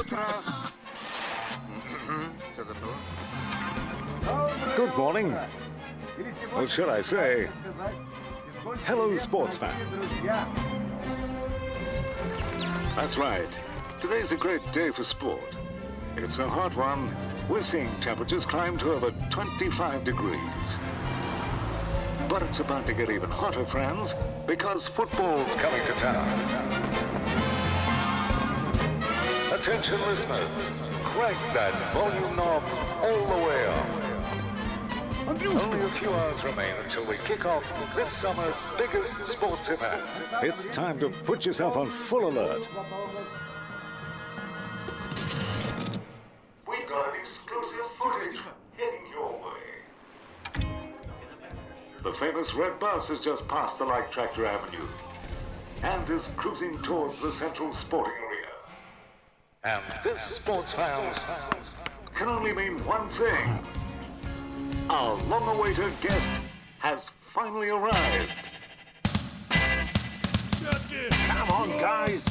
утро. Все готово? Good morning. Or should I say, hello, sports fans. That's right. Today's a great day for sport. It's a hot one. We're seeing temperatures climb to over 25 degrees. But it's about to get even hotter, friends, because football's coming to town. Attention, listeners. Crank that volume knob all the way up. Only a few hours remain until we kick off this summer's biggest sports event. It's time to put yourself on full alert. We've got an exclusive footage heading your way. The famous red bus has just passed the Light Tractor Avenue and is cruising towards the Central Sporting Arena. And this, sports fans, can only mean one thing. Our long-awaited guest has finally arrived. Come on, guys.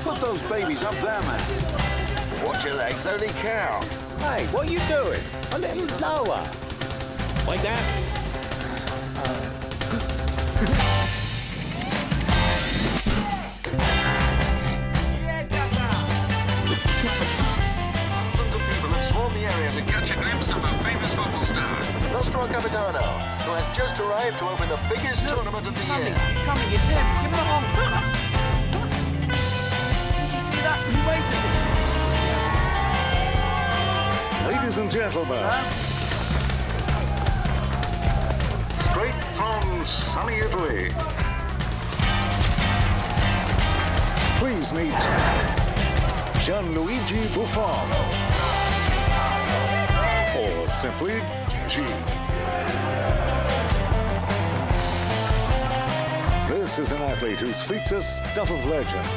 Put those babies up there, man. Watch your legs, holy cow. Hey, what are you doing? A little lower. Like that? Thousands of people have swarmed the area to catch a glimpse of a famous football star, Nostro Capitano, who has just arrived to open the biggest tournament of the year. He's coming, it's him. Give him a honk. Did you see that? He waved at me. Ladies and gentlemen, straight from sunny Italy, please meet Gianluigi Buffon, or simply G. This is an athlete whose feats are stuff of legend.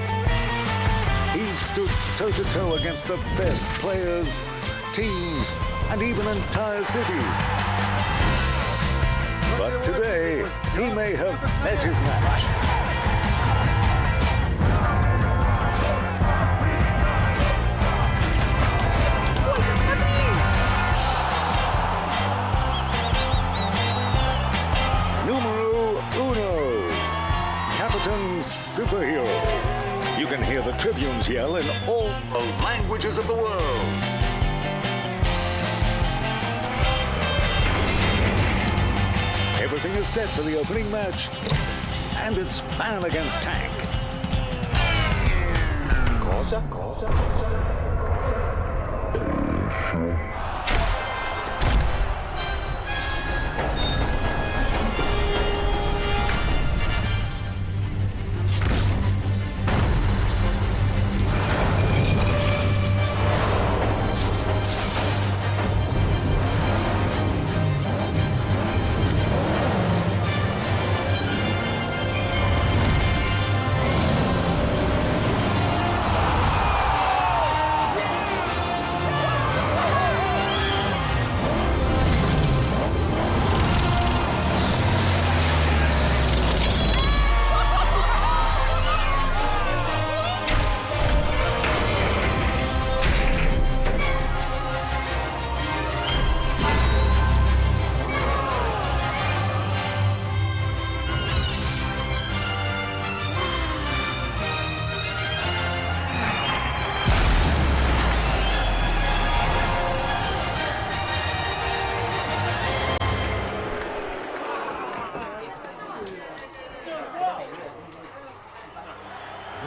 He stood toe-to-toe against the best players, teams, and even entire cities. But today, he may have met his match. Numero uno, Capitan Superhero. You can hear the tribunes yell in all the languages of the world. Everything is set for the opening match, and it's man against tank. Cosa?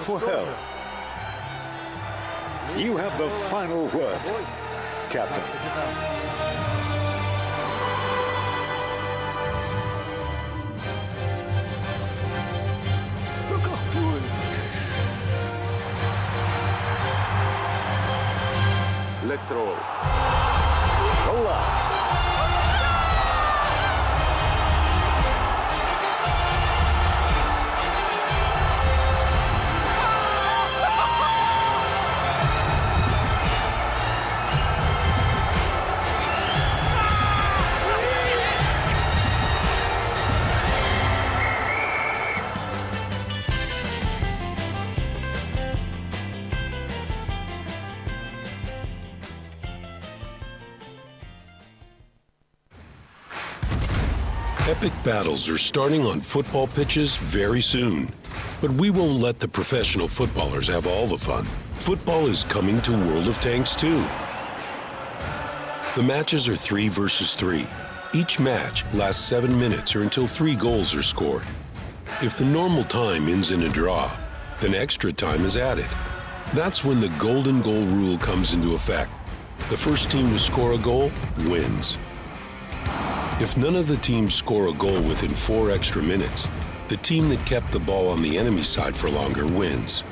Well, you have the final word, Captain. Let's roll. Roll out. Epic battles are starting on football pitches very soon. But we won't let the professional footballers have all the fun. Football is coming to World of Tanks too. The matches are 3 versus 3. Each match lasts 7 minutes or until 3 goals are scored. If the normal time ends in a draw, then extra time is added. That's when the golden goal rule comes into effect. The first team to score a goal wins. If none of the teams score a goal within 4 extra minutes, the team that kept the ball on the enemy side for longer wins.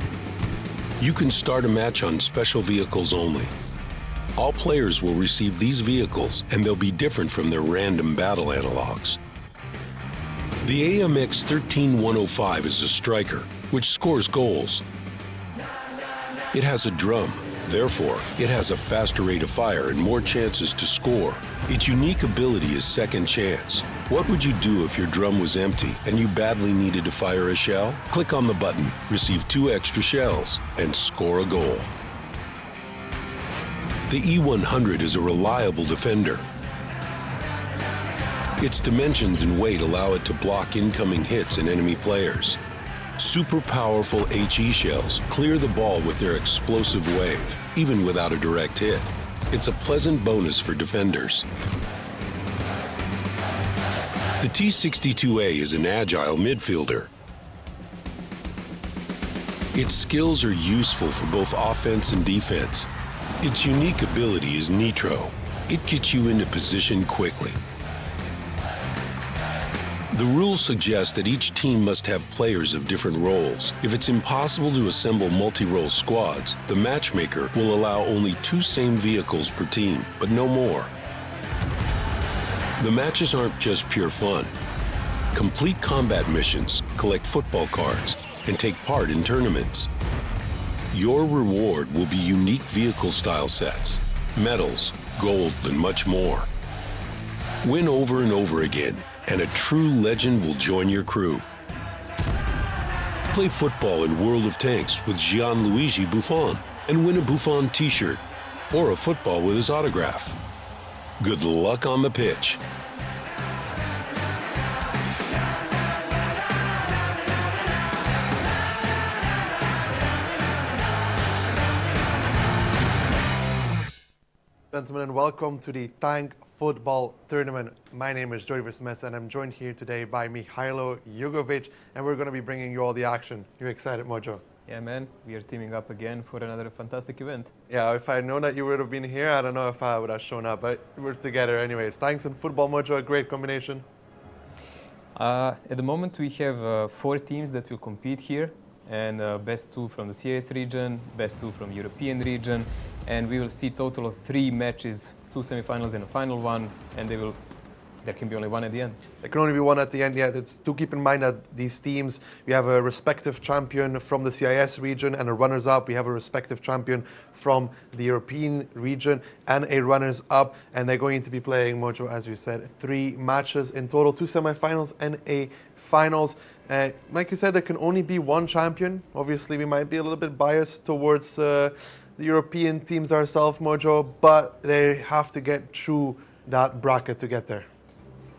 You can start a match on special vehicles only. All players will receive these vehicles, and they'll be different from their random battle analogs. The AMX 13105 is a striker, which scores goals. It has a drum. Therefore, it has a faster rate of fire and more chances to score. Its unique ability is Second Chance. What would you do if your drum was empty and you badly needed to fire a shell? Click on the button, receive 2 extra shells, and score a goal. The E100 is a reliable defender. Its dimensions and weight allow it to block incoming hits and enemy players. Super powerful HE shells clear the ball with their explosive wave, even without a direct hit. It's a pleasant bonus for defenders. The T-62A is an agile midfielder. Its skills are useful for both offense and defense. Its unique ability is Nitro. It gets you into position quickly. The rules suggest that each team must have players of different roles. If it's impossible to assemble multi-role squads, the matchmaker will allow only 2 same vehicles per team, but no more. The matches aren't just pure fun. Complete combat missions, collect football cards, and take part in tournaments. Your reward will be unique vehicle style sets, medals, gold, and much more. Win over and over again, and a true legend will join your crew. Play football in World of Tanks with Gianluigi Buffon and win a Buffon t-shirt or a football with his autograph. Good luck on the pitch. Gentlemen, and welcome to the Tank Football Tournament. My name is Jordi Versmets, and I'm joined here today by Mihailo Jugovic, and we're going to be bringing you all the action. You excited, Mojo? Yeah, man, we are teaming up again for another fantastic event. Yeah, if I had known that you would have been here, I don't know if I would have shown up, but we're together anyways. Tanks and football, Mojo, a great combination. At the moment, we have 4 teams that will compete here, and best 2 from the CIS region, best 2 from European region, and we will see total of 3 matches, 2 semifinals and a final one, and there can be only one at the end. There can only be one at the end, yeah. It's to keep in mind that these teams, we have a respective champion from the CIS region and a runners-up. We have a respective champion from the European region and a runners-up, and they're going to be playing, Mojo, as you said, 3 matches in total, 2 semifinals and a finals. Like you said, there can only be one champion. Obviously, we might be a little bit biased towards the European teams ourselves, Mojo, but they have to get through that bracket to get there.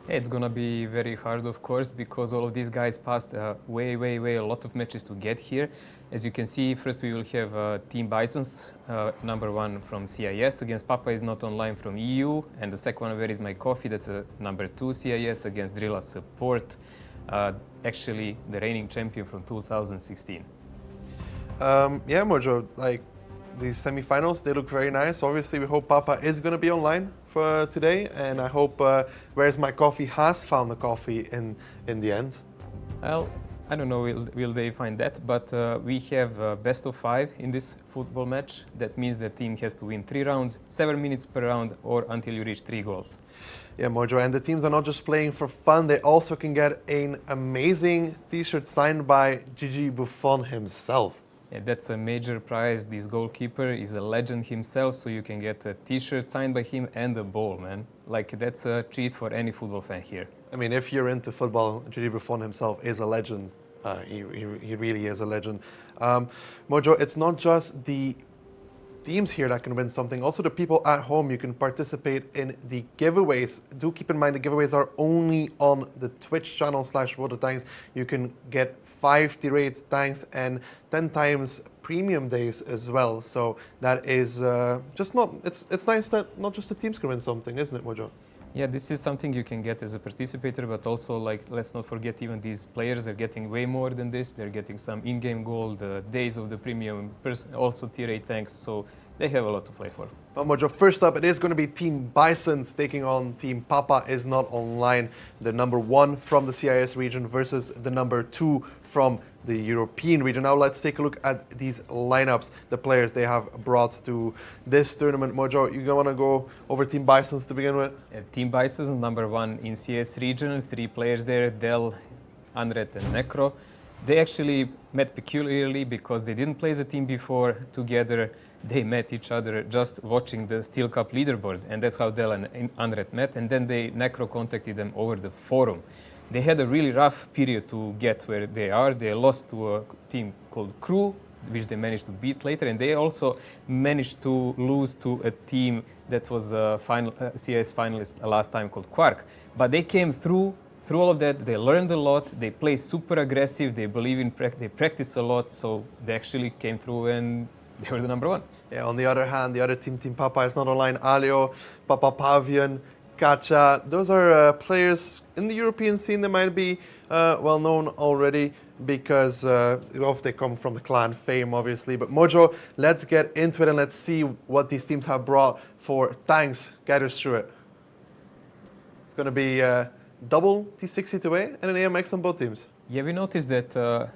It's gonna be very hard, of course, because all of these guys passed way a lot of matches to get here. As you can see, first we will have Team Bisons, number 1 from CIS against Papa is not online from EU, and the second one, Where is my coffee? That's number 2 CIS against Drilla Support, actually the reigning champion from 2016. Yeah, Mojo, like these semifinals, they look very nice. Obviously, we hope Papa is going to be online for today, and I hope Where's My Coffee has found the coffee in the end. Well, I don't know will they find that, but we have best of 5 in this football match. That means the team has to win 3 rounds, 7 minutes per round, or until you reach 3 goals. Yeah, Mojo, and the teams are not just playing for fun, they also can get an amazing t-shirt signed by Gigi Buffon himself. Yeah, that's a major prize. This goalkeeper is a legend himself, so you can get a t-shirt signed by him and a ball, man. Like, that's a treat for any football fan here. I mean, if you're into football, Gigi Buffon himself is a legend. He really is a legend. Mojo, it's not just the teams here that can win something. Also, the people at home, you can participate in the giveaways. Do keep in mind the giveaways are only on the Twitch channel /WorldofTanks. You can get 5 T-Rates tanks and 10 times premium days as well. So that is just not. It's nice that not just the teams can win something, isn't it, Mojo? Yeah, this is something you can get as a participator, but also, like, let's not forget, even these players are getting way more than this. They're getting some in-game gold, days of the premium, also T-Rate tanks, so they have a lot to play for. Well, Mojo, first up, it is going to be Team Bisons taking on Team Papa is not online, the number 1 from the CIS region versus the number 2 from the European region. Now let's take a look at these lineups, the players they have brought to this tournament. Mojo, you want to go over Team Bisons to begin with? Team Bisons, number 1 in CS region, 3 players there, Del, Anret and Necro. They actually met peculiarly because they didn't play as a team before together. They met each other just watching the Steel Cup leaderboard, and that's how Del and Anret met, and then Necro contacted them over the forum. They had a really rough period to get where they are. They lost to a team called Crew, which they managed to beat later, and they also managed to lose to a team that was a CS finalist last time called Quark. But they came through all of that. They learned a lot. They play super aggressive. They believe in they practice a lot, so they actually came through and they were the number 1. Yeah, on the other hand, the other team, Team Papa, is not online. Alio, Papa Pavian, Kacha, those are players in the European scene. They might be well known already because they come from the clan Fame, obviously. But Mojo, let's get into it and let's see what these teams have brought for tanks. Guide us through it. It's going to be double T62A and an AMX on both teams. Yeah, we noticed that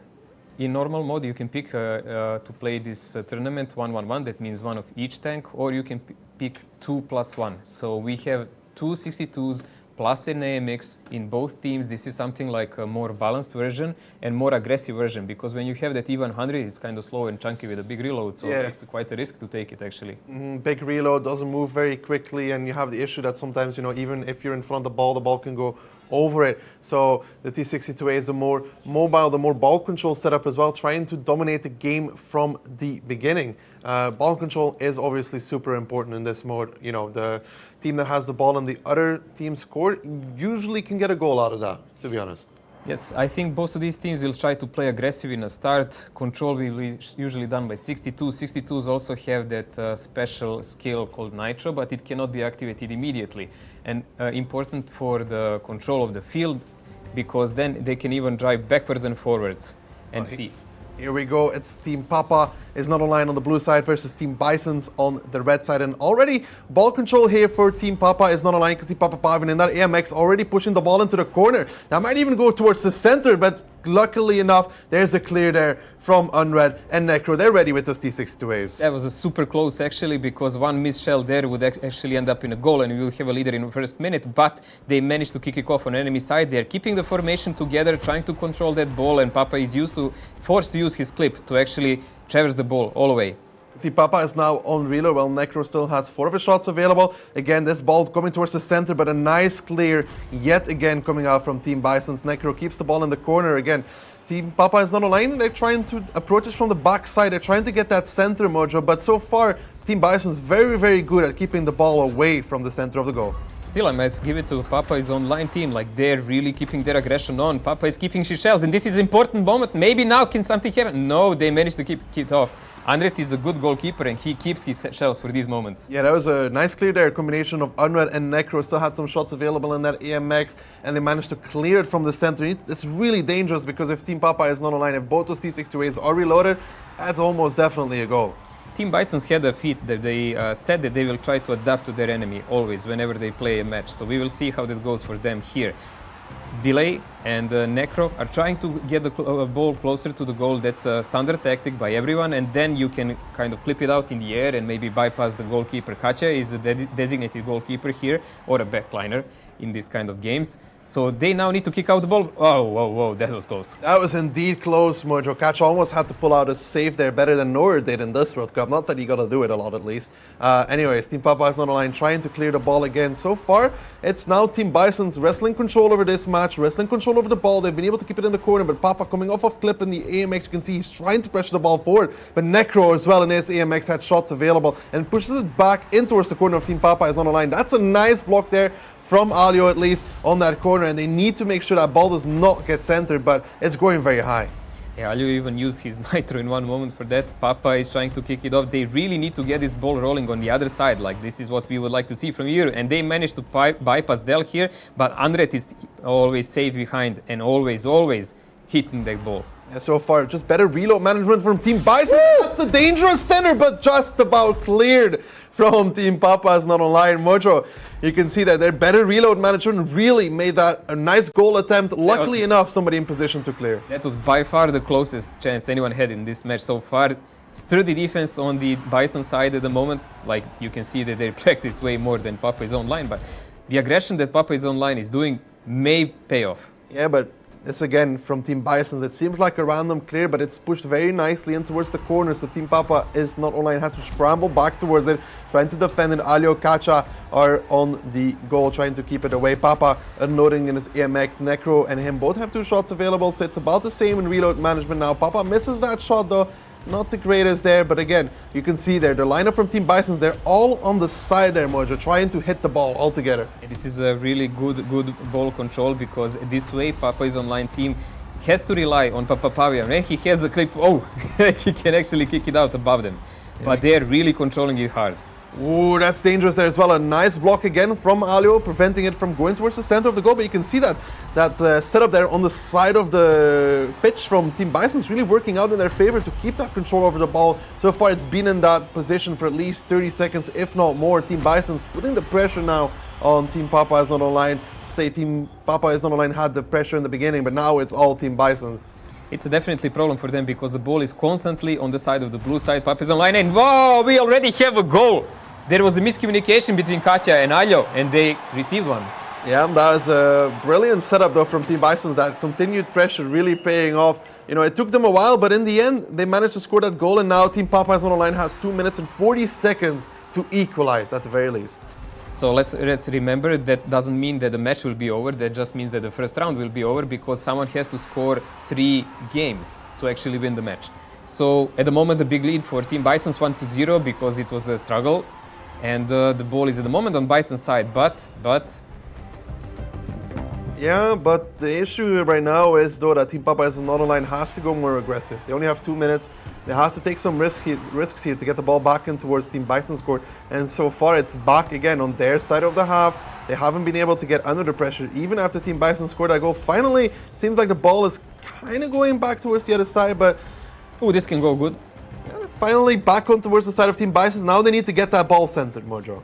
in normal mode you can pick to play this tournament 1-1-1. That means 1 of each tank, or you can pick 2+1. So we have 2 62s plus an AMX in both teams. This is something like a more balanced version and more aggressive version, because when you have that E100, it's kind of slow and chunky with a big reload, so it's quite a risk to take it actually. Big reload, doesn't move very quickly, and you have the issue that sometimes, even if you're in front of the ball can go over it. So the T62A is the more mobile, the more ball control setup as well, trying to dominate the game from the beginning. Ball control is obviously super important in this mode. The team that has the ball and the other team's court usually can get a goal out of that, to be honest. Yes, I think both of these teams will try to play aggressive in a start. Control will be usually done by 62. 62s also have that special skill called Nitro, but it cannot be activated immediately. And important for the control of the field, because then they can even drive backwards and forwards and see. Here we go. It's Team Papa is not online on the blue side versus Team Bisons on the red side. And already ball control here for Team Papa is not online because Papa Pavin and that AMX already pushing the ball into the corner. Now might even go towards the center, but luckily enough, there's a clear there from Unred and Necro. They're ready with those T62As. That was a super close actually, because one missed shell there would actually end up in a goal and we will have a leader in the first minute, but they managed to kick it off on enemy side. They're keeping the formation together, trying to control that ball, and Papa is forced to use his clip to actually traverse the ball all the way. See, Papa is now on reload, while Necro still has 4 of his shots available. Again, this ball coming towards the center, but a nice clear yet again coming out from Team Bisons. Necro keeps the ball in the corner again. Team Papa is not online. They're trying to approach us from the back side. They're trying to get that center mojo, but so far, Team Bison's very, very good at keeping the ball away from the center of the goal. Still, I must give it to Papa's online team. Like, they're really keeping their aggression on. Papa is keeping his shells, and this is an important moment. Maybe now can something happen? No, they managed to keep it off. Unred is a good goalkeeper, and he keeps his shells for these moments. Yeah, that was a nice clear there. Combination of Unred and Necro. Still had some shots available in that AMX, and they managed to clear it from the center. It's really dangerous, because if Team Papa is not online, if both those T62As are reloaded, that's almost definitely a goal. Team Bisons had a feat that they said that they will try to adapt to their enemy always whenever they play a match. So we will see how that goes for them here. delay and Necro are trying to get the ball closer to the goal. That's a standard tactic by everyone, and then you can kind of clip it out in the air and maybe bypass the goalkeeper. Kacha is a designated goalkeeper here, or a backliner in these kind of games. So they now need to kick out the ball. Oh, whoa, that was close. That was indeed close, Mojo. Kacha almost had to pull out a save there better than Noor did in this World Cup. Not that he got to do it a lot, at least. Anyways, Team Papa is not online, trying to clear the ball again. So far, it's now Team Bison's wrestling control over this match, wrestling control over the ball. They've been able to keep it in the corner, but Papa coming off of clip in the AMX, you can see he's trying to pressure the ball forward. But Necro as well in his AMX had shots available and pushes it back in towards the corner of Team Papa is not online. That's a nice block there from Alio, at least, on that corner, and they need to make sure that ball does not get centered, but it's going very high. Yeah, Alio even used his nitro in one moment for that. Papa is trying to kick it off. They really need to get this ball rolling on the other side. Like, this is what we would like to see from here. And they managed to bypass Del here, but Andret is always safe behind and always hitting that ball. And so far, just better reload management from Team Bison. That's a dangerous center, but just about cleared from Team Papa is not online. Mojo, you can see that their better reload management really made that a nice goal attempt. Luckily enough, somebody in position to clear. That was by far the closest chance anyone had in this match so far. Sturdy defense on the Bison side at the moment. Like, you can see that they practice way more than Papa is online, but the aggression that Papa is online is doing may pay off. Yeah, but this again from Team Bison. It seems like a random clear, but it's pushed very nicely in towards the corner. So Team Papa is not online, has to scramble back towards it, trying to defend it. Alio, Kacha are on the goal, trying to keep it away. Papa unloading in his AMX. Necro and him both have 2 shots available, so it's about the same in reload management now. Papa misses that shot though. Not the greatest there, but again, you can see there, the lineup from Team Bison's, they're all on the side there, Mojo, trying to hit the ball all together. This is a really good ball control, because this way Papa is online team has to rely on Papa Pavian. And he has a clip, he can actually kick it out above them. But they're really controlling it hard. Ooh, that's dangerous there as well. A nice block again from Alio, preventing it from going towards the center of the goal. But you can see that setup there on the side of the pitch from Team Bison's really working out in their favor to keep that control over the ball. So far, it's been in that position for at least 30 seconds, if not more. Team Bison's putting the pressure now on Team Papa is not online. Say Team Papa is not online had the pressure in the beginning, but now it's all Team Bison's. It's a definitely problem for them, because the ball is constantly on the side of the blue side. Papa is online, and whoa, we already have a goal. There was a miscommunication between Kacha and Alio, and they received one. Yeah, that was a brilliant setup though from Team Bison's. That continued pressure really paying off. You know, it took them a while, but in the end, they managed to score that goal, and now Team Papa is on the line has 2 minutes and 40 seconds to equalize at the very least. So let's remember, that doesn't mean that the match will be over. That just means that the first round will be over, because someone has to score 3 games to actually win the match. So at the moment, the big lead for Team Bison's 1-0, because it was a struggle. And the ball is at the moment on Bison's side, but... Yeah, but the issue right now is though that Team Papa is not online has to go more aggressive. They only have 2 minutes. They have to take some risks here to get the ball back in towards Team Bison's court. And so far it's back again on their side of the half. They haven't been able to get under the pressure even after Team Bison scored that goal. Finally, it seems like the ball is kind of going back towards the other side, but... Oh, this can go good. Finally back on towards the side of Team Bison. Now they need to get that ball centered, Mojo.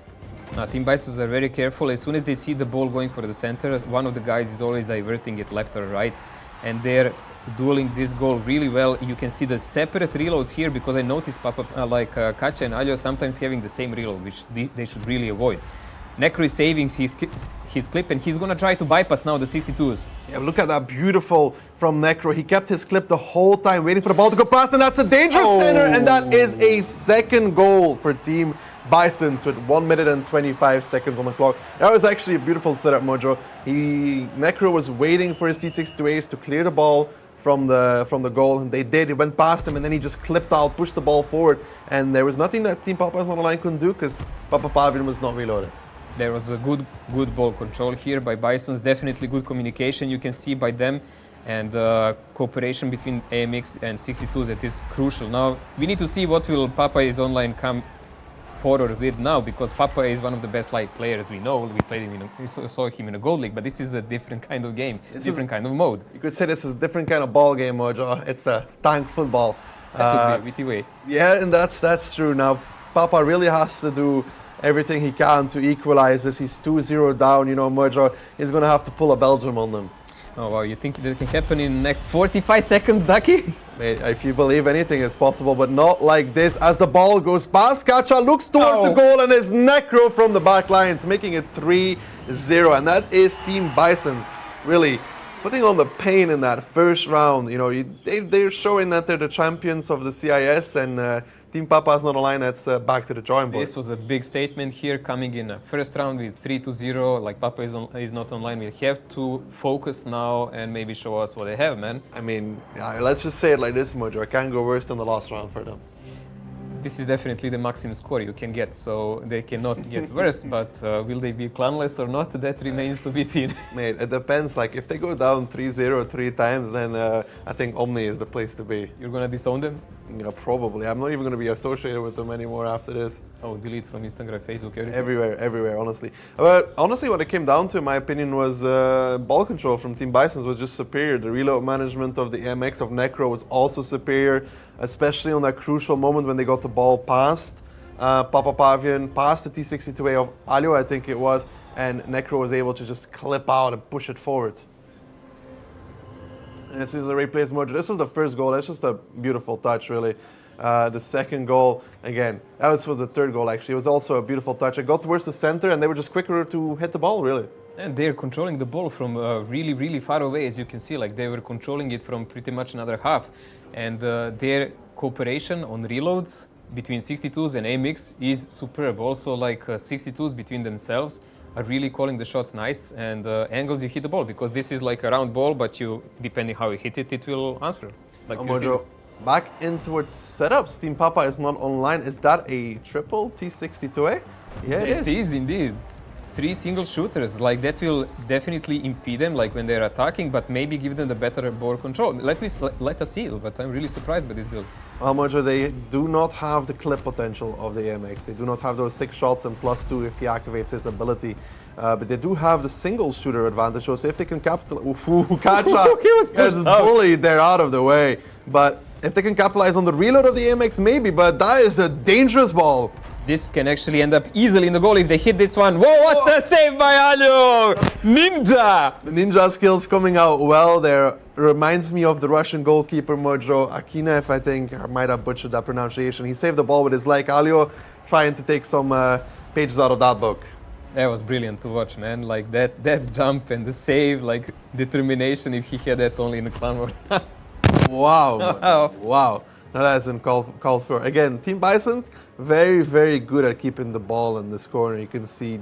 Team Bisons are very careful. As soon as they see the ball going for the center, one of the guys is always diverting it left or right. And they're dueling this goal really well. You can see the separate reloads here, because I noticed Kacha and Alio sometimes having the same reload, which they should really avoid. Necro is saving his clip, and he's going to try to bypass now the 62s. Yeah, look at that beautiful from Necro. He kept his clip the whole time, waiting for the ball to go past, and that's a dangerous center, and that is a second goal for Team Bisons with 1 minute and 25 seconds on the clock. That was actually a beautiful setup, Mojo. Necro was waiting for his C62As to clear the ball from the goal, and they did. It went past him, and then he just clipped out, pushed the ball forward, and there was nothing that Team Papa's on the line couldn't do, because Papa Pavian was not reloaded. There was a good ball control here by Bisons. Definitely good communication you can see by them, and cooperation between AMX and 62s that is crucial. Now we need to see what will Papa is online come forward with now, because Papa is one of the best live players we know. We played him we saw him in a Gold League, but this is a different kind of game, different kind of mode. You could say this is a different kind of ball game, Mojo. It's a tank football. That took me a bit away. Yeah, and that's true. Now Papa really has to do everything he can to equalize this. He's 2-0 down, you know, Mojo. He's going to have to pull a Belgium on them. Oh wow, you think that can happen in the next 45 seconds, Ducky? Mate, if you believe anything is possible, but not like this. As the ball goes past, Kacha looks towards the goal and is Necro from the back lines, making it 3-0. And that is Team Bisons really putting on the pain in that first round. You know, they're showing that they're the champions of the CIS, and Team Papa is not online. That's back to the drawing board. This was a big statement here, coming in a first round with 3-0. Like Papa is not online. We have to focus now and maybe show us what they have, man. I mean, yeah, let's just say it like this, Mojo. I can't go worse than the last round for them. This is definitely the maximum score you can get, so they cannot get worse, but will they be clanless or not? That remains to be seen. Mate, it depends. Like, if they go down 3-0 3 times, then I think Omni is the place to be. You're gonna disown them? You know, probably. I'm not even going to be associated with them anymore after this. Oh, delete from Instagram, Facebook, everything? Everywhere, honestly. But honestly, what it came down to, in my opinion, was ball control from Team Bisons was just superior. The reload management of the MX of Necro was also superior, especially on that crucial moment when they got the ball past Papa Pavian, past the T62A of Alio, I think it was, and Necro was able to just clip out and push it forward. And this is the replays Mojo. This was the first goal. That's just a beautiful touch, really. The second goal, again, that was the third goal, actually. It was also a beautiful touch. It got towards the center, and they were just quicker to hit the ball, really. And they're controlling the ball from really, really far away, as you can see. Like, they were controlling it from pretty much another half. And their cooperation on reloads between 62s and AMX is superb. Also, like, 62s between themselves are really calling the shots nice, and angles you hit the ball, because this is like a round ball, but you, depending how you hit it, it will answer. Like back in towards setups. Team Papa is not online. Is that a triple T62A? Yeah, it is. It is indeed. 3 single shooters, like that will definitely impede them, like when they're attacking, but maybe give them the better ball control. Let us see, but I'm really surprised by this build. Mojo, they do not have the clip potential of the AMX. They do not have those 6 shots and +2 if he activates his ability. But they do have the single shooter advantage, so if they can capitalize... Kacha He was pushed out. bullied, they're out of the way. But if they can capitalize on the reload of the AMX, maybe, but that is a dangerous ball. This can actually end up easily in the goal if they hit this one. Whoa, what a save by Alio! Ninja! The ninja skills coming out well there. Reminds me of the Russian goalkeeper Mojo Akinaev, I think. I might have butchered that pronunciation. He saved the ball with his leg. Alio trying to take some pages out of that book. That was brilliant to watch, man. Like that jump and the save, like determination if he had that only in the clan war. Wow. Wow. Now that's called for. Again, Team Bisons, very, very good at keeping the ball in this corner. You can see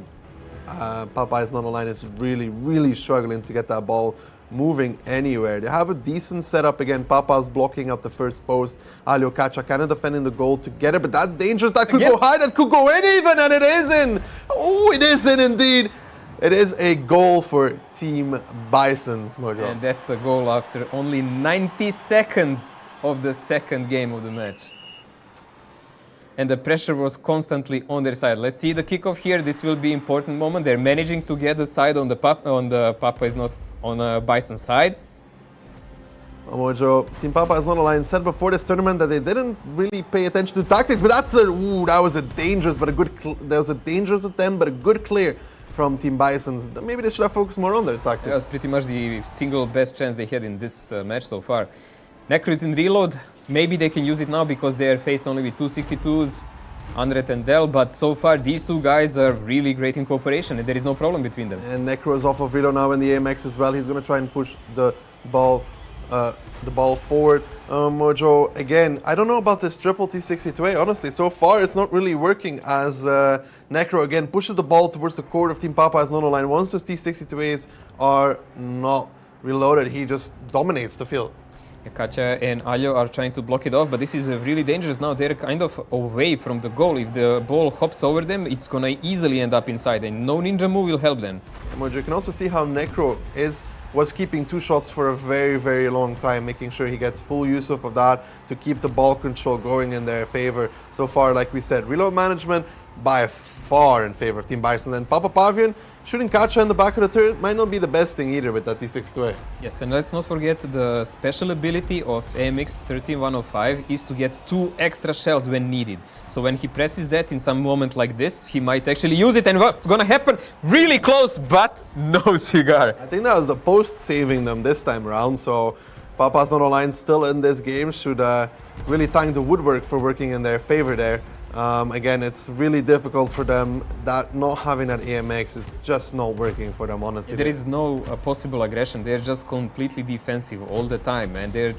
Papa is not online. Is really, really struggling to get that ball moving anywhere. They have a decent setup. Again, Papa's blocking at the first post. Alio Kacha kind of defending the goal together, but that's dangerous. That could go high, that could go in even, and it is in. Oh, it is in indeed. It is a goal for Team Bisons, Mojo. And that's a goal after only 90 seconds of the second game of the match. And the pressure was constantly on their side. Let's see the kickoff here. This will be important moment. They're managing to get the side on the Papa is not on Bison side. Mojo, Team Papa is on the line. Said before this tournament that they didn't really pay attention to tactics, but that was a dangerous, but a good. That was a dangerous attempt, but a good clear from Team Bisons. Maybe they should have focused more on their tactics. That was pretty much the single best chance they had in this match so far. Necro is in reload. Maybe they can use it now because they are faced only with 262s, Andret and Del, but so far these two guys are really great in cooperation and there is no problem between them. And Necro is off of reload now in the AMX as well. He's going to try and push the ball forward. Mojo, again, I don't know about this triple T62A, honestly. So far, it's not really working as Necro, again, pushes the ball towards the court of Team Papa as non-online. Once those T62As are not reloaded, he just dominates the field. Kacha and Alio are trying to block it off, but this is really dangerous now. They're kind of away from the goal. If the ball hops over them, it's gonna easily end up inside, and no ninja move will help them. Mojo, you can also see how Necro was keeping 2 shots for a very, very long time, making sure he gets full use of that to keep the ball control going in their favor. So far, like we said, reload management by far in favor of Team Bison. And Papa Pavian shooting Kacha in the back of the turret might not be the best thing either with that T62A. Yes, and let's not forget the special ability of AMX 13105 is to get 2 extra shells when needed. So when he presses that in some moment like this, he might actually use it, and what's gonna happen? Really close, but no cigar. I think that was the post saving them this time around, so Papa's Not Online still in this game should really thank the woodwork for working in their favor there. Again, it's really difficult for them that not having that AMX is just not working for them, honestly. There is no possible aggression. They're just completely defensive all the time, and they're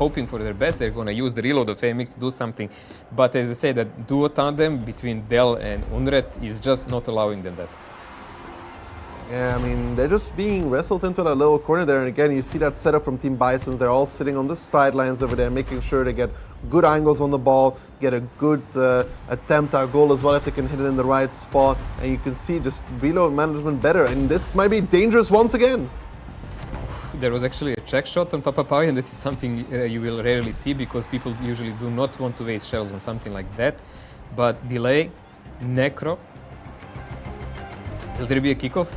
hoping for their best. They're going to use the reload of AMX to do something. But as I say, that duo tandem between Dell and Unret is just not allowing them that. Yeah, I mean, they're just being wrestled into that little corner there. And again, you see that setup from Team Bisons. They're all sitting on the sidelines over there, making sure they get good angles on the ball, get a good attempt at goal as well if they can hit it in the right spot. And you can see just reload management better. And this might be dangerous once again. There was actually a check shot on Papa Pau, and that is something you will rarely see because people usually do not want to waste shells on something like that. But delay, Necro. Will there be a kickoff?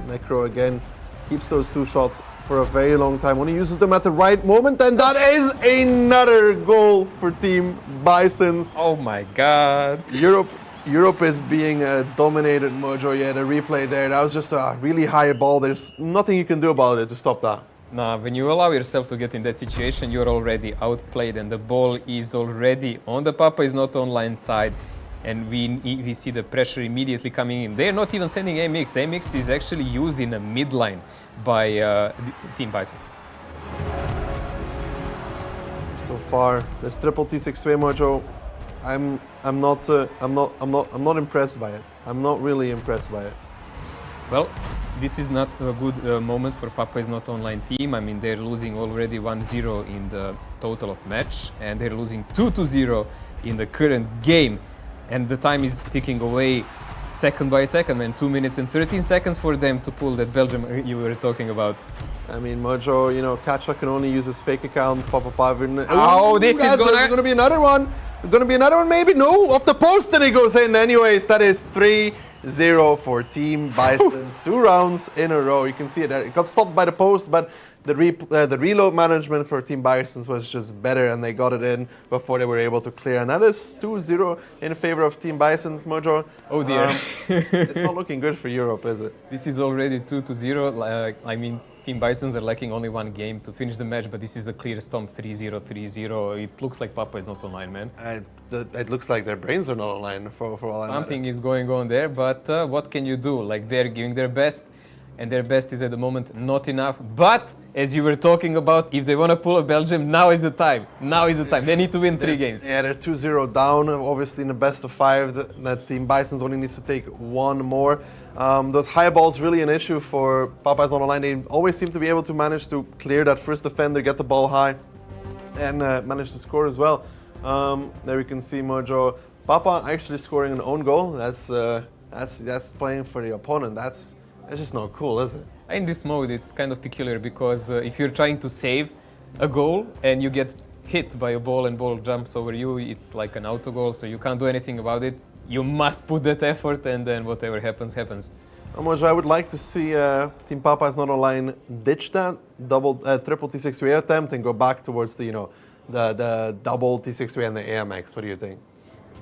Necro again keeps those 2 shots for a very long time. Only uses them at the right moment, and that is another goal for Team Bisons. Oh my God! Europe is being dominated, Mojo. Yeah, the replay there, that was just a really high ball. There's nothing you can do about it to stop that. Nah, when you allow yourself to get in that situation, you're already outplayed, and the ball is already on the Papa is Not Online side. And we see the pressure immediately coming in. They're not even sending AMX. AMX is actually used in a midline by Team Bisons. So far, this triple T6-way, Mojo, I'm not impressed by it. I'm not really impressed by it. Well, this is not a good moment for Papa is Not Online team. I mean, they're losing already 1-0 in the total of match, and they're losing 2-0 in the current game. And the time is ticking away second by second, man. 2 minutes and 13 seconds for them to pull that Belgium you were talking about. I mean, Mojo, you know, Kacha can only use his fake account, Papa Pavin. Oh, this is gonna be another one. Gonna be another one, maybe? No, off the post, and it goes in. Anyways, that is 3-0 for Team Bisons. 2 rounds in a row. You can see it there. It got stopped by the post, but the reload management for Team Bisons was just better, and they got it in before they were able to clear. And that is 2-0 in favor of Team Bisons, Mojo. Oh dear. It's not looking good for Europe, is it? This is already 2-0. I mean, Team Bisons are lacking only 1 game to finish the match, but this is a clear stomp, 3-0, 3-0. It looks like Papa is Not Online, man. It looks like their brains are not online for all I know. Something is going on there, but what can you do? Like, they're giving their best, and their best is at the moment not enough. But, as you were talking about, if they want to pull a Belgium, now is the time. Now is the time. They need to win 3 games. Yeah, they're 2-0 down, obviously in the best of 5. That Team Bisons only needs to take 1 more. Those high balls really an issue for Papa is Not Online. They always seem to be able to manage to clear that first defender, get the ball high, and manage to score as well. There we can see Mojo. Papa actually scoring an own goal. That's playing for the opponent. That's just not cool, is it? In this mode, it's kind of peculiar because if you're trying to save a goal and you get hit by a ball and ball jumps over you, it's like an auto goal, so you can't do anything about it. You must put that effort, and then whatever happens, happens. Mojo, I would like to see Team Papa is Not Online ditch that triple T6-way attempt and go back towards the double T6-way and the AMX. What do you think?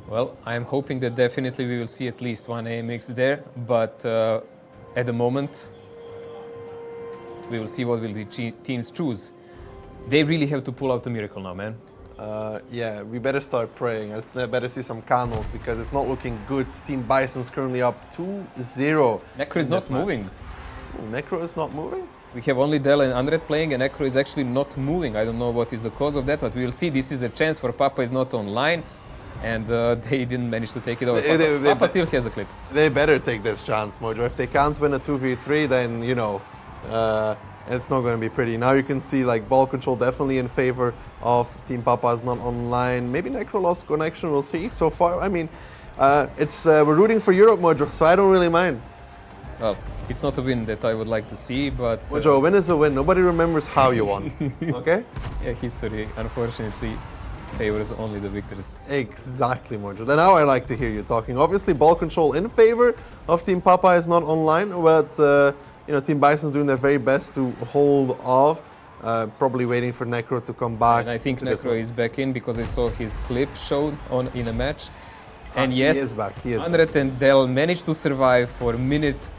Well, I'm hoping that definitely we will see at least 1 AMX there, but at the moment, we will see what will the teams choose. They really have to pull out a miracle now, man. Yeah, we better start praying. Let's better see some candles because it's not looking good. Team Bison's currently up 2-0. Necro is not moving. Ooh, Necro is not moving? We have only Dell and Andret playing, and Necro is actually not moving. I don't know what is the cause of that, but we will see. This is a chance for Papa is Not Online, and they didn't manage to take it over. Papa still has a clip. They better take this chance, Mojo. If they can't win a 2v3, then, you know, it's not going to be pretty. Now you can see like ball control definitely in favor of Team Papa is Not Online. Maybe Necro lost connection, we'll see. So far, I mean, we're rooting for Europe, Mojo, so I don't really mind. Well, it's not a win that I would like to see, but... Mojo, a win is a win. Nobody remembers how you won, okay? Yeah, history, unfortunately. favors only the victors. Exactly, Mojo. Now I like to hear you talking. Obviously, ball control in favor of Team Papa is not online, but Team Bison's doing their very best to hold off. Probably waiting for Necro to come back. And I think Necro is back in because I saw his clip shown in a match. And He yes, is back. He is back. Andret and Del managed to survive for a minute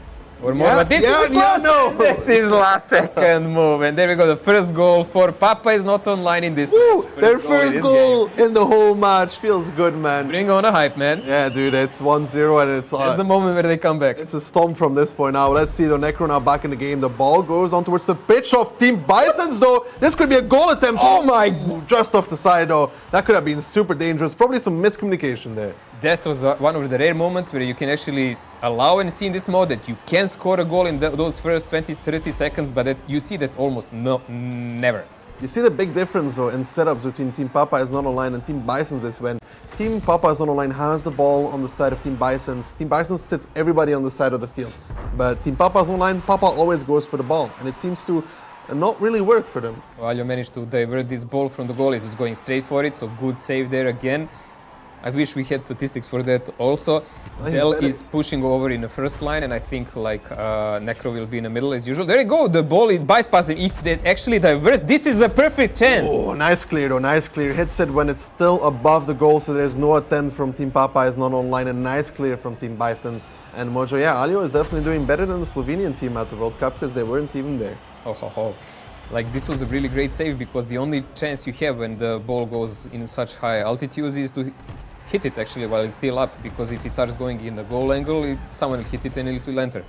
or more. Yeah, But this yeah, is yeah, no. That's his last second move. And there we go. The first goal for Papa is not online in this Woo! match. Their in first this goal game. in the whole match. Feels good, man. Bring on a hype, man. Yeah, dude, it's 1-0 and it's That's the moment where they come back. it's a storm from this point now. Let's see the Necro now back in the game. The ball goes on towards the pitch of Team Bisons though. This could be a goal attempt. Oh my Just off the side though. That could have been super dangerous. Probably some miscommunication there. That was one of the rare moments where you can actually allow and see in this mode that you can score a goal in those first 20-30 seconds, but that you see that almost never. You see the big difference though in setups between Team Papa is not online and Team Bisons is when Team Papa is not online has the ball on the side of Team Bisons. Team Bisons sits everybody on the side of the field. But Team Papa is online, Papa always goes for the ball. And it seems to not really work for them. Valio managed to divert this ball from the goal. It was going straight for it, so good save there again. I wish we had statistics for that also. He's Del better. is pushing over in the first line, and I think Necro will be in the middle as usual. There you go, the ball it bypassed him. If they actually diverse, this is a perfect chance. Oh, nice clear though, nice clear. Hits it when it's still above the goal, so there's no attempt from Team Papa is not online. A nice clear from Team Bisons. And Mojo, yeah, Alio is definitely doing better than the Slovenian team at the World Cup because they weren't even there. Oh, ho, ho. Like this was a really great save because the only chance you have when the ball goes in such high altitudes is to hit it actually while it's still up, because if it starts going in the goal angle, someone will hit it and it will enter.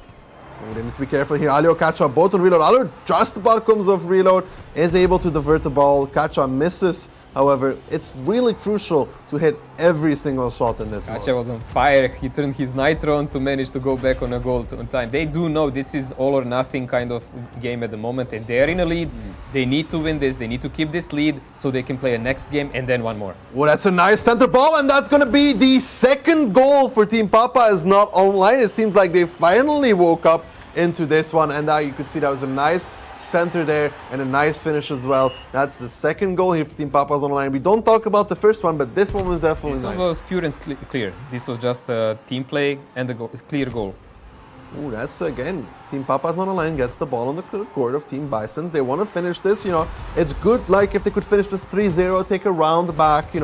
We need to be careful here. Alio Kacha both on reload. Alio just about comes off reload, is able to divert the ball. Kacha misses. However, it's really crucial to hit every single shot in this Kacha mode. was on fire. He turned his nitro on to manage to go back on a goal on time. They do know this is all or nothing kind of game at the moment, and they are in a lead. They need to win this. They need to keep this lead so they can play a next game and then one more. Well, that's a nice center ball, and that's going to be the second goal for Team Papa is not online. It seems like they finally woke up into this one, and now you could see that was a nice center there and a nice finish as well. That's the second goal here for Team Papa's online. We don't talk about the first one, but this one was definitely This nice. was pure and clear. This was just a team play and a clear goal. Ooh, that's again, Team Papa's on the line, gets the ball on the court of Team Bisons. They want to finish this, it's good, like if they could finish this 3-0, take a round back,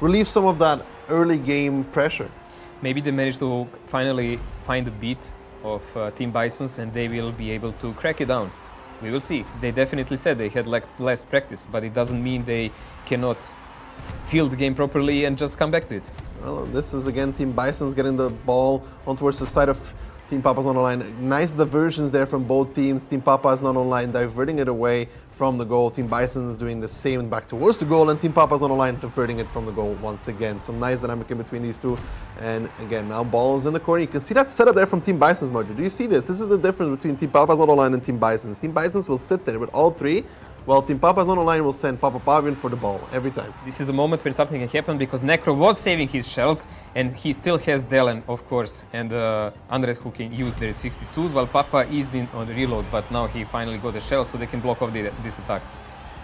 relieve some of that early game pressure. Maybe they managed to finally find the beat of Team Bisons and they will be able to crack it down. We will see. They definitely said they had less practice, but it doesn't mean they cannot feel the game properly and just come back to it. Well, this is again Team Bisons getting the ball on towards the side of Team Papa's not online. Nice diversions there from both teams. Team Papa is not online, diverting it away from the goal. Team Bison is doing the same back towards the goal, and Team Papa's not online, diverting it from the goal once again. Some nice dynamic in between these two. And again, now ball is in the corner. You can see that setup there from Team Bison's, Mojo. Do you see this? This is the difference between Team Papa's not online and Team Bison's. Team Bison's will sit there with all three, while Team Papa's not online will send Papa Pavian for the ball every time. This is a moment where something can happen because Necro was saving his shells and he still has Delen, of course, and Andret who can use their 62s, while Papa is on the reload, but now he finally got the shell so they can block off this attack.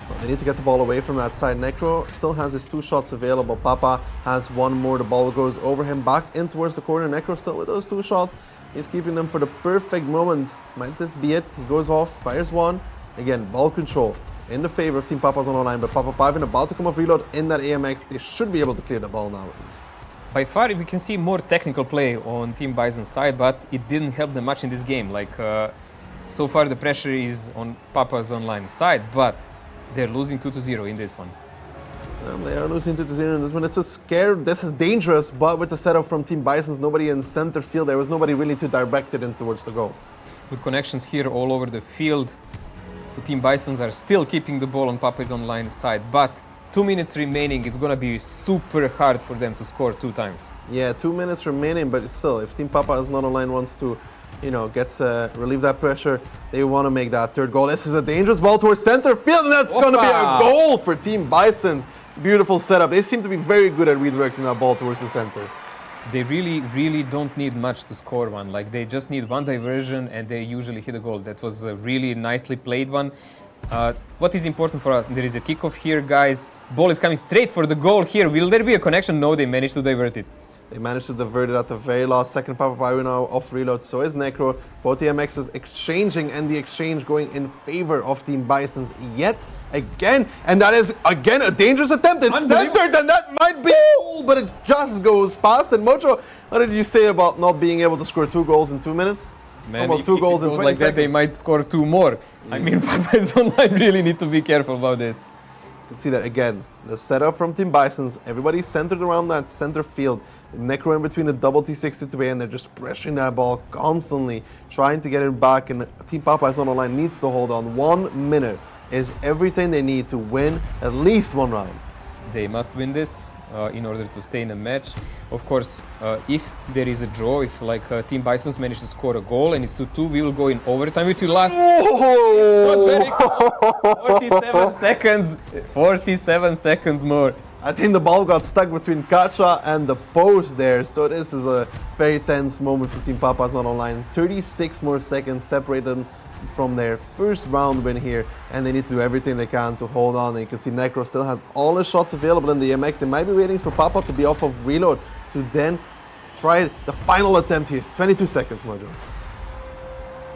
Well, they need to get the ball away from that side. Necro still has his 2 shots available. Papa has 1 more. The ball goes over him back in towards the corner. Necro still with those 2 shots. He's keeping them for the perfect moment. Might this be it? He goes off, fires 1. Again, ball control in the favor of Team Papa's on online, but Papa Pavian about to come off reload in that AMX. They should be able to clear the ball now at least. By far, we can see more technical play on Team Bison's side, but it didn't help them much in this game. So far the pressure is on Papa's online side, but they're losing 2-0 in this one. They are losing 2-0 in this one. It's so scared. This is dangerous, but with the setup from Team Bison's, nobody in center field. There was nobody really to direct it in towards the goal. Good connections here all over the field. So Team Bisons are still keeping the ball on Papa's online side, but 2 minutes remaining, it's gonna be super hard for them to score 2 times. Yeah, 2 minutes remaining, but still, if Team Papa is not online wants to, relieve that pressure, they want to make that 3rd goal. This is a dangerous ball towards center field, and that's going to be a goal for Team Bisons. Beautiful setup. They seem to be very good at redirecting that ball towards the center. They really, really don't need much to score one. They just need 1 diversion and they usually hit a goal. That was a really nicely played one. What is important for us? There is a kickoff here, guys. Ball is coming straight for the goal here. Will there be a connection? No, they managed to divert it. They managed to divert it at the very last second. Papapayu now off reload, so is Necro. Both TMXs exchanging, and the exchange going in favor of Team Bisons yet again. And that is, again, a dangerous attempt. It's centered, and that might be a goal, but it just goes past. And Mojo, what did you say about not being able to score 2 goals in 2 minutes? It's Man, almost 2 goals in 20 like seconds. that, they might score 2 more. I mean, Papay's Online really need to be careful about this. You can see that again. The setup from Team Bisons, everybody's centered around that center field. Necro in between the double T62, and they're just pressuring that ball constantly, trying to get it back. And Team Papay's Online needs to hold on. 1 minute is everything they need to win at least 1 round. They must win this in order to stay in a match. Of course, if there is a draw, if Team Bisons manage to score a goal and it's 2-2, we will go in overtime, which will last. Was very 47 seconds. 47 seconds more. I think the ball got stuck between Kacha and the post there, so this is a very tense moment for Team Papa's Not Online. 36 more seconds separate them from their first round win here, and they need to do everything they can to hold on. And you can see Necro still has all his shots available in the MX. They might be waiting for Papa to be off of reload to then try the final attempt here. 22 seconds, Mojo.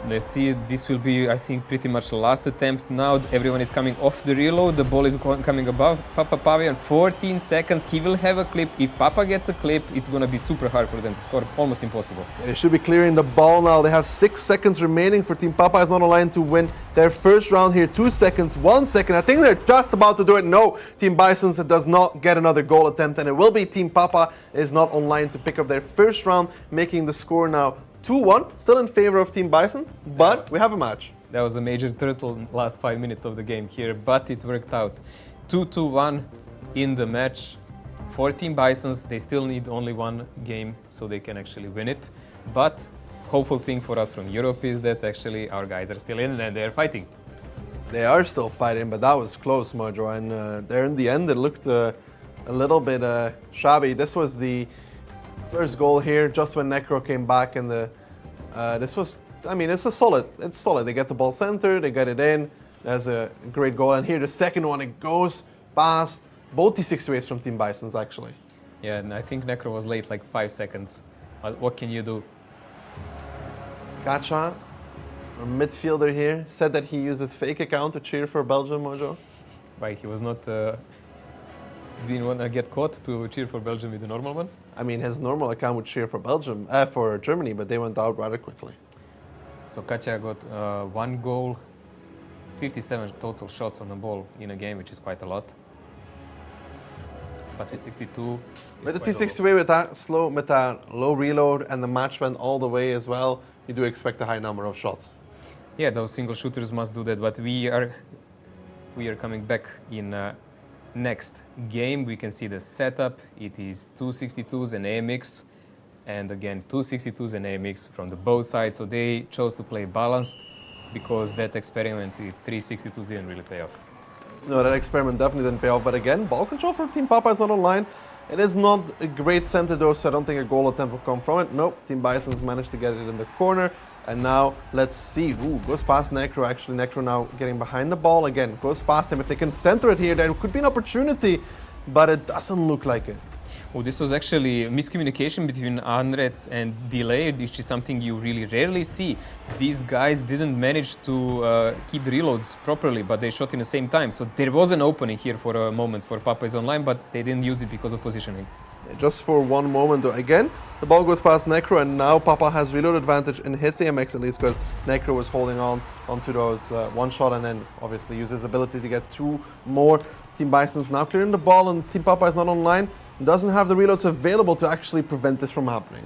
Let's see, this will be, I think, pretty much the last attempt now. Everyone is coming off the reload. The ball is coming above Papapavian. 14 seconds. He will have a clip. If Papa gets a clip, it's going to be super hard for them to score. Almost impossible. They should be clearing the ball now. They have 6 seconds remaining for Team Papa is Not Online to win their first round here. 2 seconds, 1 second. I think they're just about to do it. No, Team Bisons does not get another goal attempt, and it will be Team Papa is Not Online to pick up their first round, making the score now 2-1, still in favor of Team Bison, but we have a match. That was a major turtle in the last 5 minutes of the game here, but it worked out. 2-1 in the match. For Team Bisons, they still need only 1 game so they can actually win it. But hopeful thing for us from Europe is that actually our guys are still in and they're fighting. They are still fighting, but that was close, Mojo. And there in the end, it looked a little bit shabby. This was the first goal here, just when Necro came back, and this was, I mean, it's solid. They get the ball centered, they get it in. That's a great goal. And here, the second one, it goes past both T68s from Team Bisons, actually. Yeah, and I think Necro was late like 5 seconds. But what can you do? Kacha, a midfielder here, said that he used his fake account to cheer for Belgium, Mojo. Why, he was not, didn't want to get caught to cheer for Belgium with the normal one? I mean, his normal account would cheer for for Germany, but they went out rather quickly. So Kacha got 1 goal, 57 total shots on the ball in a game, which is quite a lot. But at 62, With the T68 with that low reload and the match went all the way as well, you do expect a high number of shots. yeah, those single shooters must do that. But we are coming back in next game. We can see the setup. It is 262s and AMX, and again 262s and AMX from the both sides. So they chose to play balanced because that experiment with 362s didn't really pay off. No, that experiment definitely didn't pay off. But again, ball control for Team Papa is Not Online. It is not a great center though, so I don't think a goal attempt will come from it. Nope, Team Bisons managed to get it in the corner. And now let's see. Ooh, goes past Necro. Actually, Necro now getting behind the ball again. Goes past him. If they can center it here, there could be an opportunity, but it doesn't look like it. Oh, this was actually miscommunication between Anrets and Delay, which is something you really rarely see. These guys didn't manage to keep the reloads properly, but they shot in the same time. So there was an opening here for a moment for Papa is Online, but they didn't use it because of positioning. Just for one moment though. Again, the ball goes past Necro, and now Papa has reload advantage in his AMX at least, because Necro was holding onto those one shot, and then obviously uses his ability to get 2 more. Team Bison's now clearing the ball, and Team Papa is Not Online. Doesn't have the reloads available to actually prevent this from happening.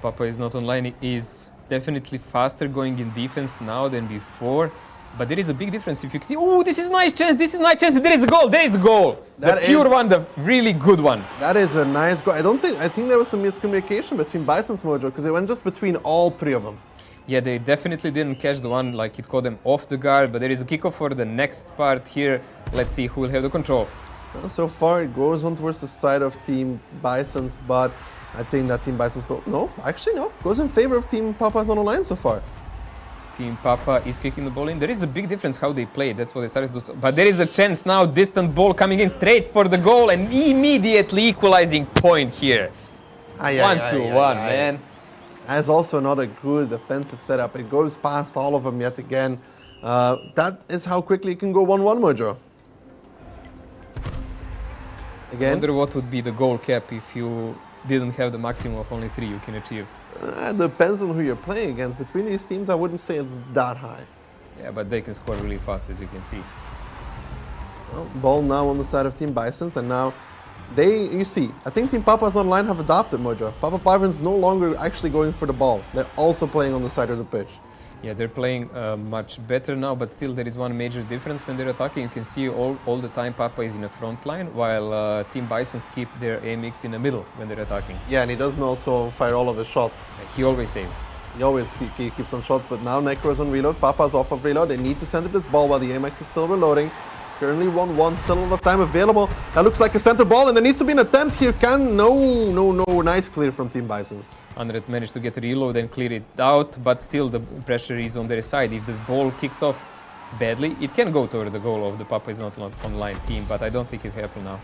Papa is Not Online is definitely faster going in defense now than before. But there is a big difference. If you see, oh, this is nice chance, there is a goal, The pure one, the really good one. That is a nice goal. I think there was some miscommunication between Bison's Mojo, because it went just between all 3 of them. Yeah, they definitely didn't catch the one, like it caught them off the guard, but there is a kickoff for the next part here. Let's see who will have the control. So far, it goes on towards the side of Team Bison's, but I think that Team Bison's, no, goes in favor of Team Papa's Not Online so far. Team Papa is kicking the ball in. There is a big difference how they play. That's what they started to do. But there is a chance now. Distant ball coming in straight for the goal and immediately equalizing point here. 1-1, man. That's also not a good defensive setup. It goes past all of them yet again. That is how quickly it can go 1-1, Mojo. I Again, wonder what would be the goal cap if you didn't have the maximum of only 3 you can achieve. it depends on who you're playing against. Between these teams, I wouldn't say it's that high. Yeah, but they can score really fast, as you can see. Well, ball now on the side of Team Bisons, and now you see, I think Team Papa's Online have adopted, Mojo. Papa Pyron's no longer actually going for the ball. They're also playing on the side of the pitch. Yeah, they're playing much better now, but still there is one major difference when they're attacking. You can see all the time Papa is in the front line, while Team Bisons keep their AMX in the middle when they're attacking. Yeah, and he doesn't also fire all of his shots. He always saves. He keeps some shots, but now Necro's on reload. Papa's off of reload. They need to center this ball while the AMX is still reloading. Currently 1-1, still a lot of time available. That looks like a center ball, and there needs to be an attempt here. No. Nice clear from Team Bisons. Andret managed to get a reload and clear it out, but still the pressure is on their side. If the ball kicks off badly, it can go toward the goal of the Papa is not online team, but I don't think it happened now.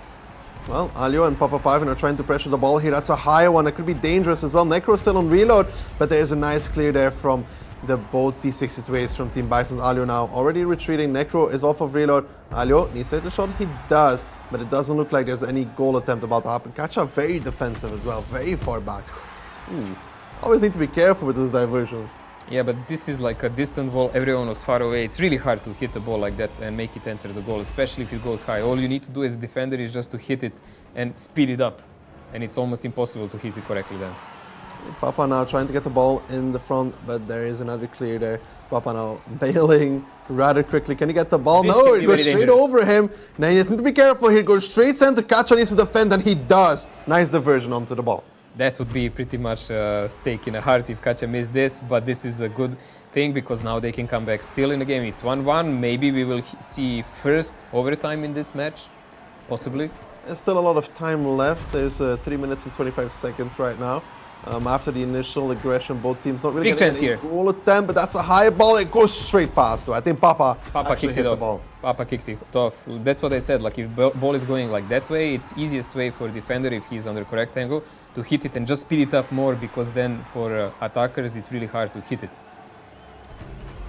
Well, Alio and Papa Pyron are trying to pressure the ball here. That's a high one. It could be dangerous as well. Necro still on reload, but there's a nice clear there from the both T62As from Team Bisons. Alio now already retreating. Necro is off of reload. Alio needs to hit the shot. He does, but it doesn't look like there's any goal attempt about to happen. Kacha very defensive as well, very far back. Always need to be careful with those diversions. Yeah, but this is like a distant ball. Everyone was far away. It's really hard to hit the ball like that and make it enter the goal, especially if it goes high. All you need to do as a defender is just to hit it and speed it up. And it's almost impossible to hit it correctly then. Papa now trying to get the ball in the front, but there is another clear there. Papa now bailing rather quickly. Can he get the ball? This No, could it be goes very straight dangerous. over him. Now he just needs to be careful here. Goes straight center. Kacha needs to defend, and he does. Nice diversion onto the ball. That would be pretty much a stake in a heart if Kacha missed this, but this is a good thing because now they can come back still in the game. It's 1-1. Maybe we will see first overtime in this match, possibly. There's still a lot of time left. There's 3 minutes and 25 seconds right now. After the initial aggression, both teams not really Big getting chance any here. goal attempt, but that's a high ball. It goes straight past. I think Papa actually kicked hit it the off. ball. Papa kicked it off. That's what I said. Like if ball is going like that way, it's easiest way for defender if he's under correct angle to hit it and just speed it up more because then for attackers it's really hard to hit it.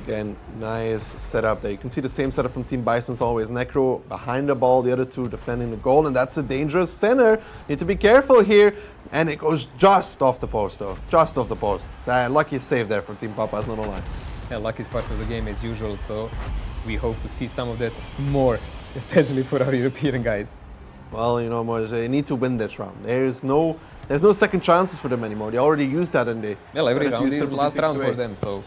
Again, nice setup there. You can see the same setup from Team Bisons always. Necro behind the ball, the other two defending the goal, and that's a dangerous center. Need to be careful here. And it goes just off the post, though. Just off the post. Lucky save there for Team Papa's not online. Yeah, luck is part of the game as usual, so we hope to see some of that more, especially for our European guys. Well, you know, Moj, they need to win this round. There's no second chances for them anymore. They already used that, and they. Well, every decided to round use is last round for 36-8. them, so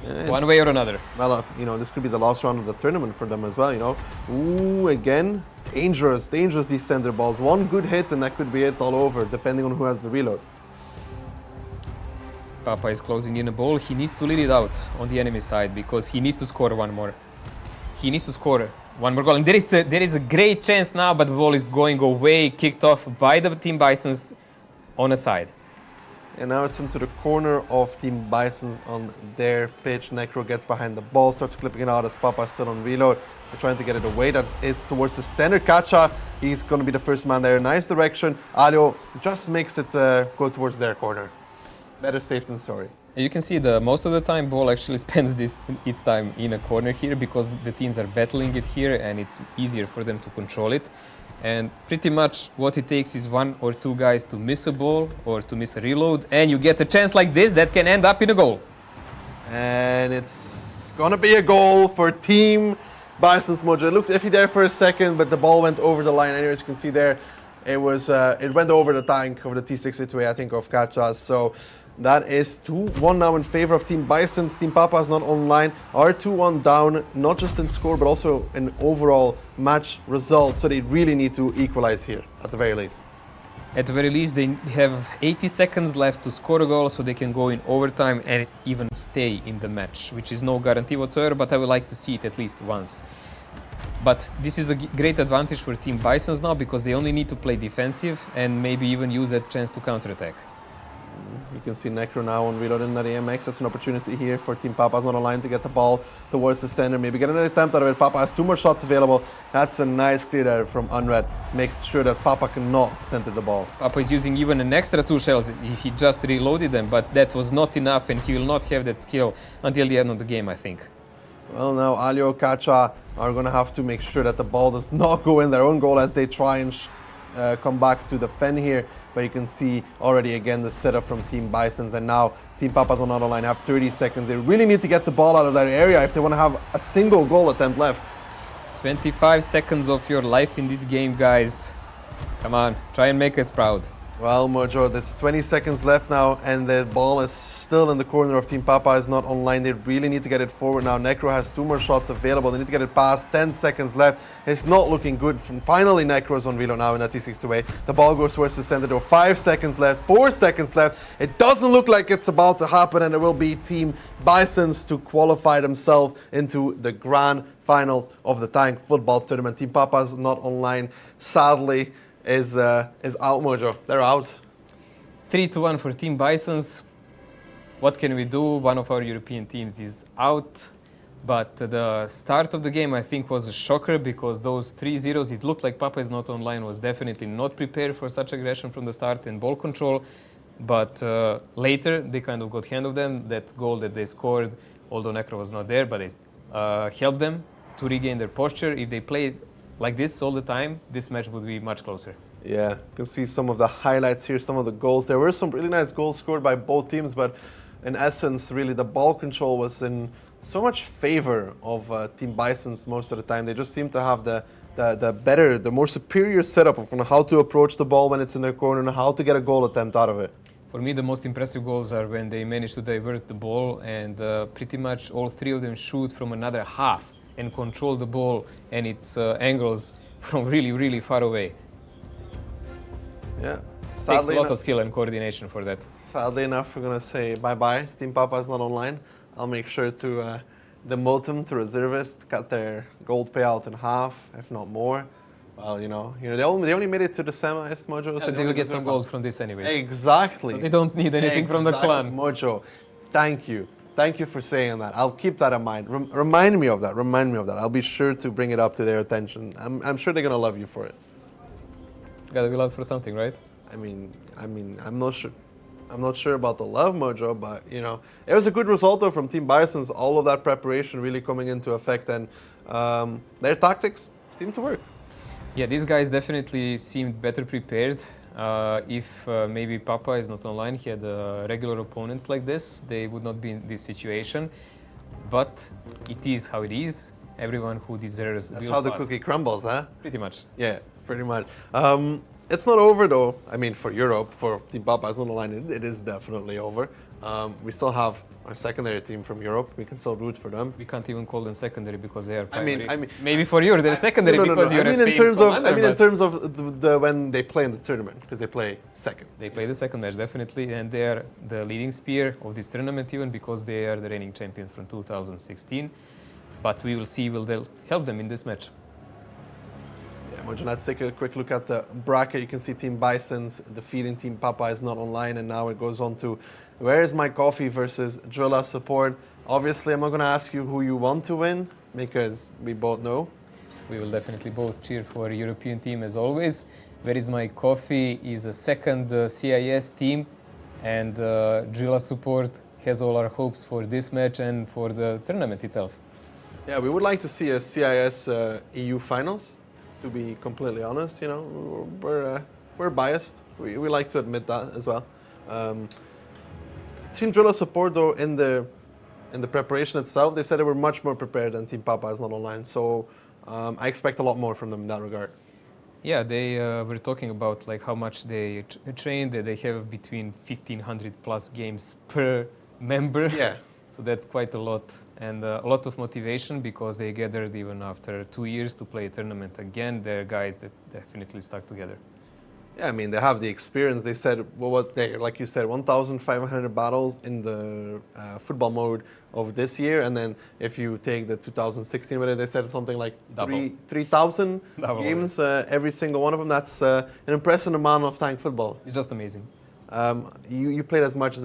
Yeah, one way or another. Well, you know, this could be the last round of the tournament for them as well, you know. Ooh, again, dangerous these center balls. One good hit and that could be it all over, depending on who has the reload. Papa is closing in a ball. He needs to lead it out on the enemy side because he needs to score one more. He needs to score one more goal. And there is a great chance now, but the ball is going away, kicked off by the Team Bisons on a side. And now it's into the corner of Team Bisons on their pitch. Necro gets behind the ball, starts clipping it out as Papa is still on reload. They're trying to get it away. That is towards the center. Kacha, he's going to be the first man there. Nice direction. Alio just makes it go towards their corner. Better safe than sorry. You can see most of the time ball actually spends its time in a corner here because the teams are battling it here and it's easier for them to control it. And pretty much what it takes is one or two guys to miss a ball or to miss a reload, and you get a chance like this that can end up in a goal. And it's gonna be a goal for Team Bisons. Mojo. It looked iffy there for a second, but the ball went over the line. Anyways, you can see there, it went over the tank of the T62A, I think, of Kachas. So that is 2-1 now in favor of Team Bisons. Team Papa is not online. Are 2-1 down, not just in score, but also in overall match result. So they really need to equalize here, at the very least. At the very least, they have 80 seconds left to score a goal so they can go in overtime and even stay in the match, which is no guarantee whatsoever, but I would like to see it at least once. But this is a great advantage for Team Bisons now because they only need to play defensive and maybe even use that chance to counterattack. You can see Necro now on reloading that AMX. That's an opportunity here for Team Papa's Not Online to get the ball towards the center. Maybe get another attempt out of it. Papa has 2 more shots available. That's a nice clear there from Unred. Makes sure that Papa cannot center the ball. Papa is using even an extra 2 shells. He just reloaded them, but that was not enough, and he will not have that skill until the end of the game, I think. Well, now Alio Kacha are going to have to make sure that the ball does not go in their own goal as they try and come back to defend here. But you can see already again the setup from Team Bisons, and now Team Papa's on the line have 30 seconds. They really need to get the ball out of their area if they want to have a single goal attempt left. 25 seconds of your life in this game, guys. Come on, try and make us proud. Well, Mojo, there's 20 seconds left now, and the ball is still in the corner of Team Papa is not online. They really need to get it forward now. Necro has 2 more shots available. They need to get it past. 10 seconds left. It's not looking good. Finally, Necro's on reload now in that T6 way. The ball goes towards the center door. 5 seconds left. 4 seconds left. It doesn't look like it's about to happen, and it will be Team Bisons to qualify themselves into the grand finals of the Tank Football Tournament. Team Papa's not online, sadly, is out, Mojo. They're out. 3-1 for Team Bisons. What can we do? One of our European teams is out. But the start of the game, I think, was a shocker because those 3-0s, it looked like Papa is not online, was definitely not prepared for such aggression from the start and ball control. But later, they kind of got hand of them. That goal that they scored, although Necro was not there, but they helped them to regain their posture. If they played like this all the time, this match would be much closer. Yeah, you can see some of the highlights here, some of the goals. There were some really nice goals scored by both teams, but in essence, really, the ball control was in so much favor of Team Bisons most of the time. They just seem to have the better, the more superior setup of how to approach the ball when it's in their corner and how to get a goal attempt out of it. For me, the most impressive goals are when they manage to divert the ball and pretty much all 3 of them shoot from another half and control the ball and its angles from really, really far away. Yeah. Takes a lot of skill and coordination for that. Sadly enough, we're going to say bye-bye. Team Papa is not online. I'll make sure to demote them to reservist, cut their gold payout in half, if not more. Well, they only made it to the semis, Mojo. So they will get some gold from this anyway. Exactly. So they don't need anything from the clan. Mojo, thank you. Thank you for saying that. I'll keep that in mind. Remind me of that. I'll be sure to bring it up to their attention. I'm sure they're going to love you for it. Gotta be loved for something, right? I mean, I'm not sure. I'm not sure about the love, Mojo, but it was a good result though from Team Bisons. All of that preparation really coming into effect, and their tactics seem to work. Yeah, these guys definitely seemed better prepared. If maybe Papa is not online, he had regular opponents like this, they would not be in this situation. But it is how it is. Everyone who deserves That's how the cookie crumbles, huh? Pretty much. Yeah, pretty much. It's not over though. I mean, for Europe, for Team Papa is not online, it is definitely over. We still have our secondary team from Europe. We can still root for them. We can't even call them secondary because they are primary. I mean, maybe for you they're secondary because you're in terms of the when they play in the tournament, because they play second. They play the second match definitely, and they are the leading spear of this tournament even because they are the reigning champions from 2016. But we will see will they help them in this match. Yeah, Mojo, let's take a quick look at the bracket. You can see Team Bisons defeating Team Papa is not online, and now it goes on to Where is My Coffee versus Jola Support. Obviously, I'm not going to ask you who you want to win because we both know. We will definitely both cheer for a European team as always. Where is My Coffee is a second CIS team, and Jola Support has all our hopes for this match and for the tournament itself. Yeah, we would like to see a CIS EU finals. To be completely honest, we're biased. We like to admit that as well. Team Jola Support, though, in the preparation itself, they said they were much more prepared than Team Papa is not online. So I expect a lot more from them in that regard. Yeah, they were talking about like how much they trained. They have between 1,500 plus games per member. Yeah. So that's quite a lot, and a lot of motivation because they gathered even after 2 years to play a tournament again. They're guys that definitely stuck together. Yeah, I mean, they have the experience. They said, like you said, 1,500 battles in the football mode of this year. And then if you take the 2016, where they said something like 3,000 games, every single one of them. That's an impressive amount of Tank football. It's just amazing. You played as much as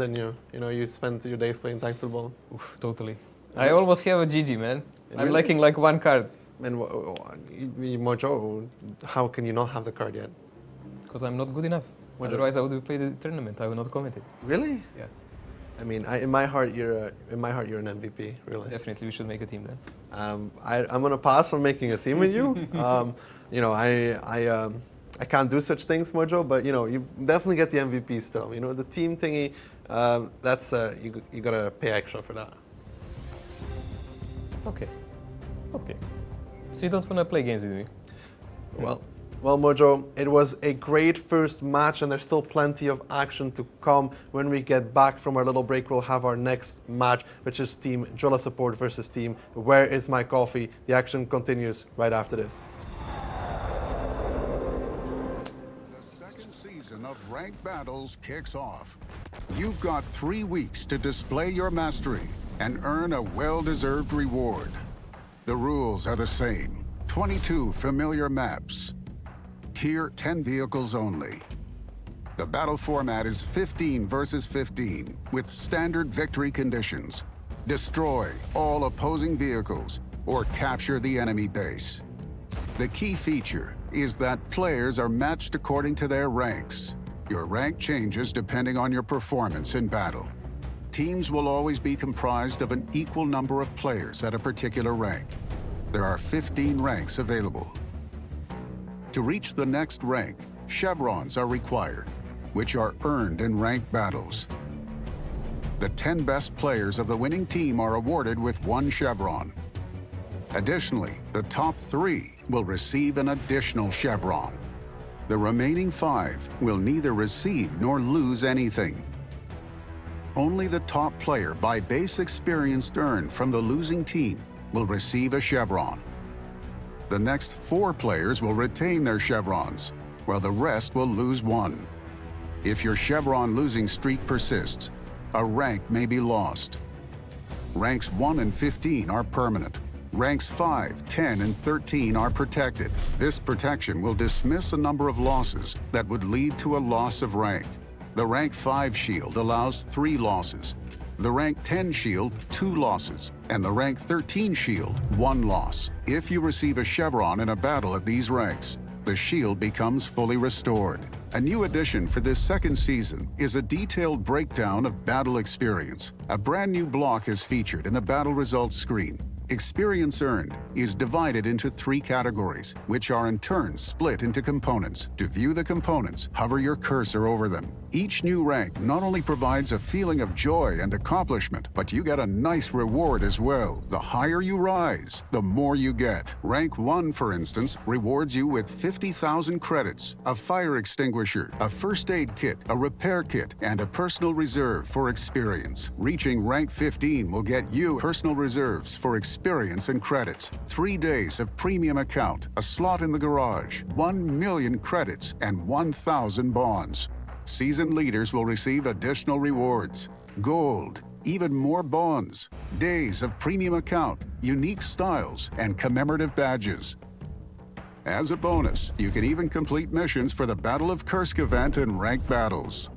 you spent your days playing tank football. Oof, totally. I almost have a GG, man. I'm Really? lacking like one card And Mojo, how can you not have the card yet? because I'm not good enough. What- Otherwise, I would play the tournament. I would not comment it. Really? Yeah, I mean, in my heart, you're an MVP. Really. definitely we should make a team then. I'm gonna pass on making a team with you. I can't do such things, Mojo, but you definitely get the MVP still. The team thingy, that's you gotta pay extra for that. Okay. So you don't want to play games with me? Well, Mojo, it was a great first match, and there's still plenty of action to come. When we get back from our little break, we'll have our next match, which is Team Jolla Support versus Team Where Is My Coffee? The action continues right after this. The second season of Ranked Battles kicks off. You've got 3 weeks to display your mastery and earn a well-deserved reward. The rules are the same. 22 familiar maps. Tier 10 vehicles only. The battle format is 15 versus 15 with standard victory conditions. Destroy all opposing vehicles or capture the enemy base. The key feature is that players are matched according to their ranks. Your rank changes depending on your performance in battle. Teams will always be comprised of an equal number of players at a particular rank. There are 15 ranks available. To reach the next rank, chevrons are required, which are earned in ranked battles. The 10 best players of the winning team are awarded with 1 chevron. Additionally, the top 3 will receive an additional chevron. The remaining 5 will neither receive nor lose anything. Only the top player by base experience earned from the losing team will receive a chevron. The next 4 players will retain their chevrons, while the rest will lose 1. If your chevron losing streak persists, a rank may be lost. Ranks 1 and 15 are permanent. Ranks 5, 10, and 13 are protected. This protection will dismiss a number of losses that would lead to a loss of rank. The rank 5 shield allows 3 losses. The rank 10 shield, 2 losses, and the rank 13 shield, 1 loss. If you receive a chevron in a battle at these ranks, the shield becomes fully restored. A new addition for this second season is a detailed breakdown of battle experience. A brand new block is featured in the battle results screen. Experience earned is divided into 3 categories, which are in turn split into components. To view the components, hover your cursor over them. Each new rank not only provides a feeling of joy and accomplishment, but you get a nice reward as well. The higher you rise, the more you get. Rank 1, for instance, rewards you with 50,000 credits, a fire extinguisher, a first aid kit, a repair kit, and a personal reserve for experience. Reaching rank 15 will get you personal reserves for experience and credits, 3 days of premium account, a slot in the garage, 1 million credits, and 1,000 bonds. Seasoned leaders will receive additional rewards, gold, even more bonds, days of premium account, unique styles, and commemorative badges. As a bonus, you can even complete missions for the Battle of Kursk event in Ranked Battles.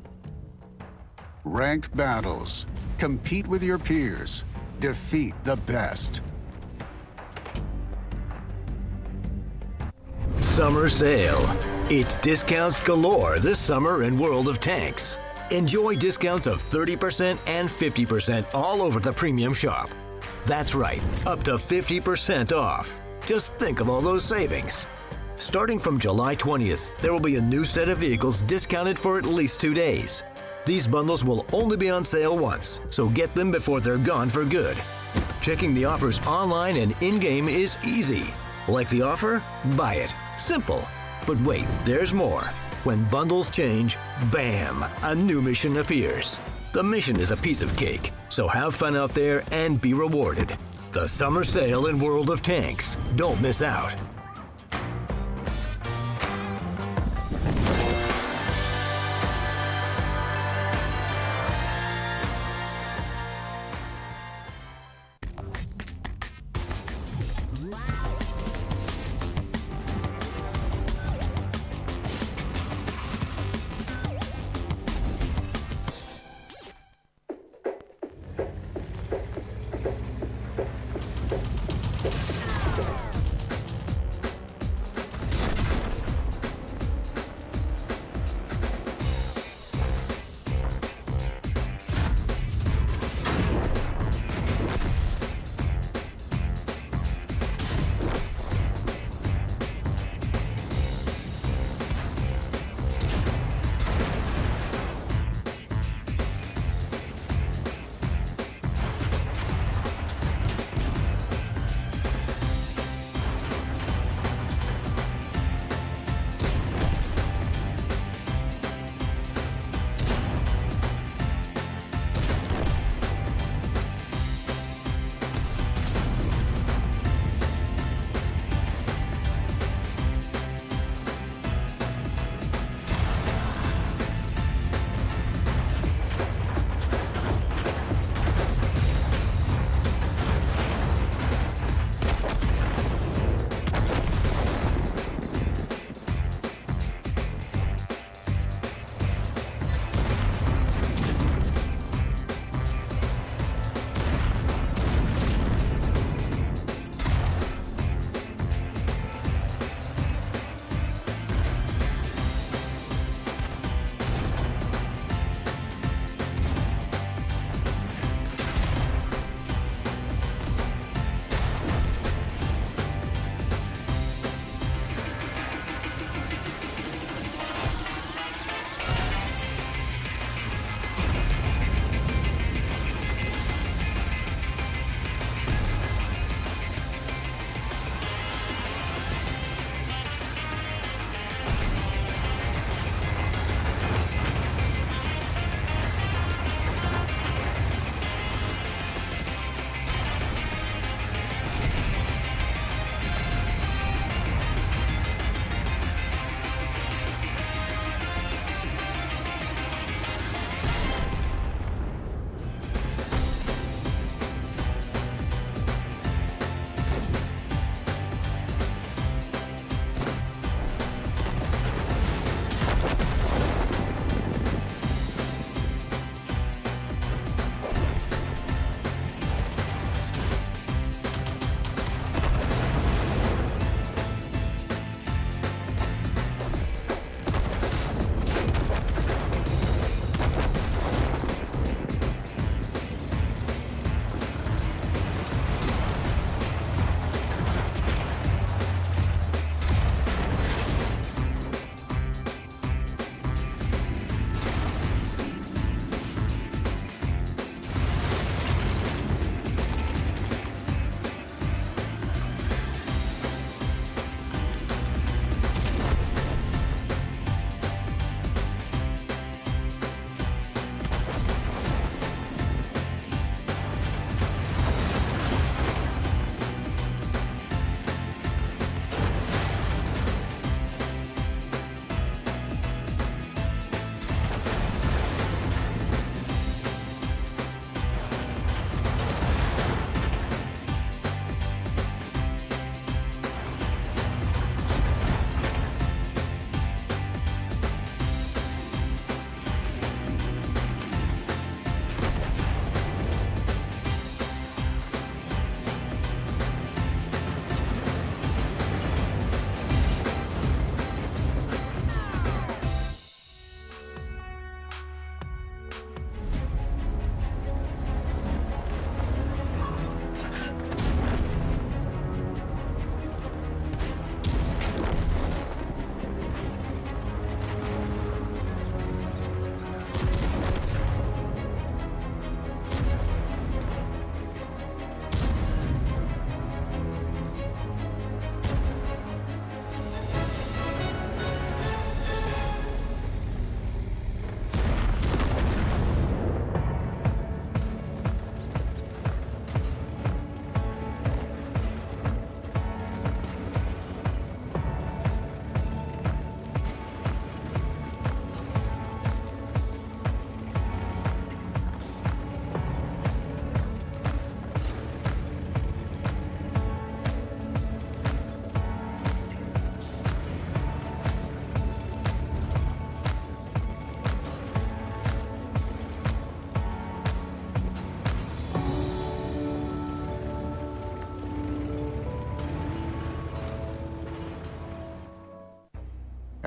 Ranked Battles. Compete with your peers. Defeat the best. Summer sale. It's discounts galore this summer in World of Tanks. Enjoy discounts of 30% and 50% all over the premium shop. That's right, up to 50% off. Just think of all those savings. Starting from July 20th, there will be a new set of vehicles discounted for at least 2 days. These bundles will only be on sale once, so get them before they're gone for good. Checking the offers online and in-game is easy. Like the offer? Buy it. Simple. But wait, there's more. When bundles change, bam, a new mission appears. The mission is a piece of cake, so have fun out there and be rewarded. The summer sale in World of Tanks. Don't miss out.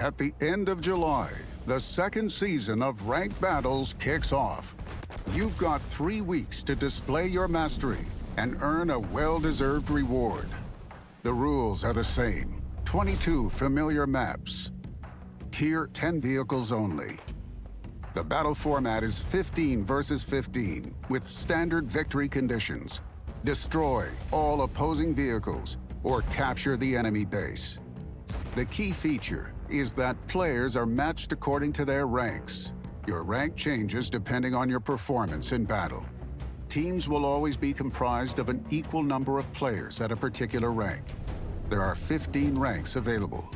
At the end of July, the second season of Ranked Battles kicks off. You've got 3 weeks to display your mastery and earn a well-deserved reward. The rules are the same. 22 familiar maps. Tier 10 vehicles only. The battle format is 15 versus 15, with standard victory conditions. Destroy all opposing vehicles or capture the enemy base. The key feature is that players are matched according to their ranks. Your rank changes depending on your performance in battle. Teams will always be comprised of an equal number of players at a particular rank. There are 15 ranks available.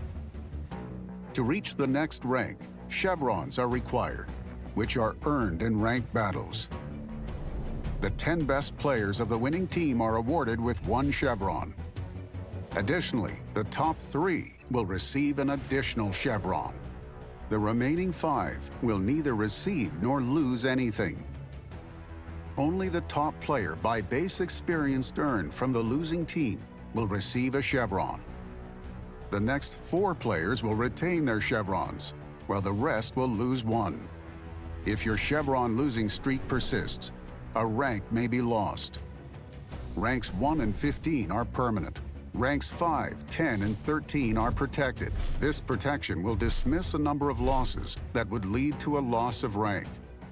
To reach the next rank, chevrons are required, which are earned in ranked battles. The 10 best players of the winning team are awarded with 1 chevron. Additionally, the top 3 will receive an additional chevron. The remaining 5 will neither receive nor lose anything. Only the top player by base experience earned from the losing team will receive a chevron. The next 4 players will retain their chevrons, while the rest will lose 1. If your chevron losing streak persists, a rank may be lost. Ranks 1 and 15 are permanent. Ranks 5, 10, and 13 are protected. This protection will dismiss a number of losses that would lead to a loss of rank.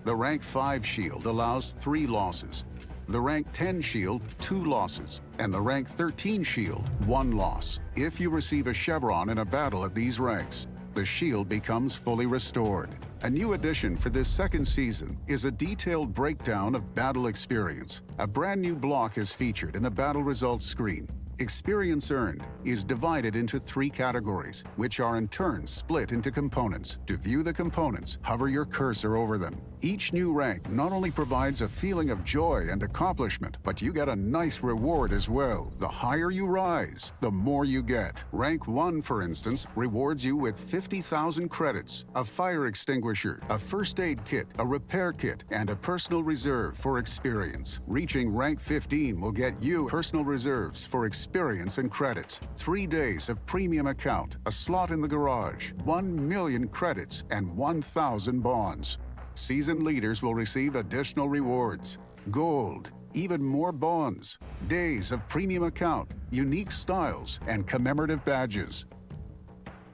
The rank 5 shield allows 3 losses. The rank 10 shield, 2 losses, and the rank 13 shield, 1 loss. If you receive a chevron in a battle at these ranks, the shield becomes fully restored. A new addition for this second season is a detailed breakdown of battle experience. A brand new block is featured in the battle results screen. Experience earned is divided into 3 categories, which are in turn split into components. To view the components, hover your cursor over them. Each new rank not only provides a feeling of joy and accomplishment, but you get a nice reward as well. The higher you rise, the more you get. Rank 1, for instance, rewards you with 50,000 credits, a fire extinguisher, a first aid kit, a repair kit, and a personal reserve for experience. Reaching rank 15 will get you personal reserves for experience and credits, 3 days of premium account, a slot in the garage, 1 million credits, and 1,000 bonds. Seasoned leaders will receive additional rewards, gold, even more bonds, days of premium account, unique styles, and commemorative badges.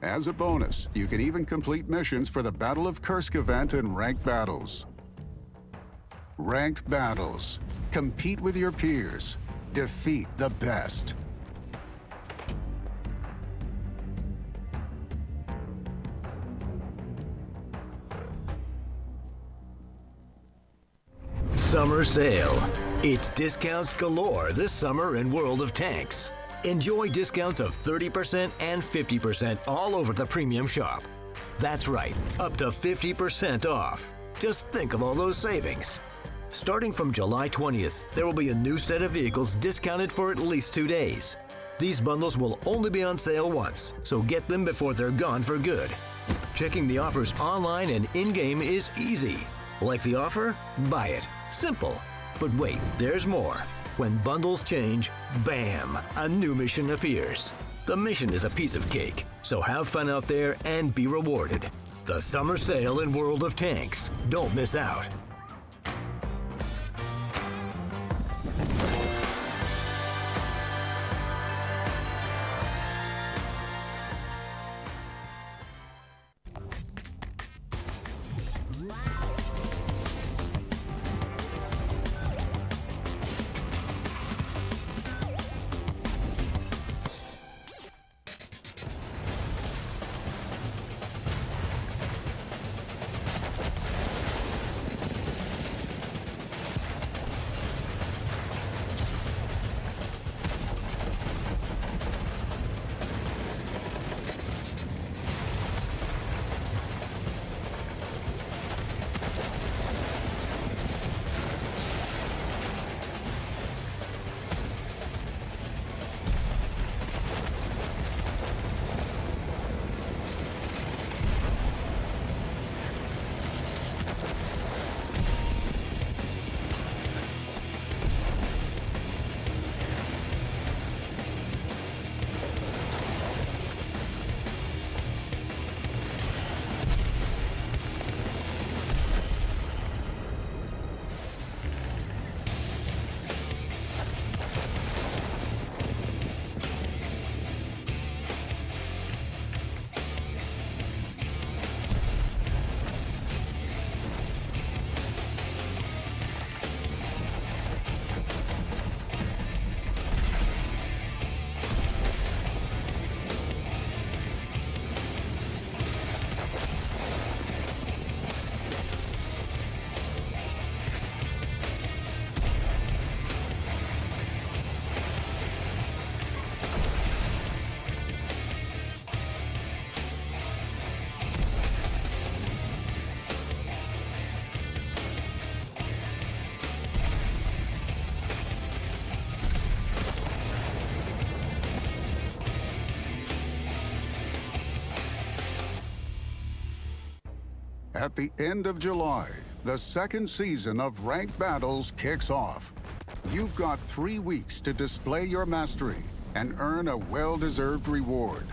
As a bonus, you can even complete missions for the Battle of Kursk event in Ranked Battles. Ranked Battles. Compete with your peers. Defeat the best. Summer Sale. It's discounts galore this summer in World of Tanks. Enjoy discounts of 30% and 50% all over the premium shop. That's right, up to 50% off. Just think of all those savings. Starting from July 20th, there will be a new set of vehicles discounted for at least 2 days. These bundles will only be on sale once, so get them before they're gone for good. Checking the offers online and in-game is easy. Like the offer? Buy it. Simple. But wait, there's more. When bundles change, bam, a new mission appears. The mission is a piece of cake, so have fun out there and be rewarded. The summer sale in World of Tanks. Don't miss out. At the end of July, the second season of Ranked Battles kicks off. You've got 3 weeks to display your mastery and earn a well-deserved reward.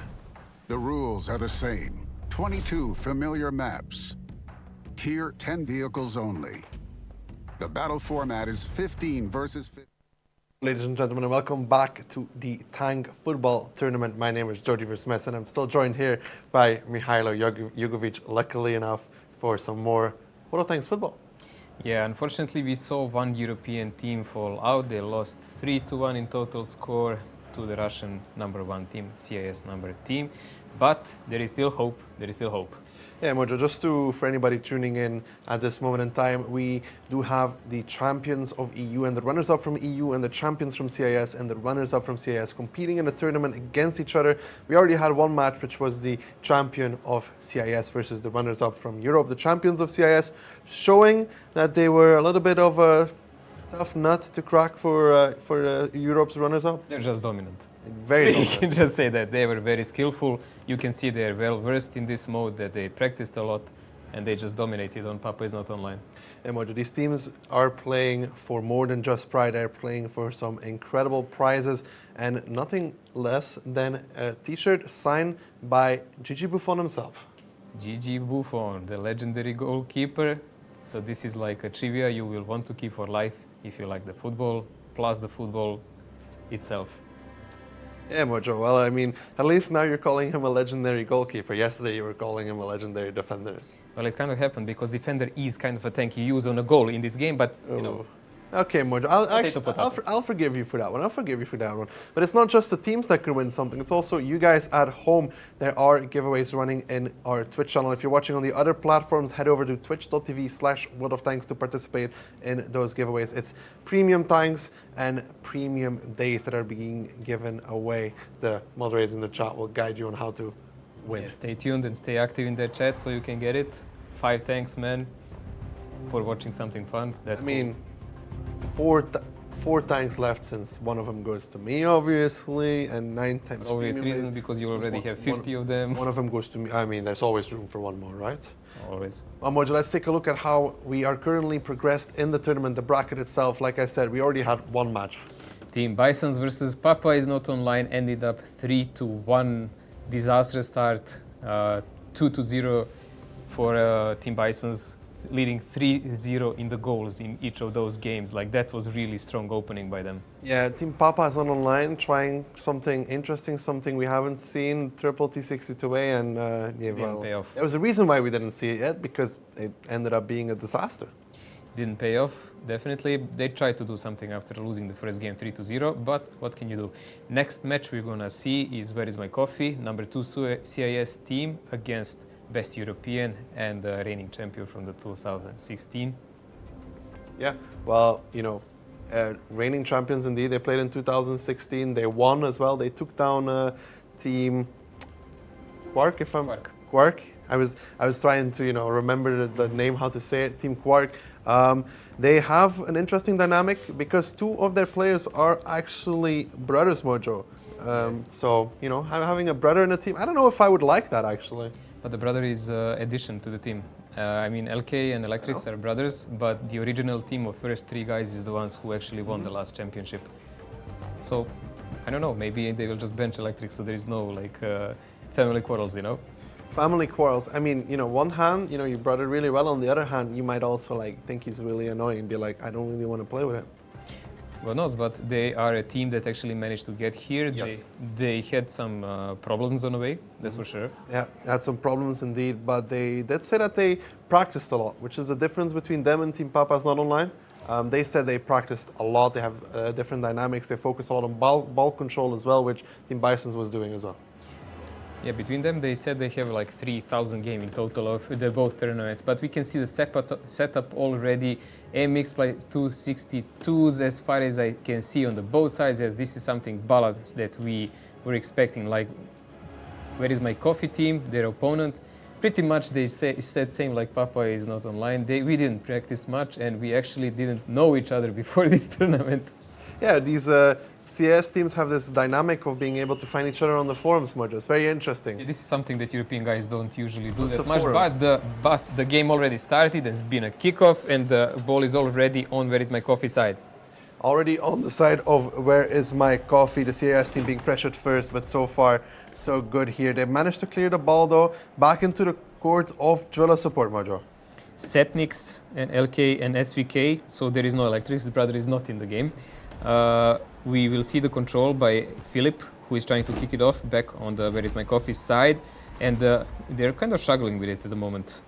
The rules are the same. 22 familiar maps. Tier 10 vehicles only. The battle format is 15 versus 15. Ladies and gentlemen, and welcome back to the Tank Football Tournament. My name is Jody Versmes, and I'm still joined here by Mihailo Jugovic, luckily enough, for some more World of Tanks football. Yeah, unfortunately, we saw one European team fall out. They lost 3-1 in total score to the Russian number 1 team, CIS number team. But there is still hope. There is still hope. Yeah, Mojo, just for anybody tuning in at this moment in time, we do have the champions of EU and the runners-up from EU and the champions from CIS and the runners-up from CIS competing in a tournament against each other. We already had one match, which was the champion of CIS versus the runners-up from Europe, the champions of CIS, showing that they were a little bit of a tough nut to crack for Europe's runners-up. They're just dominant. Very You dominant. can just say that they were very skillful. You can see they're well versed in this mode, that they practiced a lot, and they just dominated on Papa is Not Online. And Mojo, these teams are playing for more than just pride. They're playing for some incredible prizes, and nothing less than a T-shirt signed by Gigi Buffon himself. Gigi Buffon, the legendary goalkeeper. So this is like a trivia you will want to keep for life if you like the football, plus the football itself. Yeah, Mojo. Well, I mean, at least now you're calling him a legendary goalkeeper. Yesterday you were calling him a legendary defender. Well, it kind of happened because defender is kind of a tank you use on a goal in this game, but you know. Okay, Mojo. I'll forgive you for that one. I'll forgive you for that one. But it's not just the teams that can win something. It's also you guys at home. There are giveaways running in our Twitch channel. If you're watching on the other platforms, head over to twitch.tv/World of Tanks to participate in those giveaways. It's premium tanks and premium days that are being given away. The moderators in the chat will guide you on how to win. Yeah, stay tuned and stay active in the chat so you can get it. 5 thanks, man, for watching something fun. That's cool. Four tanks left, since one of them goes to me, obviously, and 9 times. Obvious reasons, because you already have 50 of them. One of them goes to me. I mean, there's always room for one more, right? Always. Mojo, let's take a look at how we are currently progressed in the tournament, the bracket itself. Like I said, we already had one match. Team Bisons versus Papa is Not Online ended up 3-1. Disastrous start, 2-0 for Team Bisons, leading 3-0 in the goals in each of those games. Like, that was really strong opening by them. Yeah, Team Papa is on online, trying something interesting, something we haven't seen, triple T62A, and Didn't pay off. there was a reason why we didn't see it yet, because it ended up being a disaster. Didn't pay off, definitely. They tried to do something after losing the first game 3-0, but what can you do? Next match we're gonna see is Where Is My Coffee, number 2 CIS team against Best European and reigning champion from the 2016. Yeah, well, you know, reigning champions indeed. They played in 2016. They won as well. They took down Team Quark, Quark. I was trying to, you know, remember the name, how to say it. Team Quark. They have an interesting dynamic because 2 of their players are actually brothers, Mojo. So, you know, having a brother in a team, I don't know if I would like that, actually. But the brother is addition to the team. I mean, LK and Electrics are brothers, but the original team of first 3 guys is the ones who actually won the last championship. So, I don't know, maybe they will just bench Electrics so there is no, like, family quarrels, you know? Family quarrels. I mean, you know, one hand, you know, your brother really well. On the other hand, you might also, like, think he's really annoying and be like, I don't really want to play with him. God knows, but they are a team that actually managed to get here. Yes. They had some problems on the way, that's for sure. Yeah, had some problems indeed, but they did say that they practiced a lot, which is the difference between them and Team Papa's Not Online. They said they practiced a lot. They have different dynamics. They focus a lot on ball control as well, which Team Bisons was doing as well. Yeah, between them, they said they have like 3,000 games in total of the both tournaments. But we can see the setup already. MX play 262s as far as I can see on the both sides, as this is something balanced that we were expecting. Like, Where Is My Coffee team, their opponent, pretty much they said same like Papa is Not Online. We didn't practice much, and we actually didn't know each other before this tournament. Yeah, these CIS teams have this dynamic of being able to find each other on the forums, Mojo. It's very interesting. This is something that European guys don't usually do What's that the much, forum? but the game already started, and it's been a kickoff, and the ball is already on Where Is My Coffee side. Already on the side of Where Is My Coffee, the CIS team being pressured first, but so far so good here. They managed to clear the ball though, back into the court of Drilla Support, Mojo. Setnix and LK and SVK, so there is no Electrics, his brother is not in the game. We will see the control by Philip, who is trying to kick it off back on the Where Is My Coffee side, and they're kind of struggling with it at the moment.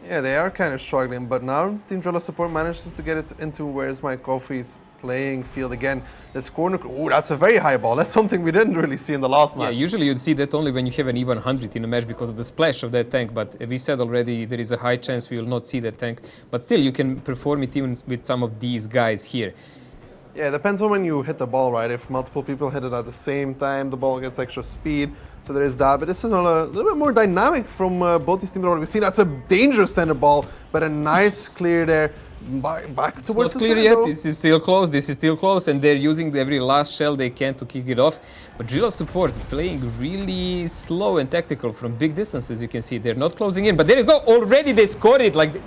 Yeah, they are kind of struggling, but now Team Drilla Support manages to get it into Where Is My Coffee's playing field again. This corner, oh, that's a very high ball. That's something we didn't really see in the last match. Yeah, usually you'd see that only when you have an even 100 in a match because of the splash of that tank, but we said already there is a high chance we will not see that tank, but still you can perform it even with some of these guys here. Yeah, it depends on when you hit the ball, right? If multiple people hit it at the same time, the ball gets extra speed. So there is that. But this is a little bit more dynamic from both these teams. We've seen that's a dangerous center ball, but a nice clear there. Back towards It's not the clear center, yet. though. This is still close. This is still close, and they're using every last shell they can to kick it off. But Drilla Support playing really slow and tactical from big distances. You can see they're not closing in. But there you go. Already they scored it. Like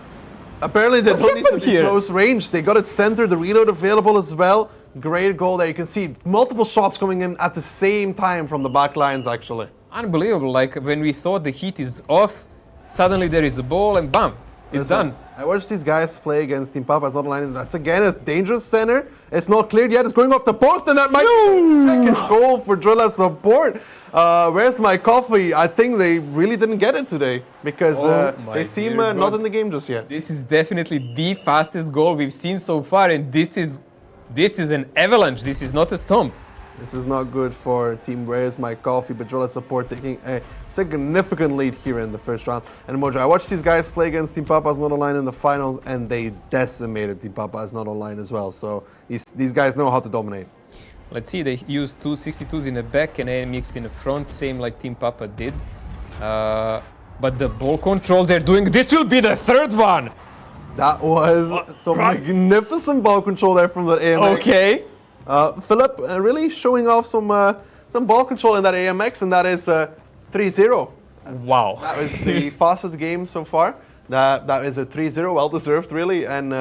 Apparently they What don't need to happened be here? close range. They got it centered, the reload available as well. Great goal there. You can see multiple shots coming in at the same time from the back lines, actually. unbelievable. Like when we thought the heat is off, suddenly there is a ball and bam, it's done. I watched these guys play against Team Papa. It's not online. That's again a dangerous center. It's not cleared yet. It's going off the post, and that might be the second goal for Drilla Support. Where's my coffee? I think they really didn't get it today because they seem not in the game just yet. This is definitely the fastest goal we've seen so far, and this is an avalanche. This is not a stomp. This is not good for Team Where's My Coffee, but Drilla Support taking a significant lead here in the first round. And Mojo, I watched these guys play against Team Papa's Not Online in the finals, and they decimated Team Papa's Not Online as well. So these guys know how to dominate. Let's see, they used two 62s in the back and AMX in the front, same like Team Papa did. But the ball control they're doing, this will be the third one! That was some magnificent ball control there from the AMX. Okay. Philip really showing off some ball control in that AMX, and that is 3-0. Wow. That was the fastest game so far. That is a 3-0, well deserved really, and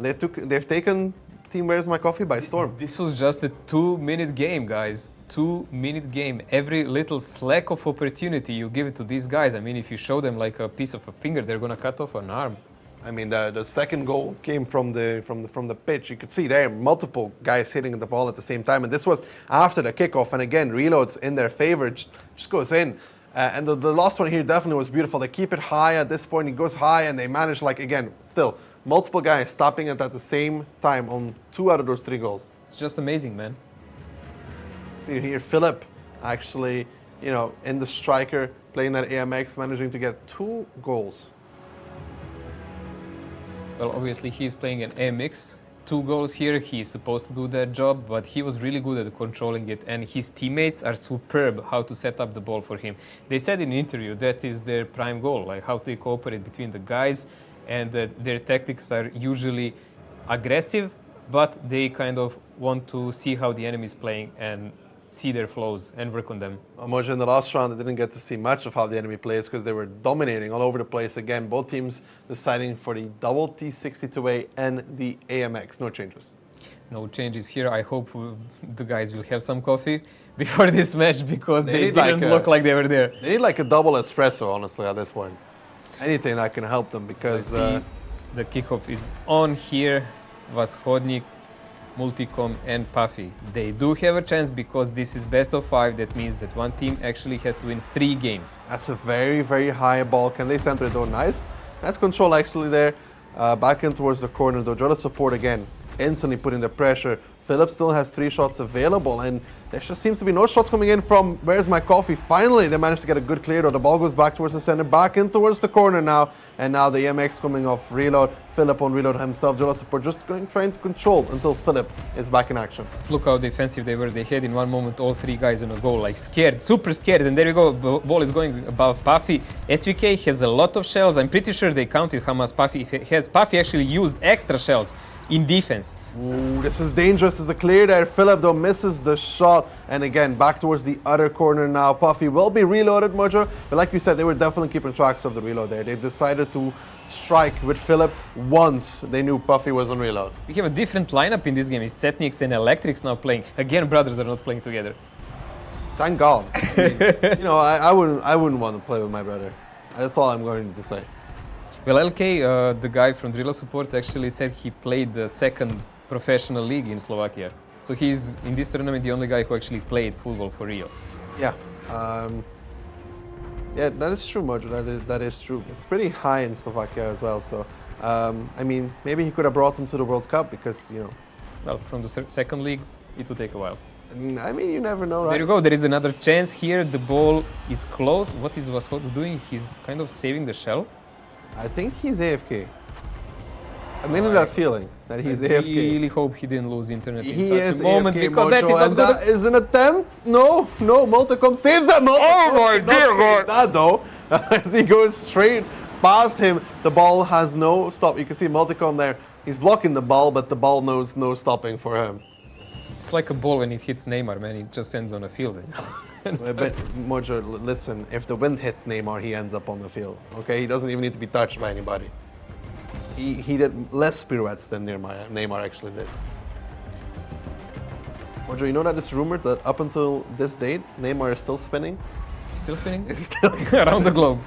they've taken Team Where's My Coffee by storm. This was just a 2-minute game, guys. 2-minute game. Every little slack of opportunity you give it to these guys. I mean, if you show them like a piece of a finger, they're gonna cut off an arm. I mean, the second goal came from the pitch. You could see there multiple guys hitting the ball at the same time, and this was after the kickoff. And again, reloads in their favor, just goes in. And the last one here definitely was beautiful. They keep it high at this point. It goes high, and they manage, like, again, still multiple guys stopping it at the same time on 2 out of those 3 goals. It's just amazing, man. See here, Philip actually, in the striker, playing that AMX, managing to get 2 goals. Well, obviously he's playing an AMX. 2 goals here, he's supposed to do that job, but he was really good at controlling it, and his teammates are superb how to set up the ball for him. They said in an interview that is their prime goal, like how they cooperate between the guys, and their tactics are usually aggressive, but they kind of want to see how the enemy is playing and see their flows and work on them. Mojo, in the last round, they didn't get to see much of how the enemy plays because they were dominating all over the place. Again, both teams deciding for the double T62A and the AMX. No changes. No changes here. I hope the guys will have some coffee before this match because they didn't look like they were there. They need like a double espresso, honestly, at this point. Anything that can help them because... the kickoff is on here. Vashodnik, Multicom and Puffy. They do have a chance because this is best of 5. That means that one team actually has to win 3 games. That's a very, very high ball. Can they center it though? Nice. Nice control actually there. Back in towards the corner though. Drilla Support again. Instantly putting the pressure. Philip still has 3 shots available, and there just seems to be no shots coming in from Where's My Coffee. Finally, they managed to get a good clear though. The ball goes back towards the center, back in towards the corner now, and now the MX coming off reload. Philip on reload himself. Drilla Support just trying to control until Philip is back in action. Look how defensive they were. They had in one moment all 3 guys on a goal, like scared, super scared, and there you go. Ball is going above Puffy. SVK has a lot of shells. I'm pretty sure they counted how much Puffy has. Puffy actually used extra shells in defense. Ooh, this is dangerous. This is a clear there. Philip though misses the shot, and again back towards the other corner now. Puffy will be reloaded, Mojo, but like you said, they were definitely keeping tracks of the reload there. They decided to strike with Philip once they knew Puffy was on reload. We have a different lineup in this game. It's Setniks and Electrics now playing. Again, brothers are not playing together. Thank God. I mean, I wouldn't want to play with my brother. That's all I'm going to say. Well, LK, the guy from Drilla Support, actually said he played the second professional league in Slovakia. So he's, in this tournament, the only guy who actually played football for Rio. Yeah. Yeah, that is true, Mojo. That is true. It's pretty high in Slovakia as well. So, I mean, maybe he could have brought him to the World Cup because, you know. Well, from the second league, it would take a while. I mean, you never know, right? There you go. There is another chance here. The ball is close. What is Vashodo doing? He's kind of saving the shell. I think he's AFK. I'm getting that feeling that he's AFK. I really hope he didn't lose internet in He such is a moment AFK, because Mojo, that is not and good. that is an attempt. No, Multicom saves that. Multicom my dear God. that though, as he goes straight past him, the ball has no stop. You can see Multicom there. He's blocking the ball, but the ball knows no stopping for him. It's like a ball when it hits Neymar, man. It just ends on the field. But Mojo, listen, if the wind hits Neymar, he ends up on the field. Okay, he doesn't even need to be touched by anybody. He did less pirouettes than Neymar actually did. Mojo, you know that it's rumored that up until this date, Neymar is still spinning? Still spinning? It's still spinning. Around the globe.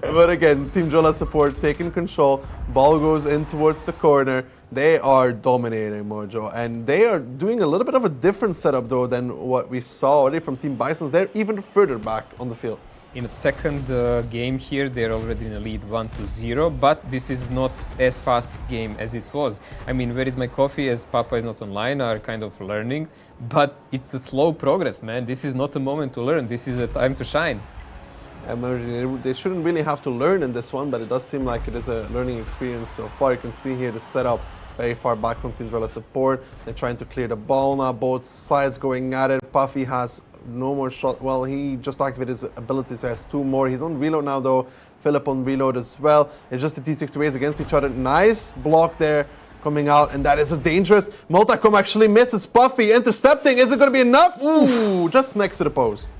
But again, Team Jola Support taking control. Ball goes in towards the corner. They are dominating, Mojo. And they are doing a little bit of a different setup, though, than what we saw already from Team Bisons. They're even further back on the field. In the second game here, they're already in a lead 1-0, but this is not as fast game as it was. I mean, Where Is My Coffee, as Papa is not online, are kind of learning, but it's a slow progress, man. This is not a moment to learn. This is a time to shine. They shouldn't really have to learn in this one, but it does seem like it is a learning experience so far. You can see here the setup very far back from Team Jola Support. They're trying to clear the ball now, both sides going at it. Puffy has no more shot. Well, he just activated his abilities, so he has two more. He's on reload now, though. Philip on reload as well. It's just the T628s against each other. Nice block there coming out, and that is a dangerous. Multicom actually misses Puffy, intercepting. Is it going to be enough? Ooh, just next to the post.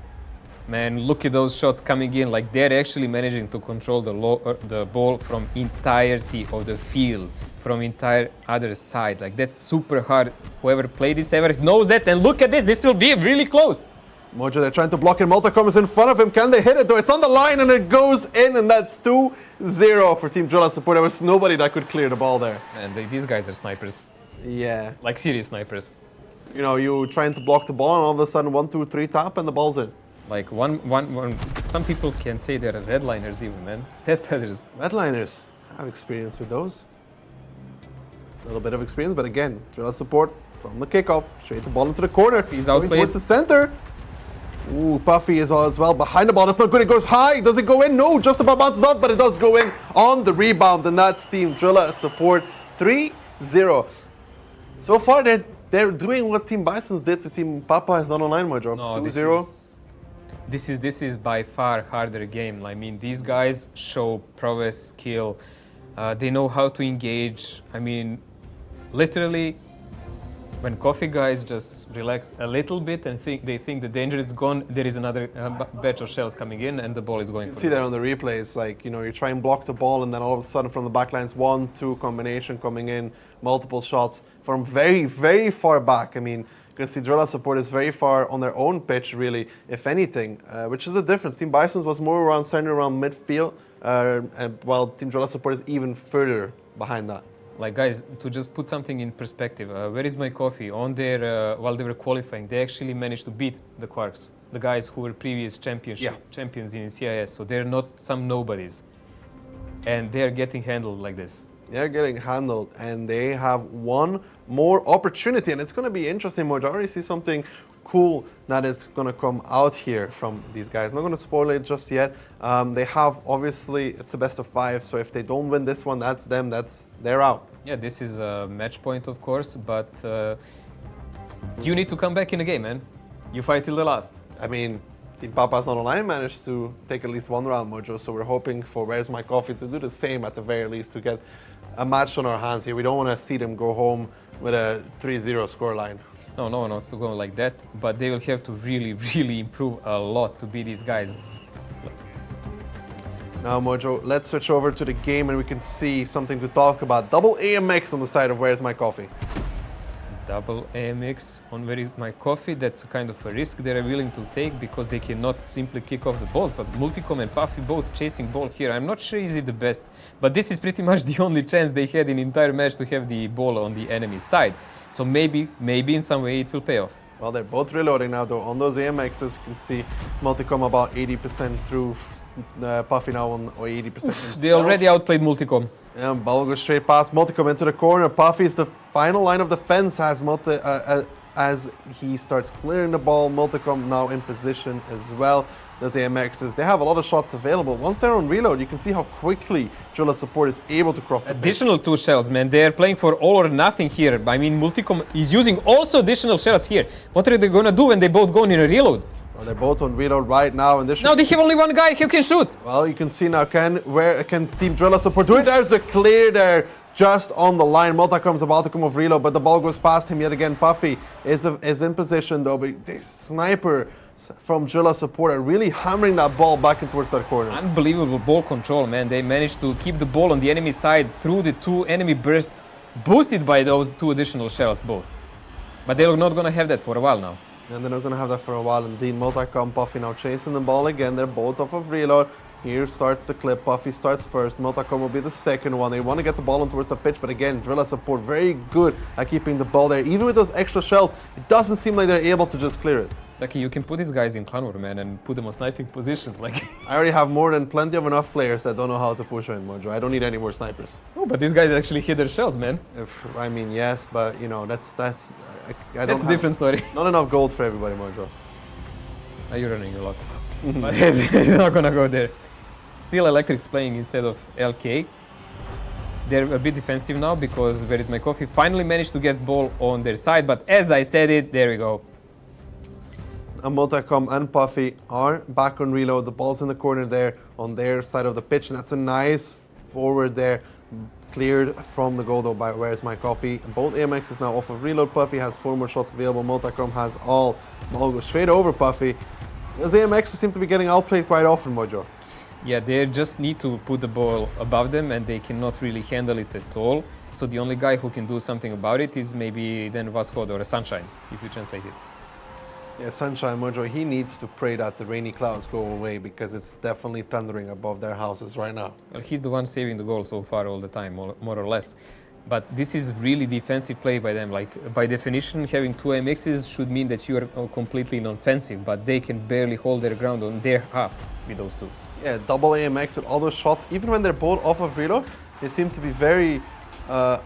Man, look at those shots coming in. Like, they're actually managing to control the ball from entirety of the field, from entire other side. Like, that's super hard. Whoever played this ever knows that. And look at this. This will be really close. Mojo, they're trying to block him. Multicom is in front of him. Can they hit it, though? It's on the line, and it goes in, and that's 2-0 for Team Jola Support. There was nobody that could clear the ball there. And these guys are snipers. Yeah. Like, serious snipers. You know, you trying to block the ball, and all of a sudden, 1, 2, 3 tap, and the ball's in. Like, some people can say they're redliners even, man. Stat padders. Redliners. I have experience with those. A little bit of experience, but again, Jola Support from the kickoff, straight the ball into the corner. He's going outplayed. Towards the center. Ooh, Puffy is as well behind the ball. That's not good. It goes high. Does it go in? No, just about bounces off, but it does go in on the rebound, and that's Team Jola Support 3-0. So far, they're doing what Team Bisons did to Team Papa is not online, Mojo. No, 2-0. This is by far harder game. I mean, these guys show prowess, skill. They know how to engage. I mean, literally, when coffee guys just relax a little bit and they think the danger is gone, there is another batch of shells coming in and the ball is going. You can see that on the replays. Like, you know, you try and block the ball, and then all of a sudden from the backlines, 1-2 combination coming in, multiple shots from very, very far back. I mean, you can see Jola Support is very far on their own pitch, really, if anything, which is the difference. Team Bisons was more around center, around midfield, while Team Jola Support is even further behind that. Like, guys, to just put something in perspective, Where Is My Coffee? On their while they were qualifying, they actually managed to beat the Quarks, the guys who were previous champions in CIS. So they're not some nobodies, and they're getting handled like this. They're getting handled, and they have one more opportunity, and it's going to be interesting. Mojo, I already see something cool that is going to come out here from these guys. I'm not going to spoil it just yet. They have, obviously, it's the best of 5, so if they don't win this one, that's them, they're out. Yeah, this is a match point, of course, but you need to come back in the game, man. You fight till the last. I mean, Team Papa's Not Online managed to take at least one round, Mojo, so we're hoping for Where's My Coffee to do the same at the very least, to get a match on our hands here. We don't want to see them go home with a 3-0 scoreline. No one wants to go like that, but they will have to really, really improve a lot to beat these guys. Now, Mojo, let's switch over to the game and we can see something to talk about. Double AMX on the side of Where's My Coffee? Double AMX on Where Is My Coffee, that's a kind of a risk they're willing to take because they cannot simply kick off the balls, but Multicom and Puffy both chasing ball here. I'm not sure is it the best, but this is pretty much the only chance they had in the entire match to have the ball on the enemy side. So maybe in some way it will pay off. Well, they're both reloading now, though. On those AMXs, you can see Multicom about 80% through, Puffy now on 80% himself. They already outplayed Multicom. Yeah, ball goes straight past Multicom into the corner. Puffy is the final line of defense as he starts clearing the ball. Multicom now in position as well. Those AMXs, they have a lot of shots available. Once they're on reload, you can see how quickly Drilla Support is able to cross the additional 2 shells, man. They're playing for all or nothing here. I mean, Multicom is using also additional shells here. What are they gonna do when they both go in a reload? Well, they're both on reload right now, and now they have only one guy who can shoot. Well, you can see now, where can Team Drilla Support do it? There's a clear there, just on the line. Multicom's about to come off reload, but the ball goes past him yet again. Puffy is in position though, but this sniper from Drilla Support are really hammering that ball back in towards that corner. Unbelievable ball control, man. They managed to keep the ball on the enemy side through the 2 enemy bursts, boosted by those 2 additional shells both. But they're not gonna have that for a while now. And they're not going to have that for a while. Indeed, Multicom, Puffy now chasing the ball again. They're both off of reload. Here starts the clip. Puffy starts first. Multicom will be the second one. They want to get the ball on towards the pitch, but again, Drilla Support very good at keeping the ball there. Even with those extra shells, it doesn't seem like they're able to just clear it. Lucky, you can put these guys in Clan War, man, and put them on sniping positions. Like I already have more than plenty of enough players that don't know how to push in, Mojo. I don't need any more snipers. Oh, but these guys actually hit their shells, man. I mean, yes, but you know, that's I that's a different story. Not enough gold for everybody, Mojo. You're running a lot. But he's not gonna go there. Still Electric's playing instead of LK. They're a bit defensive now because Where Is My Coffee finally managed to get ball on their side, but as I said it, there we go. And Multicom and Puffy are back on reload. The ball's in the corner there on their side of the pitch, and that's a nice forward there. Cleared from the goal though by Where's My Coffee. Both AMX is now off of reload. Puffy has 4 more shots available. Multicom has all. Ball goes straight over Puffy. Those AMXs seem to be getting outplayed quite often, Mojo. Yeah, they just need to put the ball above them and they cannot really handle it at all. So the only guy who can do something about it is maybe then Vasco or Sunshine, if you translate it. Yeah, Sunshine, Mojo, he needs to pray that the rainy clouds go away because it's definitely thundering above their houses right now. Well, he's the one saving the goal so far all the time, more or less. But this is really defensive play by them. Like, by definition, having 2 MXs should mean that you are completely non-offensive, but they can barely hold their ground on their half with those 2. Yeah, double AMX with all those shots. Even when they're both off of reload, they seem to be very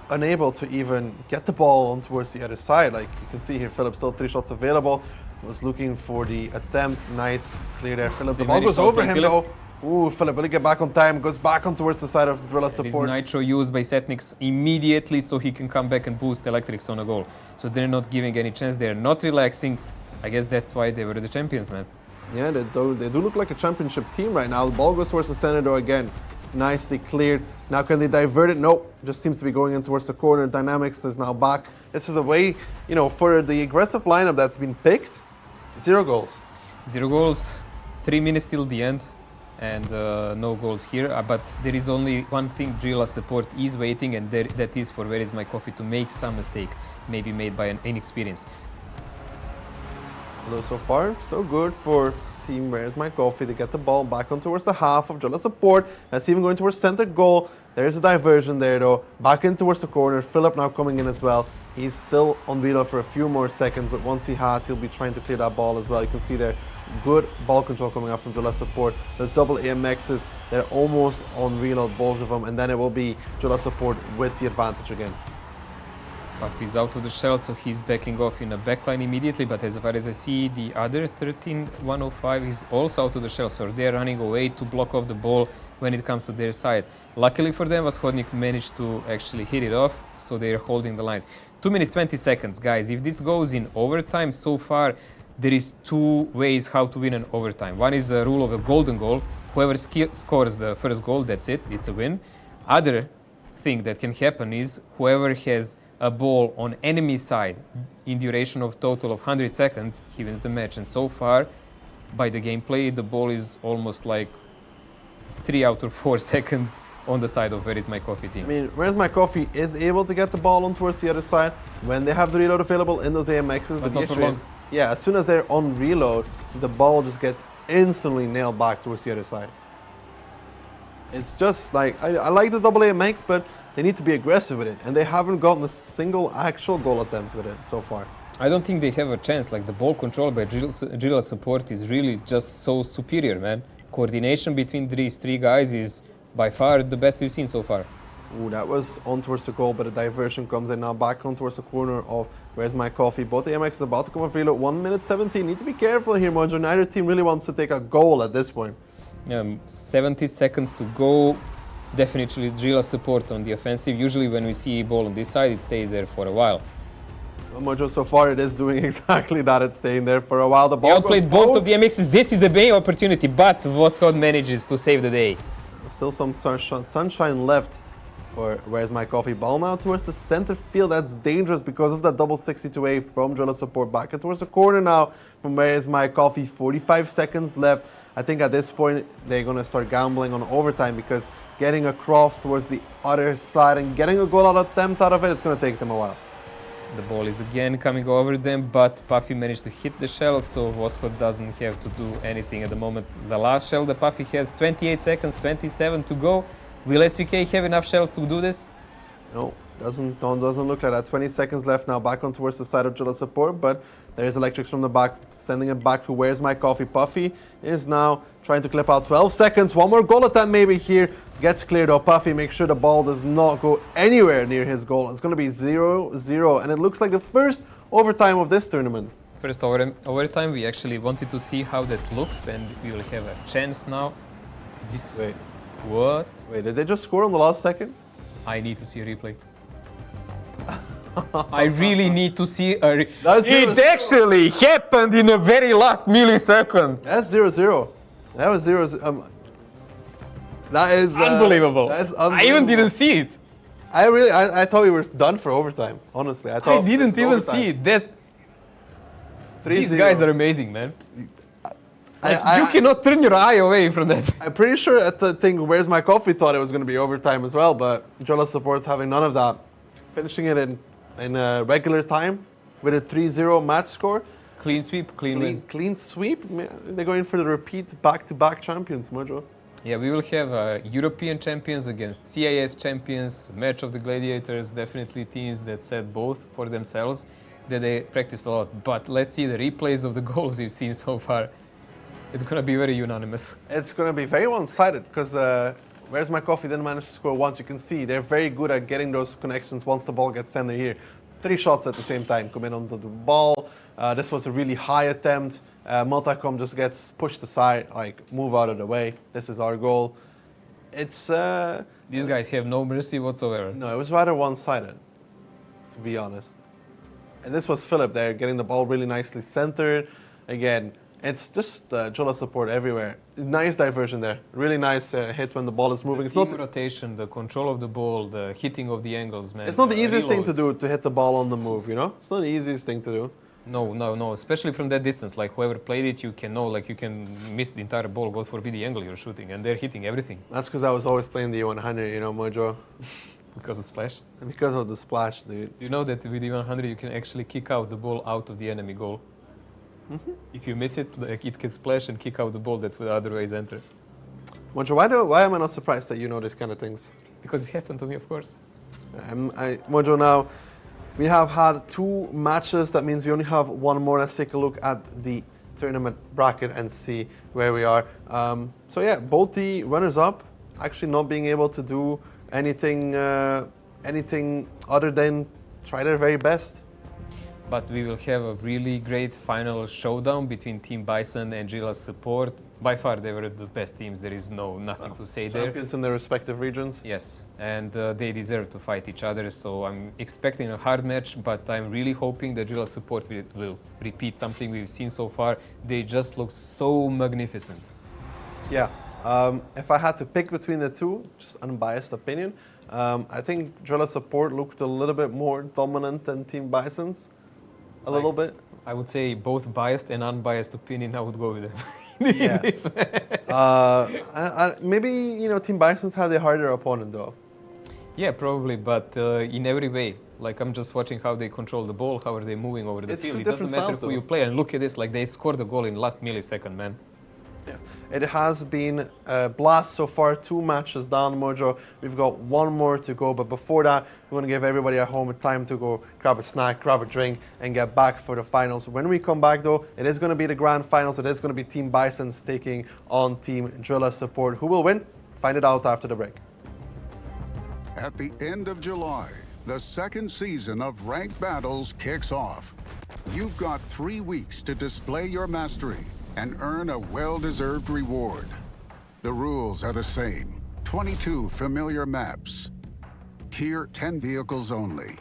unable to even get the ball on towards the other side. Like, you can see here, Philip still 3 shots available. Was looking for the attempt. Nice clear there, Philip. The ball goes over him though. Ooh, Philip will get back on time. Goes back on towards the side of Drilla Support. Nitro used by Setnix immediately so he can come back and boost Electrics on a goal. So they're not giving any chance. They're not relaxing. I guess that's why they were the champions, man. Yeah, they do look like a championship team right now. The ball goes towards the center though again. Nicely cleared. Now can they divert it? Nope. Just seems to be going in towards the corner. Dynamics is now back. This is a way, you know, for the aggressive lineup that's been picked. 0 goals. 0 goals. 3 minutes till the end. And no goals here. But there is only one thing Drilla Support is waiting, and that is for Where Is My Coffee to make some mistake, maybe made by an inexperienced. Although so far, so good for team Where's My Coffee to get the ball back on towards the half of Drilla Support. That's even going towards center goal. There's a diversion there though. Back in towards the corner. Philip now coming in as well. He's still on reload for a few more seconds, but once he has, he'll be trying to clear that ball as well. You can see there, good ball control coming out from Drilla Support. There's double AMXs. They're almost on reload, both of them, and then it will be Drilla Support with the advantage again. Puffy's out of the shell, so he's backing off in a backline immediately, but as far as I see, the other 13105 is also out of the shell, so they're running away to block off the ball when it comes to their side. Luckily for them, Vashodnik managed to actually hit it off, so they're holding the lines. 2 minutes 20 seconds, guys. If this goes in overtime, so far there is 2 ways how to win an overtime. One is a rule of a golden goal. Whoever scores the first goal, that's it, it's a win. Other thing that can happen is whoever has a ball on enemy side in duration of total of 100 seconds, he wins the match. And so far, by the gameplay, the ball is almost like 3 out of 4 seconds on the side of Where Is My Coffee team. I mean, Where's My Coffee is able to get the ball on towards the other side when they have the reload available in those AMXs, but the not for issue long. is, yeah, as soon as they're on reload, the ball just gets instantly nailed back towards the other side. It's just like, I like the double AMX, but they need to be aggressive with it, and they haven't gotten a single actual goal attempt with it so far. I don't think they have a chance. Like, the ball control by Drilla Support is really just so superior, man. Coordination between these 3 guys is by far the best we've seen so far. Ooh, that was on towards the goal, but a diversion comes in now back on towards the corner of Where's My Coffee. Both AMXs about to come off reload. 1 minute 17. Need to be careful here, Mojo. Neither team really wants to take a goal at this point. 70 seconds to go. Definitely Drilla Support on the offensive. Usually when we see a ball on this side, it stays there for a while. Well, Mojo, so far it is doing exactly that. It's staying there for a while. The They ball outplayed goes both of the MXs. This is the main opportunity, but Voskod manages to save the day. Still some sunshine left for Where's My Coffee. Ball now towards the center field. That's dangerous because of that double 62A from Drilla Support. Back and towards the corner now from Where's My Coffee. 45 seconds left. I think at this point they're going to start gambling on overtime because getting across towards the other side and getting a goal attempt out of it, it's going to take them a while. The ball is again coming over them, but Puffy managed to hit the shell, so Voskod doesn't have to do anything at the moment. The last shell that Puffy has, 28 seconds, 27 to go. Will SVK have enough shells to do this? No, doesn't look like that. 20 seconds left now, back on towards the side of Drilla Support, but there is Electrics from the back, sending it back to Where's My Coffee. Puffy is now trying to clip out 12 seconds. One more goal attempt maybe here. Gets cleared up. Puffy makes sure the ball does not go anywhere near his goal. It's going to be 0-0, and it looks like the first overtime of this tournament. First overtime, we actually wanted to see how that looks, and we will have a chance now. Wait. What? Wait, did they just score on the last second? I need to see a replay. I really need to see a It actually happened in the very last millisecond. That's 0-0. That was 0-0. That is Unbelievable. That's I even didn't see it. I thought we were done for overtime. Honestly, I thought I didn't even see it. These guys are amazing, man. You cannot turn your eye away from that. I'm pretty sure at the thing, Where's My Coffee thought it was going to be overtime as well, but Drilla Support's having none of that. Finishing it in regular time with a 3-0 match score. Clean sweep, clean win. Clean sweep. They're going for the repeat back-to-back champions, Mojo. Yeah, we will have European champions against CIS champions, match of the gladiators, definitely teams that set both for themselves, that they practice a lot. But let's see the replays of the goals we've seen so far. It's going to be very unanimous. It's going to be very one-sided because Where's My Coffee didn't manage to score once. You can see they're very good at getting those connections once the ball gets sent here. 3 shots at the same time come in onto the ball. This was a really high attempt. Multicom just gets pushed aside, like move out of the way. This is our goal. It's These guys have no mercy whatsoever. no, it was rather one-sided, to be honest. And this was Philip there getting the ball really nicely centered. Again, it's just Drilla Support everywhere. Nice diversion there. Really nice hit when the ball is moving. The It's not team rotation, the control of the ball, the hitting of the angles, man. It's not the easiest thing to reloads. do, to hit the ball on the move, you know? It's not the easiest thing to do. No, especially from that distance. Like, whoever played it, you can know, like, you can miss the entire ball, God forbid the angle you're shooting, and they're hitting everything. That's because I was always playing the E100, you know, Mojo. Because of splash. And because of the splash, dude. You know that with the 100 you can actually kick out the ball out of the enemy goal. If you miss it, like, it can splash and kick out the ball that would otherwise enter. Mojo, why am I not surprised that you know these kind of things? Because it happened to me, of course. Mojo, now, we have had 2 matches. That means we only have 1 more. Let's take a look at the tournament bracket and see where we are. So yeah, both the runners-up actually not being able to do anything other than try their very best. But we will have a really great final showdown between Team Bison and Drilla Support. By far, they were the best teams. There is nothing to say there. Champions in their respective regions. Yes, and they deserve to fight each other. So I'm expecting a hard match, but I'm really hoping that Drilla Support will repeat something we've seen so far. They just look so magnificent. Yeah. If I had to pick between the two, just unbiased opinion, I think Drilla Support looked a little bit more dominant than Team Bison's. A little bit. I would say both biased and unbiased opinion, I would go with them. Yeah. Maybe, you know, Team Bison's had a harder opponent though. Yeah, probably, but in every way. Like, I'm just watching how they control the ball, how are they moving over the It's field. two It doesn't different matter styles, who you though. play. And look at this, like they scored the goal in last millisecond, man. Yeah. It has been a blast so far, 2 matches down, Mojo. We've got 1 more to go, but before that, we want to give everybody at home time to go grab a snack, grab a drink, and get back for the finals. When we come back, though, it is going to be the grand finals. It is going to be Team Bison's taking on Team Drilla Support. Who will win? Find it out after the break. At the end of July, the second season of Ranked Battles kicks off. You've got 3 weeks to display your mastery and earn a well-deserved reward. The rules are the same. 22 familiar maps. Tier 10 vehicles only.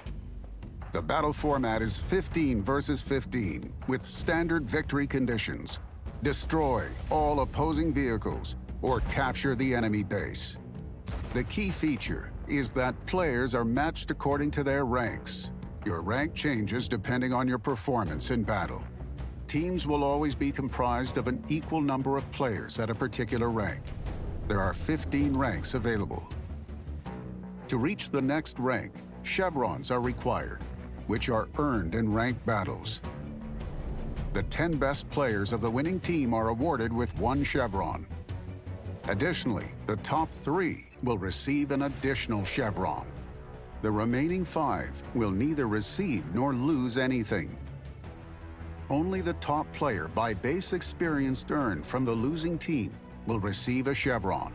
The battle format is 15 versus 15 with standard victory conditions. Destroy all opposing vehicles or capture the enemy base. The key feature is that players are matched according to their ranks. Your rank changes depending on your performance in battle. Teams will always be comprised of an equal number of players at a particular rank. There are 15 ranks available. To reach the next rank, chevrons are required, which are earned in ranked battles. The 10 best players of the winning team are awarded with 1 chevron. Additionally, the top 3 will receive an additional chevron. The remaining 5 will neither receive nor lose anything. Only the top player by base experience earned from the losing team will receive a chevron.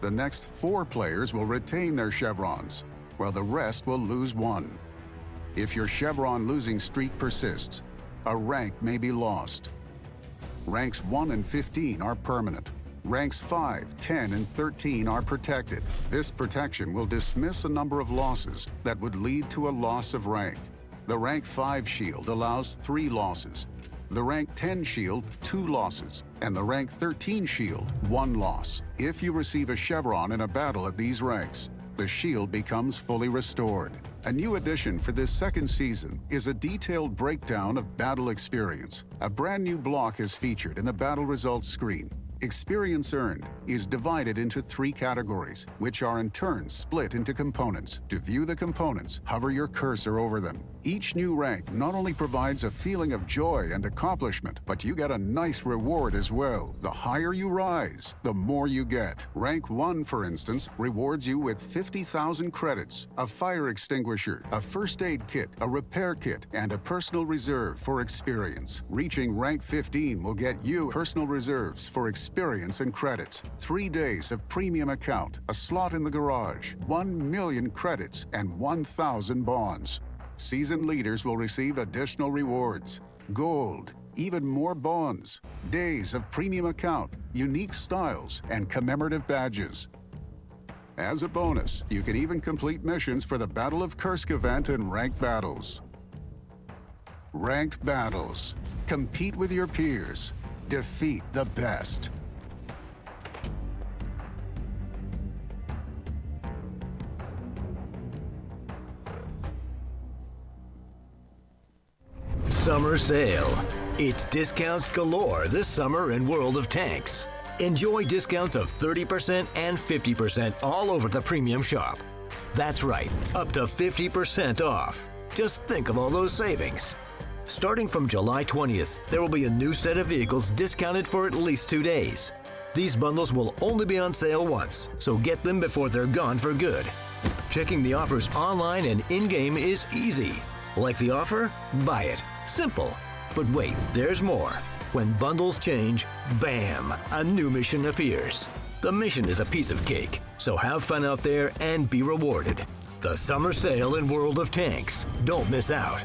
The next 4 players will retain their chevrons, while the rest will lose 1. If your chevron losing streak persists, a rank may be lost. Ranks 1 and 15 are permanent. Ranks 5, 10, and 13 are protected. This protection will dismiss a number of losses that would lead to a loss of rank. The rank 5 shield allows 3 losses. The rank 10 shield, 2 losses. And the rank 13 shield, 1 loss. If you receive a chevron in a battle at these ranks, the shield becomes fully restored. A new addition for this second season is a detailed breakdown of battle experience. A brand new block is featured in the battle results screen. Experience earned is divided into 3 categories, which are in turn split into components. To view the components, hover your cursor over them. Each new rank not only provides a feeling of joy and accomplishment, but you get a nice reward as well. The higher you rise, the more you get. Rank 1, for instance, rewards you with 50,000 credits, a fire extinguisher, a first aid kit, a repair kit, and a personal reserve for experience. Reaching rank 15 will get you personal reserves for experience and credits, 3 days of premium account, a slot in the garage, 1 million credits, and 1,000 bonds. Seasoned leaders will receive additional rewards, gold, even more bonds, days of premium account, unique styles, and commemorative badges. As a bonus, you can even complete missions for the Battle of Kursk event in Ranked Battles. Ranked Battles. Compete with your peers. Defeat the best. Summer sale. It's discounts galore this summer in World of Tanks. Enjoy discounts of 30% and 50% all over the premium shop. That's right, up to 50% off. Just think of all those savings. Starting from July 20th, there will be a new set of vehicles discounted for at least 2 days. These bundles will only be on sale once, so get them before they're gone for good. Checking the offers online and in-game is easy. Like the offer? Buy it. Simple. But wait, there's more. When bundles change, bam, a new mission appears. The mission is a piece of cake, so have fun out there and be rewarded. The summer sale in World of Tanks. Don't miss out.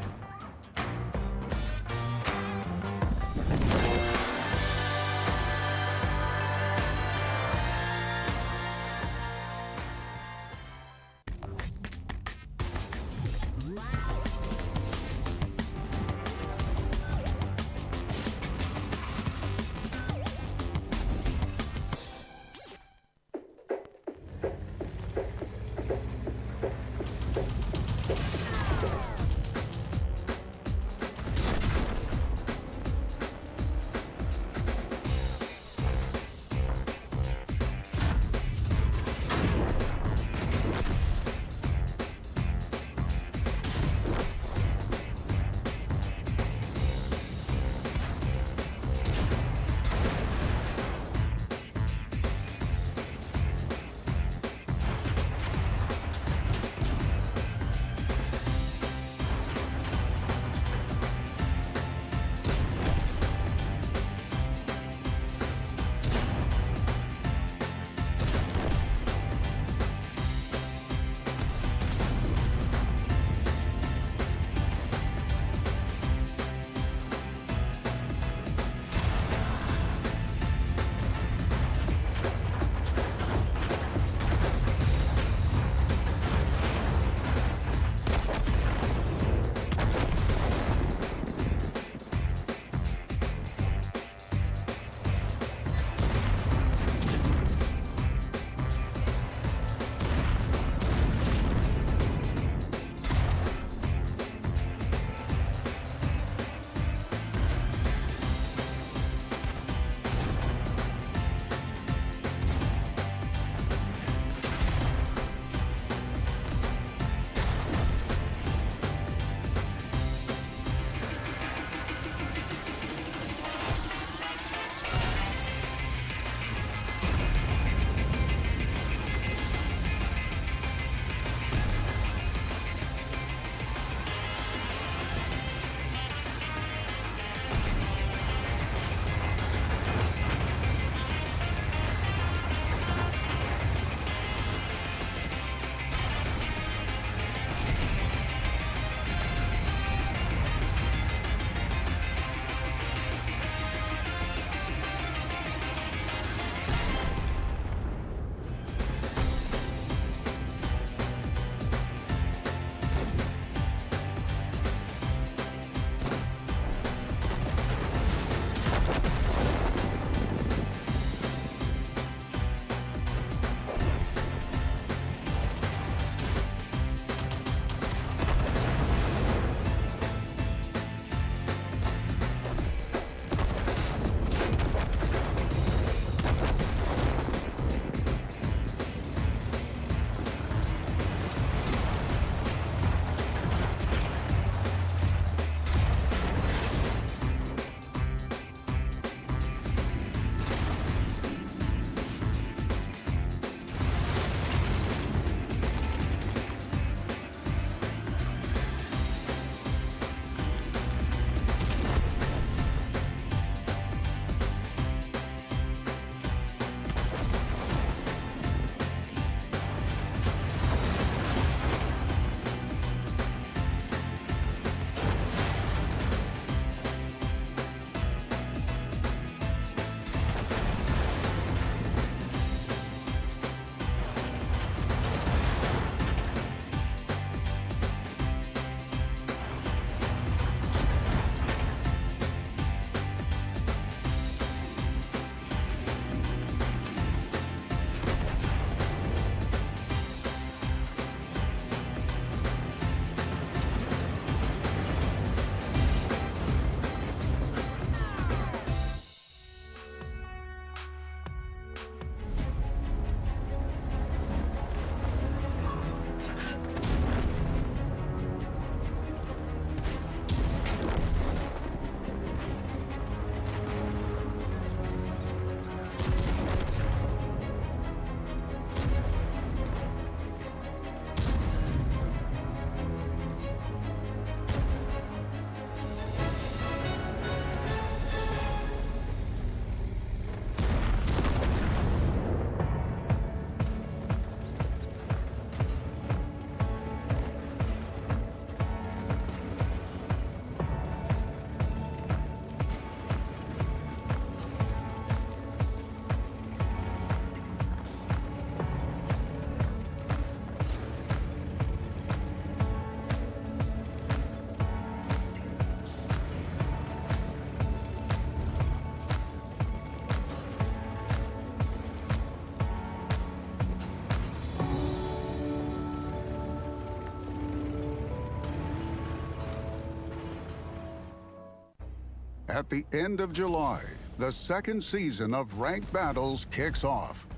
At the end of July, the second season of Ranked Battles kicks off.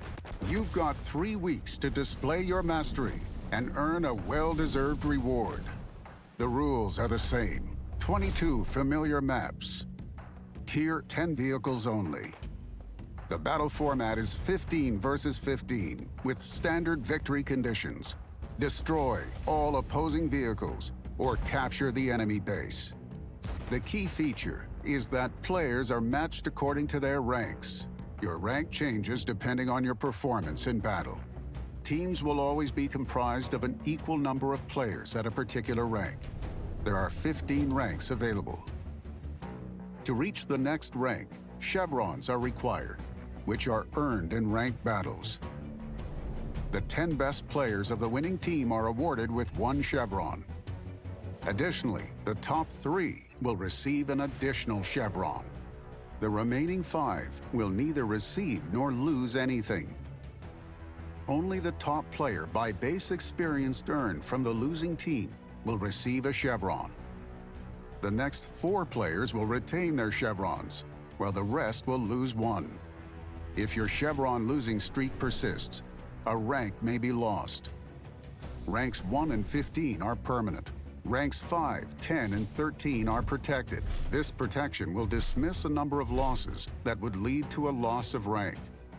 You've got 3 weeks to display your mastery and earn a well-deserved reward. The rules are the same. 22 familiar maps. Tier 10 vehicles only. The battle format is 15 versus 15 with standard victory conditions. Destroy all opposing vehicles or capture the enemy base. The key feature is that players are matched according to their ranks. Your rank changes depending on your performance in battle. Teams will always be comprised of an equal number of players at a particular rank. There are 15 ranks available. To reach the next rank, chevrons are required, which are earned in ranked battles. The 10 best players of the winning team are awarded with 1 chevron. Additionally, the top 3 will receive an additional chevron. The remaining 5 will neither receive nor lose anything. Only the top player by base experience earned from the losing team will receive a chevron. The next 4 players will retain their chevrons, while the rest will lose 1. If your chevron losing streak persists, a rank may be lost. Ranks 1 and 15 are permanent. Ranks 5, 10, and 13 are protected. This protection will dismiss a number of losses that would lead to a loss of rank.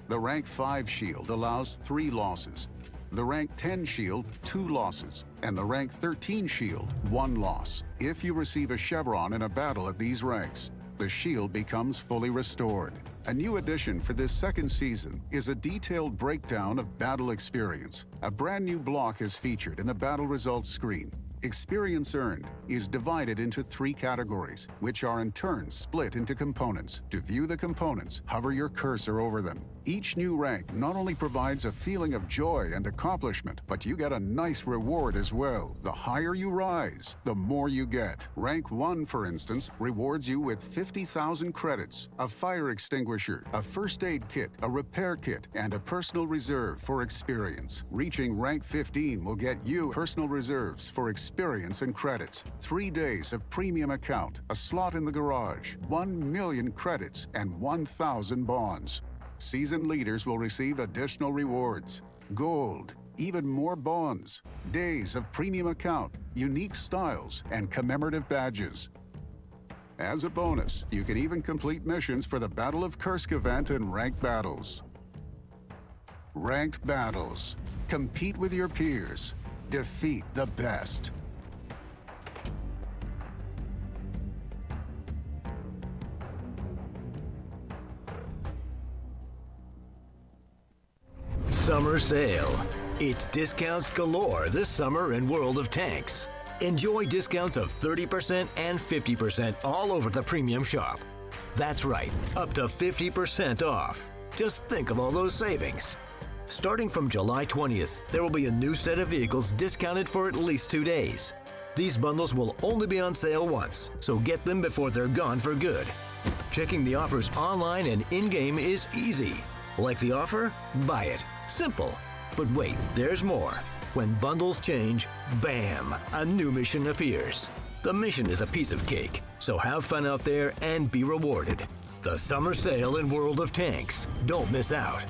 The Rank 5 shield allows 3 losses. The Rank 10 shield, 2 losses. And the Rank 13 shield, 1 loss. If you receive a chevron in a battle at these ranks, the shield becomes fully restored. A new addition for this second season is a detailed breakdown of battle experience. A brand new block is featured in the battle results screen. Experience earned is divided into 3 categories, which are in turn split into components. To view the components, hover your cursor over them. Each new rank not only provides a feeling of joy and accomplishment, but you get a nice reward as well. The higher you rise, the more you get. Rank 1, for instance, rewards you with 50,000 credits, a fire extinguisher, a first aid kit, a repair kit, and a personal reserve for experience. Reaching rank 15 will get you personal reserves for experience and credits, 3 days of premium account, a slot in the garage, 1 million credits, and 1,000 bonds. Seasoned leaders will receive additional rewards, gold, even more bonds, days of premium account, unique styles, and commemorative badges. As a bonus, you can even complete missions for the Battle of Kursk event in Ranked Battles. Ranked Battles. Compete with your peers. Defeat the best. Summer Sale. It's discounts galore this summer in World of Tanks. Enjoy discounts of 30% and 50% all over the premium shop. That's right, up to 50% off. Just think of all those savings. Starting from July 20th, there will be a new set of vehicles discounted for at least 2 days. These bundles will only be on sale once, so get them before they're gone for good. Checking the offers online and in-game is easy. Like the offer? Buy it. Simple. But wait, there's more. When bundles change, bam, a new mission appears. The mission is a piece of cake, so have fun out there and be rewarded. The summer sale in World of Tanks. Don't miss out.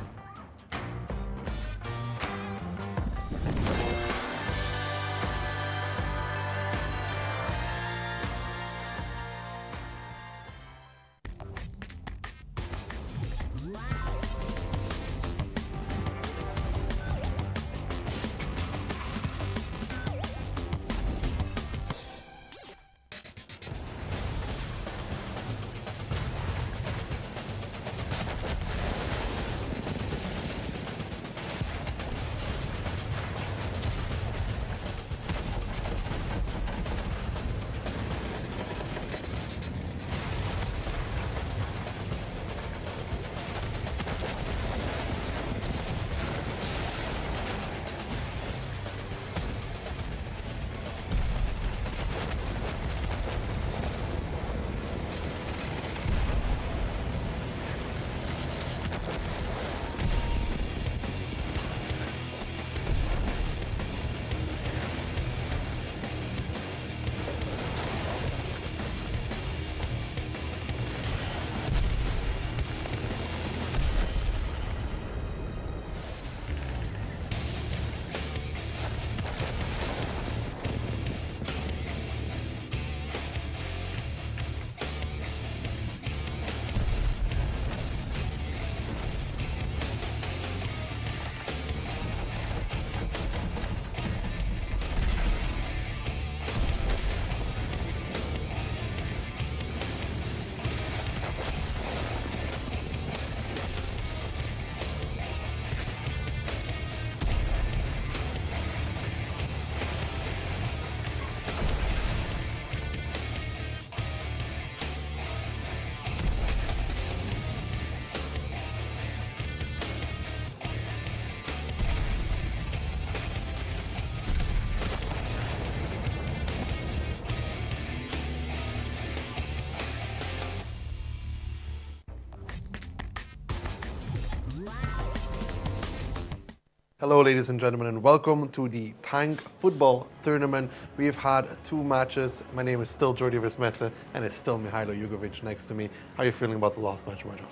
Hello, ladies and gentlemen, and welcome to the Tank Football Tournament. We've had 2 matches. My name is still Jordi Versmetse, and it's still Mihailo Jugovic next to me. How are you feeling about the last match, Mojo?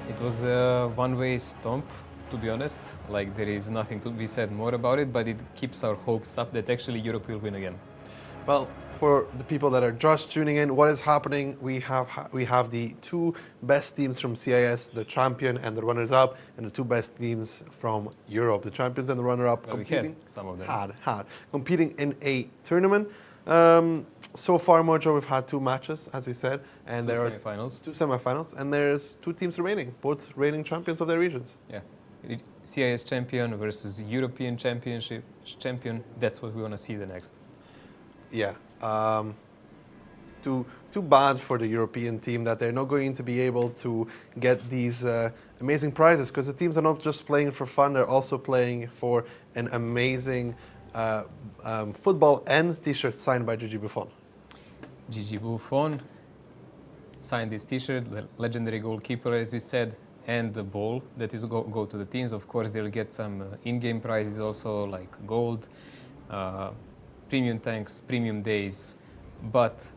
It was a one-way stomp, to be honest. Like, there is nothing to be said more about it, but it keeps our hopes up that actually Europe will win again. Well, for the people that are just tuning in, what is happening? We have the 2 best teams from CIS, the champion and the runners-up, and the 2 best teams from Europe, the champions and the runner-up, Well, competing. we had some of them. Had competing in a tournament. So far, Mojo, we've had 2 matches, as we said, and there are semifinals. 2 semifinals, and there's 2 teams remaining, both reigning champions of their regions. Yeah. CIS champion versus European championship champion. That's what we want to see the next. Yeah. Too bad for the European team that they're not going to be able to get these amazing prizes, because the teams are not just playing for fun, they're also playing for an amazing football and t-shirt signed by Gigi Buffon. Gigi Buffon signed this t-shirt, the legendary goalkeeper, as we said, and the ball that is go to the teams. Of course, they'll get some in-game prizes also, like gold, premium tanks, premium days, but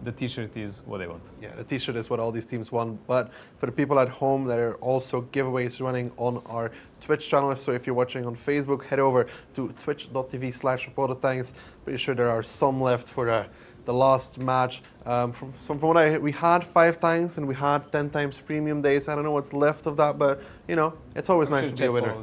the t-shirt is what they want. Yeah, the t-shirt is what all these teams want, but for the people at home, there are also giveaways running on our Twitch channel. So if you're watching on Facebook, head over to twitch.tv/ReporterTanks. Pretty sure there are some left for the last match. From what I heard, we had 5 tanks and we had 10 times premium days. I don't know what's left of that, but you know, it's always nice to be a winner.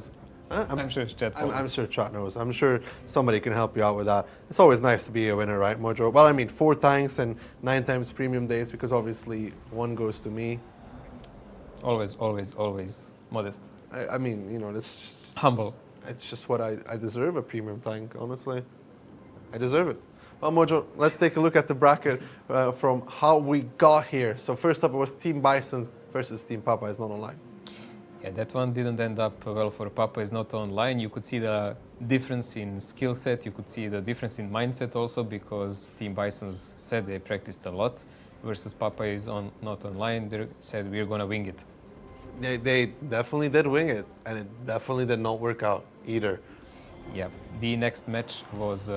I'm sure Chat follows. I'm sure Chat knows. I'm sure somebody can help you out with that. It's always nice to be a winner, right, Mojo? Well, I mean, 4 tanks and 9 times premium days, because obviously 1 goes to me. Always modest. I mean, you know, it's just, Humble. It's just what I deserve, a premium tank, honestly. I deserve it. Well, Mojo, let's take a look at the bracket from how we got here. So first up, it was Team Bison versus Team Papa is not online. Yeah, that one didn't end up well for Papa is not online. You could see the difference in skill set. You could see the difference in mindset also, because Team Bisons said they practiced a lot versus Papa is not online. They said we're going to wing it. They definitely did wing it, and it definitely did not work out either. Yeah, the next match was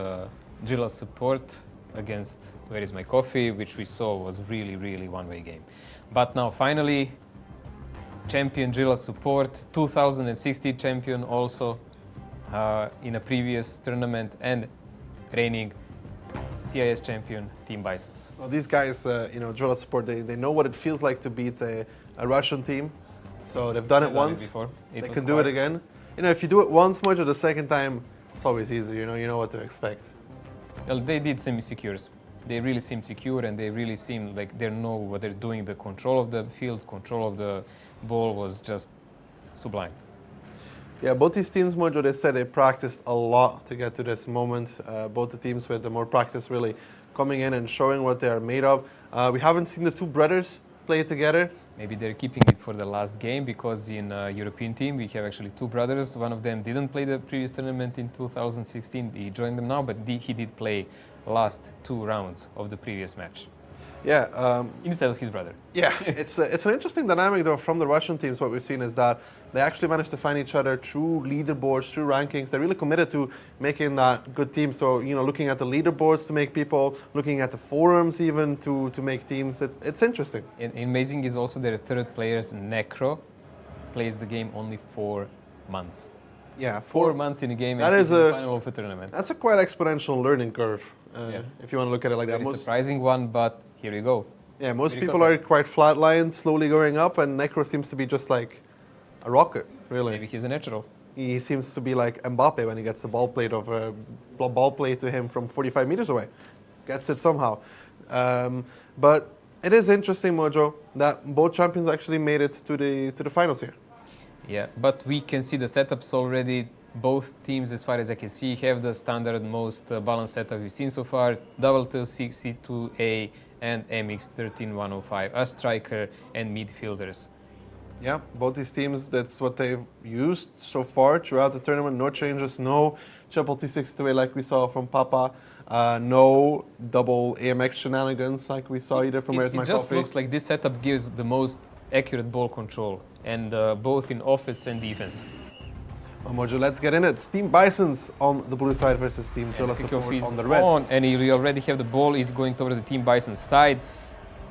Drilla Support against Where Is My Coffee, which we saw was really one-way game. But now finally, champion Drilla Support, 2016 champion also in a previous tournament, and reigning CIS champion Team Bisons. Well, these guys, you know, Drilla Support, they know what it feels like to beat a Russian team. So they've done it once. Before. They can do it again. You know, if you do it once, Mojo, the second time, it's always easier. You know what to expect. Well, they did seem secure. They really seem secure, and they really seem like they know what they're doing. The control of the field, control of the ball was just sublime. Yeah, both these teams, Mojo, they said they practiced a lot to get to this moment. Both the teams with the more practice really coming in and showing what they are made of. We haven't seen the 2 brothers play together. Maybe they're keeping it for the last game, because in European team we have actually 2 brothers. One of them didn't play the previous tournament in 2016. He joined them now, but he did play last 2 rounds of the previous match. Yeah. Instead of his brother. Yeah, it's an interesting dynamic though from the Russian teams. What we've seen is that they actually managed to find each other through leaderboards, through rankings. They're really committed to making that good team. So, you know, looking at the leaderboards to make people, looking at the forums even to make teams. It's interesting. And amazing is also their 3rd players, Necro, plays the game only 4 months. Yeah, 4 months in a game. That and is the final of a tournament. That's a quite exponential learning curve, Yeah. if you want to look at it like that. Very surprising one, but here you go. Yeah, most Very people are quite flatlined, slowly going up, and Necro seems to be just like a rocket, really. Maybe he's a natural. He seems to be like Mbappe when he gets the ball played to him from 45 meters away. Gets it somehow. But it is interesting, Mojo, that both champions actually made it to the finals here. Yeah, but we can see the setups already. Both teams, as far as I can see, have the standard most balanced setup we've seen so far. Double 262A and MX13105, a striker and midfielders. Yeah, both these teams, that's what they've used so far throughout the tournament. No changes, no triple T62A like we saw from Papa. No double AMX shenanigans like we saw either from Where's My Coffee. It just looks like this setup gives the most accurate ball control, and both in offense and defense. Mojo, let's get in it. It's Team Bisons on the blue side versus Team Drilla Support on the red. And we already have the ball is going toward the Team Bison side.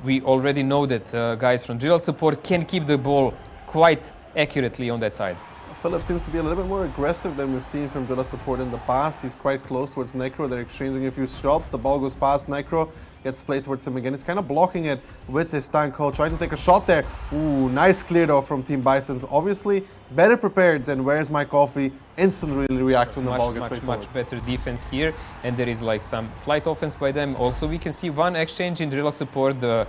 We already know that guys from Drilla Support can keep the ball quite accurately on that side. Philip seems to be a little bit more aggressive than we've seen from Drilla Support in the past. He's quite close towards Necro. They're exchanging a few shots. The ball goes past Necro, gets played towards him again. He's kind of blocking it with his tank hold, trying to take a shot there. Ooh, nice clear though from Team Bisons. Obviously, better prepared than Where's My Coffee. Instantly react when the ball gets played forward. Much better defense here, and there is like some slight offense by them. Also, we can see one exchange in Drilla Support. The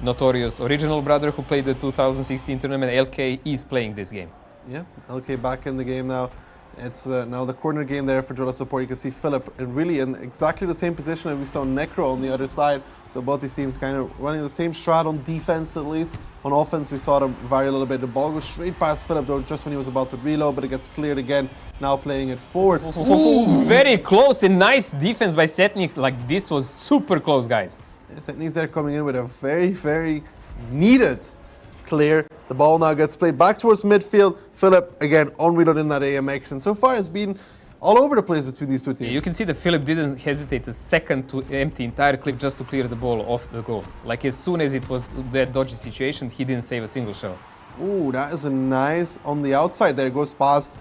notorious original brother who played the 2016 tournament, LK, is playing this game. Yeah, LK back in the game now. It's now the corner game there for Drilla Support. You can see Philip in exactly the same position as we saw Necro on the other side. So both these teams kind of running the same strat on defense at least. On offense, we saw them vary a little bit. The ball goes straight past Philip though, just when he was about to reload, but it gets cleared again. Now playing it forward. Ooh, very close and nice defense by Setniks. Like this was super close, guys. Yeah, Setniks there coming in with a very, very needed clear. The ball now gets played back towards midfield. Philip, again, on reload in that AMX. And so far, it's been all over the place between these two teams. Yeah, you can see that Philip didn't hesitate a second to empty entire clip just to clear the ball off the goal. Like, as soon as it was that dodgy situation, he didn't save a single shot. Ooh, that is a nice on the outside there. Goes past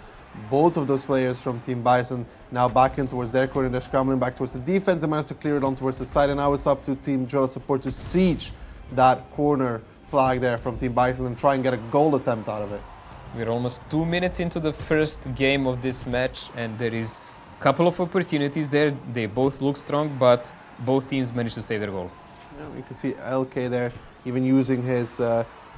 both of those players from Team Bison. Now back in towards their corner. They're scrambling back towards the defense. They managed to clear it on towards the side. And now it's up to Team Drilla Support to siege that corner flag there from Team Bison and try and get a goal attempt out of it. We're almost 2 minutes into the first game of this match, and there is a couple of opportunities there. They both look strong, but both teams managed to save their goal. Yeah, you can see LK there even using his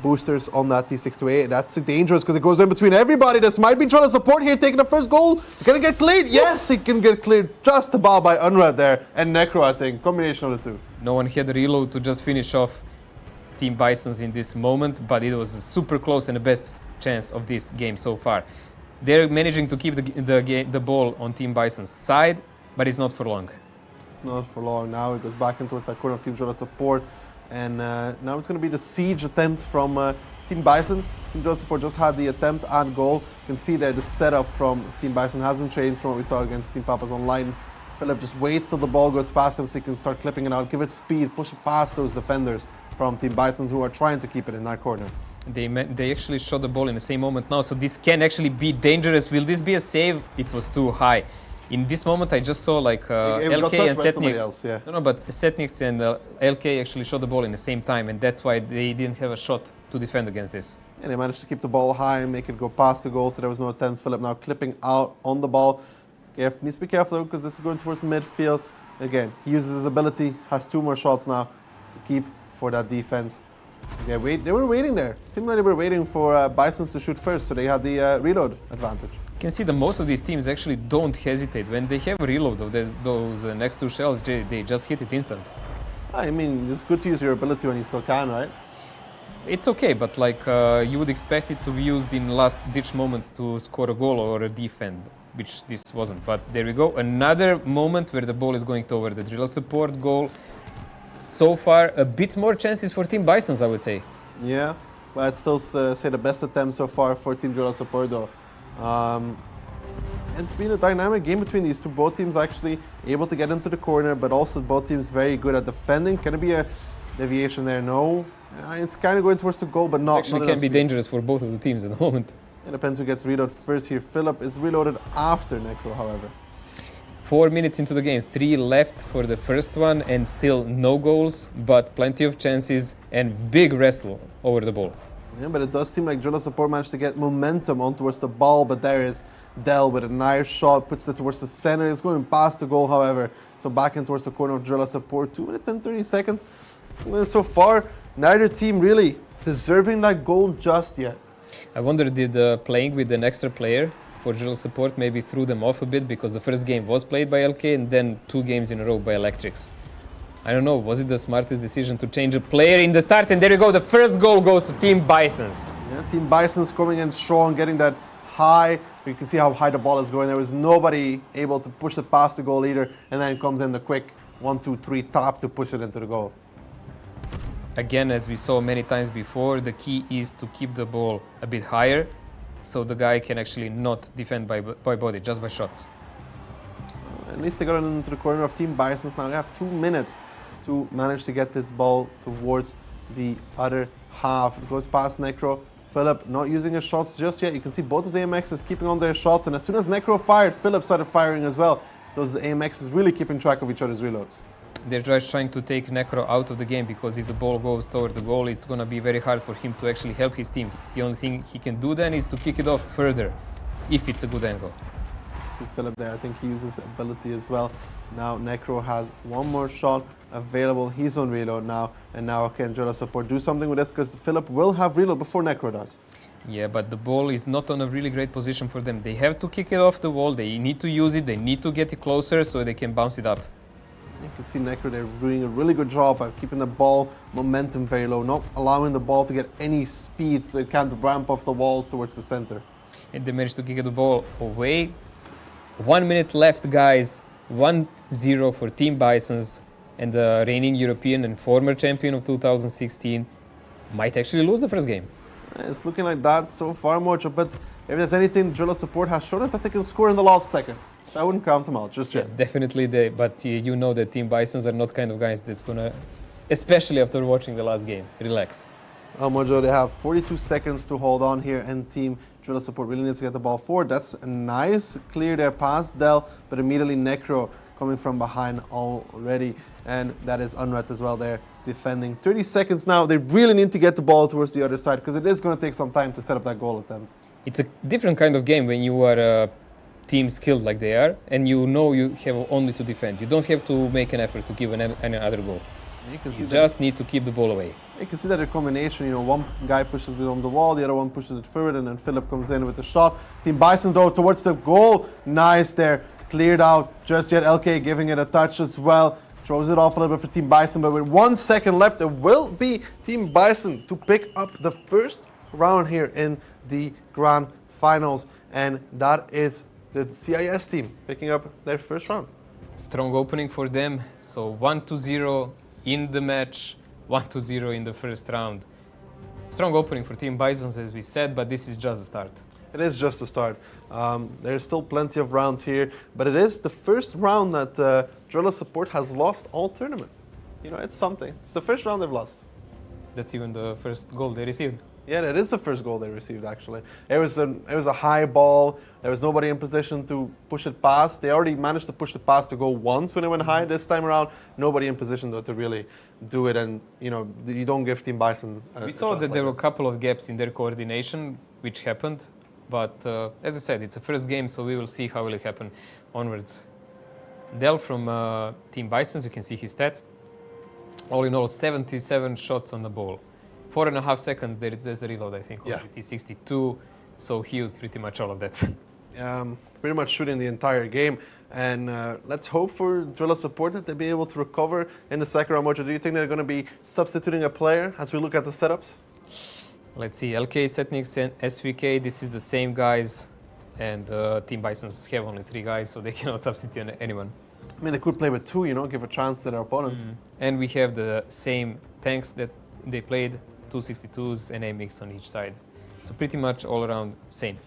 boosters on that T628. That's dangerous because it goes in between everybody. This might be Drilla Support here taking the first goal. Can it get cleared? Yes, it can get cleared just about by Unrad there and Necro, I think. Combination of the two. No one had a reload to just finish off Team Bisons in this moment, but it was super close and the best chance of this game so far. They're managing to keep the ball on Team Bison's side, but it's not for long. It's not for long now. It goes back in towards that corner of Team Drilla Support. And now it's going to be the siege attempt from Team Bisons. Team Drilla Support just had the attempt and goal. You can see there the setup from Team Bison hasn't changed from what we saw against Team Papas Online. Philip just waits till the ball goes past him so he can start clipping it out, give it speed, push it past those defenders from Team Bison who are trying to keep it in that corner. They actually shot the ball in the same moment now, so this can actually be dangerous. Will this be a save? It was too high. In this moment, I just saw like LK and Setniks. Yeah. No, but Setniks and LK actually shot the ball in the same time, and that's why they didn't have a shot to defend against this. And they managed to keep the ball high and make it go past the goal, so there was no attempt. Philip now clipping out on the ball. Needs to be careful though, because this is going towards midfield. Again, he uses his ability, has 2 more shots now to keep for that defense. Yeah, they were waiting there. Seemed like they were waiting for Bisons to shoot first, so they had the reload advantage. You can see that most of these teams actually don't hesitate. When they have a reload of those next 2 shells, they just hit it instant. I mean, it's good to use your ability when you still can, right? It's okay, but like you would expect it to be used in last-ditch moments to score a goal or a defend, which this wasn't. But there we go. Another moment where the ball is going toward the Drilla Support goal. So far, a bit more chances for Team Bisons, I would say. Yeah, but I'd still say the best attempt so far for Team Drilla Support, though. It's been a dynamic game between these two. Both teams actually able to get into the corner, but also both teams very good at defending. Can it be a deviation there? No. It's kind of going towards the goal, but not. It actually can be dangerous for both of the teams at the moment. It depends who gets reloaded first here. Philip is reloaded after Necro, however. 4 minutes into the game, 3 left for the first one, and still no goals, but plenty of chances and big wrestle over the ball. Yeah, but it does seem like Drilla Support managed to get momentum on towards the ball, but there is Dell with a nice shot, puts it towards the center. It's going past the goal, however. So back in towards the corner of Drilla Support. 2 minutes and 30 seconds. So far, neither team really deserving that goal just yet. I wonder, did playing with an extra player for Drilla Support maybe threw them off a bit, because the first game was played by LK and then 2 games in a row by Electrics. I don't know, was it the smartest decision to change a player in the start? And there you go, the first goal goes to Team Bisons. Yeah, Team Bisons coming in strong, getting that high. You can see how high the ball is going. There was nobody able to push it past the goal either, and then comes in the quick 1-2-3 tap to push it into the goal. Again, as we saw many times before, the key is to keep the ball a bit higher so the guy can actually not defend by body, just by shots. At least they got it into the corner of Team Bisons. Now they have 2 minutes to manage to get this ball towards the other half. It goes past Necro. Philip not using his shots just yet. You can see both his AMXs keeping on their shots, and as soon as Necro fired, Philip started firing as well. Those AMXs really keeping track of each other's reloads. They're just trying to take Necro out of the game, because if the ball goes toward the goal, it's going to be very hard for him to actually help his team. The only thing he can do then is to kick it off further, if it's a good angle. See Philip there, I think he uses ability as well. Now Necro has one more shot available. He's on reload now, and now can Drilla Support do something with this, because Philip will have reload before Necro does. Yeah, but the ball is not on a really great position for them. They have to kick it off the wall, they need to use it, they need to get it closer so they can bounce it up. You can see Necro, they're doing a really good job at keeping the ball momentum very low, not allowing the ball to get any speed so it can't ramp off the walls towards the center. And they managed to kick the ball away. 1 minute left, guys. 1-0 for Team Bisons, and the reigning European and former champion of 2016 might actually lose the first game. It's looking like that so far, Mojo, but if there's anything Drilla Support has shown us, that they can score in the last second. So I wouldn't count them out just yet. Definitely, but you know that Team Bisons are not kind of guys that's gonna, especially after watching the last game, relax. Mojo, they have 42 seconds to hold on here, and Team Drilla Support really needs to get the ball forward. That's a nice clear there past Dell, but immediately Necro coming from behind already, and that is Unrat as well there defending. 30 seconds now. They really need to get the ball towards the other side, because it is going to take some time to set up that goal attempt. It's a different kind of game when you are a team skilled like they are, and you know you have only to defend. You don't have to make an effort to give another goal. You just need to keep the ball away. You can see that a combination, you know, one guy pushes it on the wall, the other one pushes it forward, and then Philip comes in with the shot. Team Bison though towards the goal. Nice there. Cleared out just yet. LK giving it a touch as well. Throws it off a little bit for Team Bison, but with 1 second left, it will be Team Bison to pick up the first round here in the Grand Finals. And that is the CIS team picking up their first round. Strong opening for them. So 1-0 in the match, 1-0 in the first round. Strong opening for Team Bisons, as we said, but this is just the start. It is just the start. There's still plenty of rounds here, but it is the first round that Drilla Support has lost all tournament. You know, it's something. It's the first round they've lost. That's even the first goal they received. Yeah, that is the first goal they received, actually. It was a high ball. There was nobody in position to push it past. They already managed to push it past to go once when it went high. This time around, nobody in position to really do it. And, you know, you don't give Team Bison we saw that there were a couple of gaps in their coordination, which happened. But as I said, it's a first game, so we will see how will it happen onwards. Del from Team Bisons, you can see his stats. All in all, 77 shots on the ball. 4.5 seconds, there's the reload, I think, on GT62, so he used pretty much all of that. Pretty much shooting the entire game, and let's hope for Drilla Support that they'll be able to recover in the second round. Mojo, do you think they're going to be substituting a player as we look at the setups? Let's see, LK, Setnix, and SVK, this is the same guys, and Team Bisons have only 3 guys, so they cannot substitute anyone. I mean, they could play with 2, you know, give a chance to their opponents. And we have the same tanks that they played, 262s and AMX on each side. So pretty much all around same.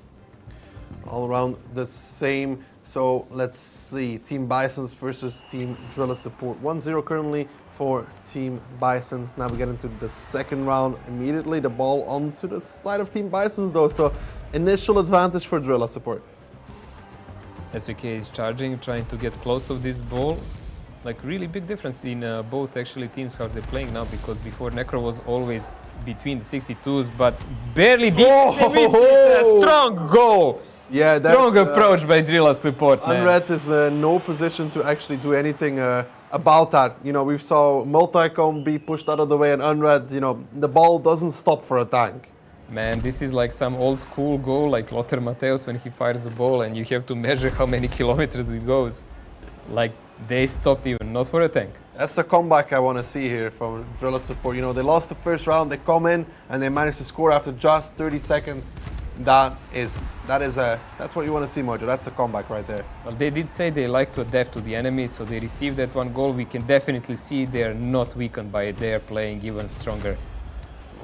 All around the same. So let's see, Team Bisons versus Team Drilla Support. 1-0 currently for Team Bisons. Now we get into the second round immediately. The ball onto the side of Team Bisons though. So initial advantage for Drilla Support. SVK is charging, trying to get close to this ball. Like really big difference in both actually teams how they're playing now, because before Necro was always between the 62s, but barely did. A strong goal. Yeah, strong approach by Drilla Support. Unred is no position to actually do anything about that. You know, we saw Multicom be pushed out of the way, and Unred, you know, the ball doesn't stop for a tank. Man, this is like some old school goal, like Lothar Matthäus when he fires the ball, and you have to measure how many kilometers it goes. Like, they stopped even, not for a tank. That's the comeback I want to see here from Drilla Support. You know, they lost the first round, they come in and they managed to score after just 30 seconds. That's what you want to see, Mojo. That's a comeback right there. Well, they did say they like to adapt to the enemy, so they received that one goal. We can definitely see they're not weakened by it. They're playing even stronger.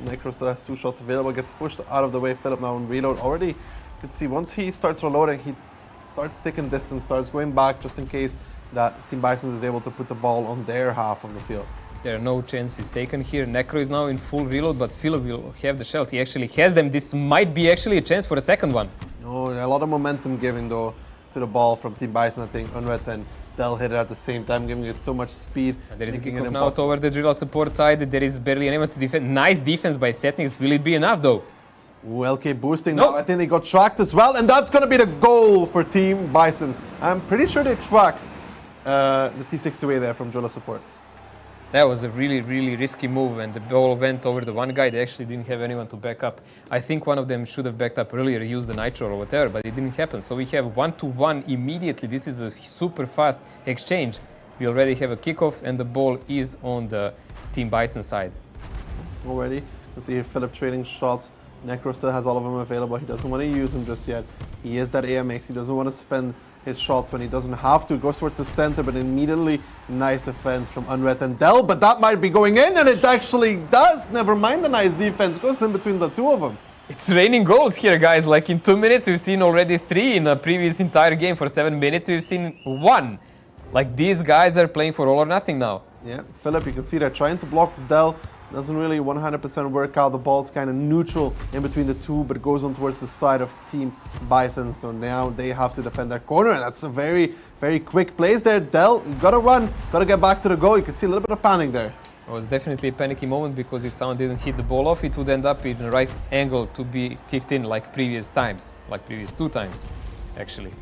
Necro still has 2 shots available, gets pushed out of the way. Philip now on reload already. You can see once he starts reloading, he starts sticking distance, starts going back just in case that Team Bison is able to put the ball on their half of the field. There are no chances taken here. Necro is now in full reload, but Philip will have the shells. He actually has them. This might be actually a chance for a second one. Oh, a lot of momentum given though to the ball from Team Bison. I think Unret and Del hit it at the same time, giving it so much speed. And there is a making it kickoff now impossible. over the Drilla support side. There is barely anyone to defend. Nice defense by Setnix. Will it be enough though? Ooh, LK boosting now. I think they got tracked as well, and that's going to be the goal for Team Bisons. I'm pretty sure they tracked the T62A there from Drilla support. That was a really, really risky move, and the ball went over the one guy. They actually didn't have anyone to back up. I think one of them should have backed up earlier, used the nitro or whatever, but it didn't happen. So we have 1-1 immediately. This is a super fast exchange. We already have a kickoff, and the ball is on the Team Bison side. Already, you can see here Philip trading shots. Necro still has all of them available. He doesn't want to use them just yet. He is that AMX. He doesn't want to spend his shots when he doesn't have to. Goes towards the center, but immediately nice defense from Unret and Del. But that might be going in, and it actually does. Never mind the nice defense. Goes in between the two of them. It's raining goals here, guys. Like in 2 minutes, we've seen already 3. In a previous entire game for 7 minutes, we've seen 1. Like these guys are playing for all or nothing now. Yeah, Philip, you can see they're trying to block Del. Doesn't really 100% work out. The ball's kind of neutral in between the two, but it goes on towards the side of Team Bison. So now they have to defend their corner. That's a very, very quick place there. Del, you gotta run, gotta get back to the goal. You can see a little bit of panic there. It was definitely a panicky moment because if someone didn't hit the ball off, it would end up in the right angle to be kicked in like previous times, like previous 2 times, actually.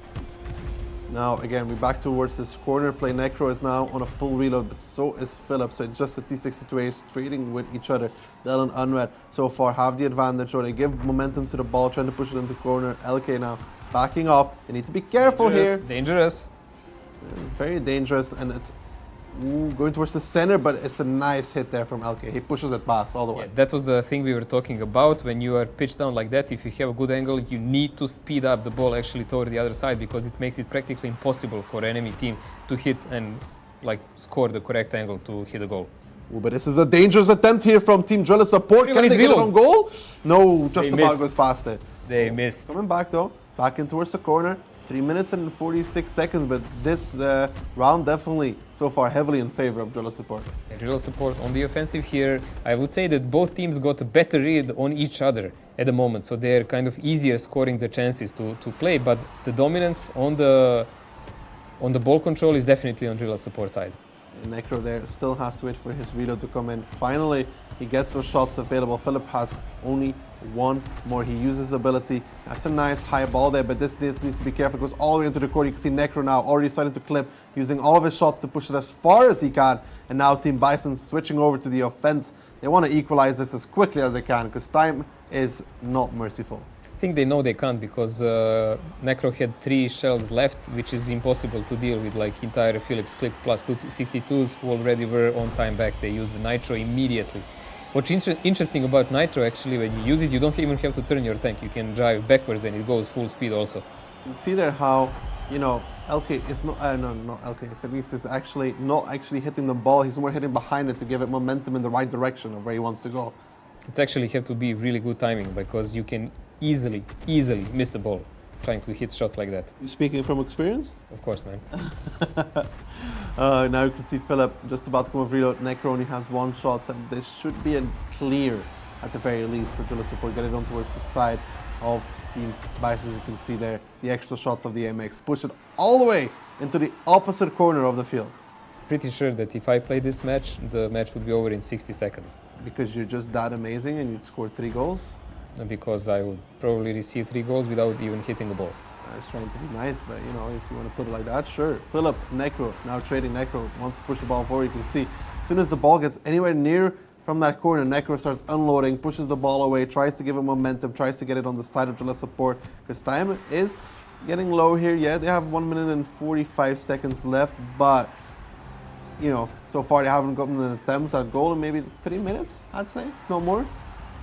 Now, again, we're back towards this corner play. Necro is now on a full reload, but so is Philip. So it's just the T62As trading with each other. Del and Unred so far have the advantage, or they give momentum to the ball, trying to push it into corner. LK now backing up. They need to be careful here. Dangerous. Very dangerous, and it's going towards the center, but it's a nice hit there from LK. He pushes it past all the way. Yeah, that was the thing we were talking about. When you are pitched down like that, if you have a good angle, you need to speed up the ball actually toward the other side because it makes it practically impossible for enemy team to hit and like score the correct angle to hit a goal. Ooh, but this is a dangerous attempt here from Team Drilla support. Can they get it on goal? No, just about goes past it. They missed. Coming back though, back in towards the corner. 3 minutes and 46 seconds, but this round definitely so far heavily in favor of Drilla support. Yeah, Drilla support on the offensive here. I would say that both teams got a better read on each other at the moment, so they're kind of easier scoring the chances to play, but the dominance on the ball control is definitely on Drilla support side. Necro there still has to wait for his reload to come in. Finally, he gets those shots available. Philip has only 1 more. He uses his ability. That's a nice high ball there, but this needs to be careful. It goes all the way into the corner. You can see Necro now already starting to clip, using all of his shots to push it as far as he can. And now Team Bison switching over to the offense. They want to equalize this as quickly as they can because time is not merciful. I think they know they can't because Necro had 3 shells left, which is impossible to deal with, like entire Philips clip plus 2 62s who already were on time back. They used the nitro immediately. What's interesting about nitro actually, when you use it, you don't even have to turn your tank. You can drive backwards and it goes full speed also. You can see there how, you know, LK is not, not LK, Setnix is actually not actually hitting the ball. He's more hitting behind it to give it momentum in the right direction of where he wants to go. It's actually have to be really good timing because you can easily miss the ball trying to hit shots like that. You speaking from experience? Of course, man. Now you can see Philip just about to come with reload. Necro only has 1 shot, so this should be a clear at the very least for Drilla support. Get it on towards the side of Team Bison. You can see there the extra shots of the MX. Push it all the way into the opposite corner of the field. Pretty sure that if I play this match, the match would be over in 60 seconds. Because you're just that amazing and you'd score 3 goals? Because I would probably receive 3 goals without even hitting the ball. I was trying to be nice, but you know, if you want to put it like that, sure. Philip, Necro, now trading. Necro wants to push the ball forward. You can see as soon as the ball gets anywhere near from that corner, Necro starts unloading, pushes the ball away, tries to give it momentum, tries to get it on the side of Drilla support. Because time is getting low here. Yeah, they have 1 minute and 45 seconds left, but you know, so far they haven't gotten an attempt at goal in maybe 3 minutes, I'd say, if not more.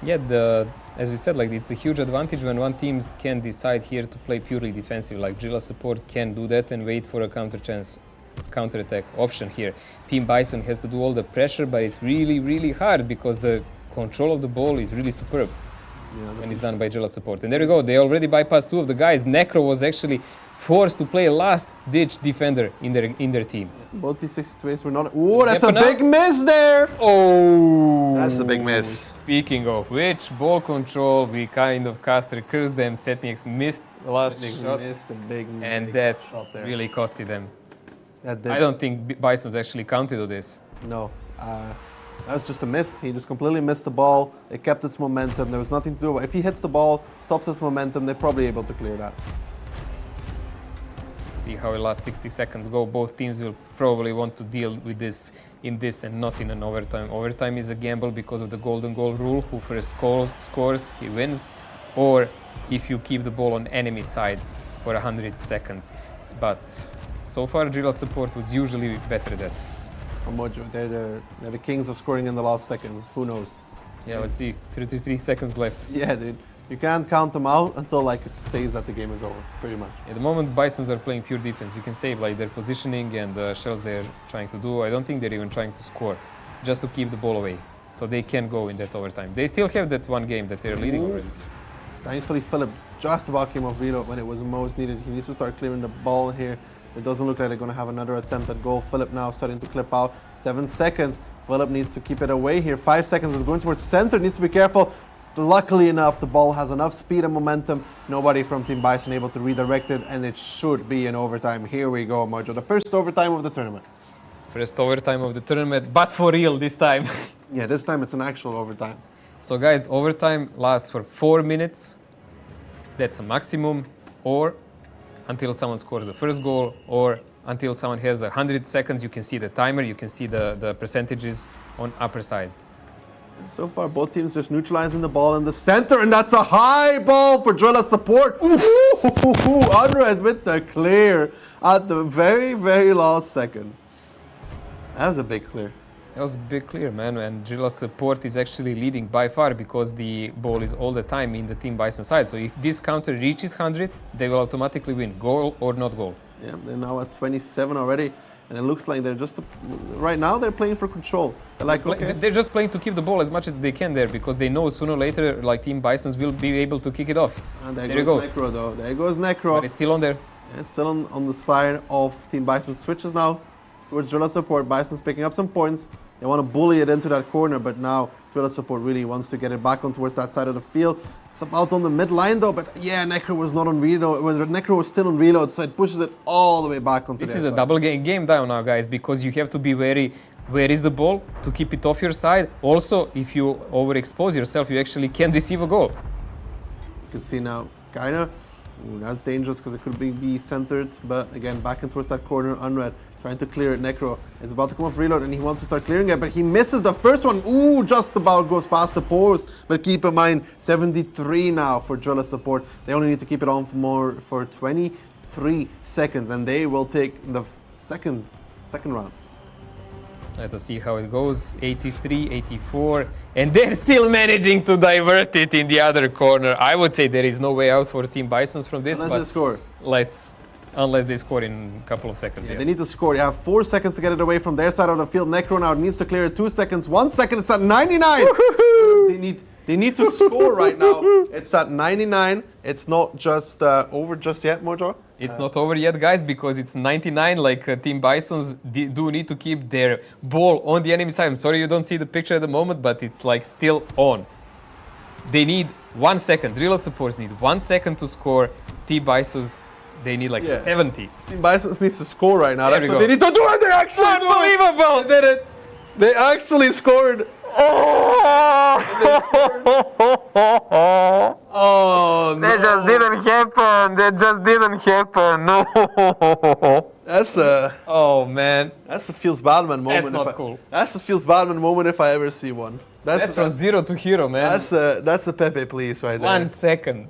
Yeah, as we said, like it's a huge advantage when one team can decide here to play purely defensive. Like Drilla support can do that and wait for a counter-attack option here. Team Bison has to do all the pressure, but it's really hard because the control of the ball is really superb when it's done by Jilla Support. And there you go, they already bypassed 2 of the guys. Necro was actually forced to play a last-ditch defender in their team. Both these 62s were not... Oh, that's a Yep, big miss there! Oh! That's a big miss. Speaking of which, ball control, we kind of Caster cursed them. Setnieks missed the last shot, Missed a big and that shot there. really costed them. That did. I don't think Bisons actually counted on this. No. That was just a miss. He just completely missed the ball. It kept its momentum. There was nothing to do. If he hits the ball, stops its momentum, they're probably able to clear that. See how the last 60 seconds go. Both teams will probably want to deal with this in this and not in an overtime. Overtime is a gamble because of the golden goal rule. Who first scores, he wins. Or if you keep the ball on enemy side for 100 seconds. But so far, Jilla Support was usually better at that. Mojo, they're the kings of scoring in the last second. Who knows? Yeah, let's see. 33 seconds left. Yeah, dude. You can't count them out until like it says that the game is over, pretty much. At the moment, Bisons are playing pure defense. You can say like their positioning and the shells they're trying to do. I don't think they're even trying to score, just to keep the ball away, so they can go in that overtime. They still have that one game that they're leading already. Thankfully, Philip just about came off reload when it was most needed. He needs to start clearing the ball here. It doesn't look like they're going to have another attempt at goal. Philip now starting to clip out. 7 seconds. Philip needs to keep it away here. 5 seconds is going towards center. Needs to be careful. Luckily enough, the ball has enough speed and momentum. Nobody from Team Bison able to redirect it, and it should be an overtime. Here we go, Mojo. The first overtime of the tournament. First overtime of the tournament, but for real this time. Yeah, this time it's an actual overtime. So guys, overtime lasts for 4 minutes. That's a maximum, or until someone scores the first goal, or until someone has 100 seconds. You can see the timer, you can see the percentages on upper side. So far, both teams just neutralizing the ball in the center, and that's a high ball for Jilla Support. Unred with the clear at the very, very last second. That was a big clear. That was a big clear, man, and Jilla Support is actually leading by far because the ball is all the time in the Team Bison side. So if this counter reaches 100, they will automatically win, goal or not goal. Yeah, they're now at 27 already, and it looks like they're just, right now they're playing for control. They're like, okay. They're just playing to keep the ball as much as they can there because they know sooner or later, like Team Bisons will be able to kick it off. And there goes Necro though, there goes Necro. But it's still on there. And it's still on the side of Team Bison. Switches now towards Jilla Support. Bison's picking up some points. They want to bully it into that corner, but now Jilla Support really wants to get it back on towards that side of the field. It's about on the midline though, but yeah, Necro was not on reload. Necro was still on reload, so it pushes it all the way back onto This is a double game down now, guys, because you have to be wary. Where is the ball to keep it off your side? Also, if you overexpose yourself, you actually can receive a goal. You can see now, kinda. Ooh, that's dangerous because it could be centered, but again, back in towards that corner, Unred trying to clear it. Necro is about to come off reload and he wants to start clearing it, but he misses the first one. Ooh, just about goes past the post. But keep in mind, 73 now for Jilla Support. They only need to keep it on for 23 seconds, and they will take the second round. Let us see how it goes. 83, 84, and they're still managing to divert it in the other corner. I would say there is no way out for Team Bisons from this. Unless they score. Unless they score in a couple of seconds. Yeah, yes. They need to score. They have 4 seconds to get it away from their side of the field. Necro now needs to clear it. 2 seconds. 1 second. It's at 99. They need to score right now. It's at 99. It's not just over just yet, Mojo. It's not over yet, guys, because it's 99. Like Team Bisons do need to keep their ball on the enemy side. I'm sorry you don't see the picture at the moment, but it's like still on. They need 1 second. Jilla Supports need 1 second to score. Team Bisons, they need like 70. Team Bisons needs to score right now. There That's we what go. they need to do, and they actually Unbelievable! They did it. They actually scored. Oh no! That just didn't happen. That just didn't happen. No. That's a. Oh man. That's a feels badman moment. That's not cool. That's a feels badman moment if I ever see one. That's from zero to hero, man. That's a Pepe please right there. 1 second.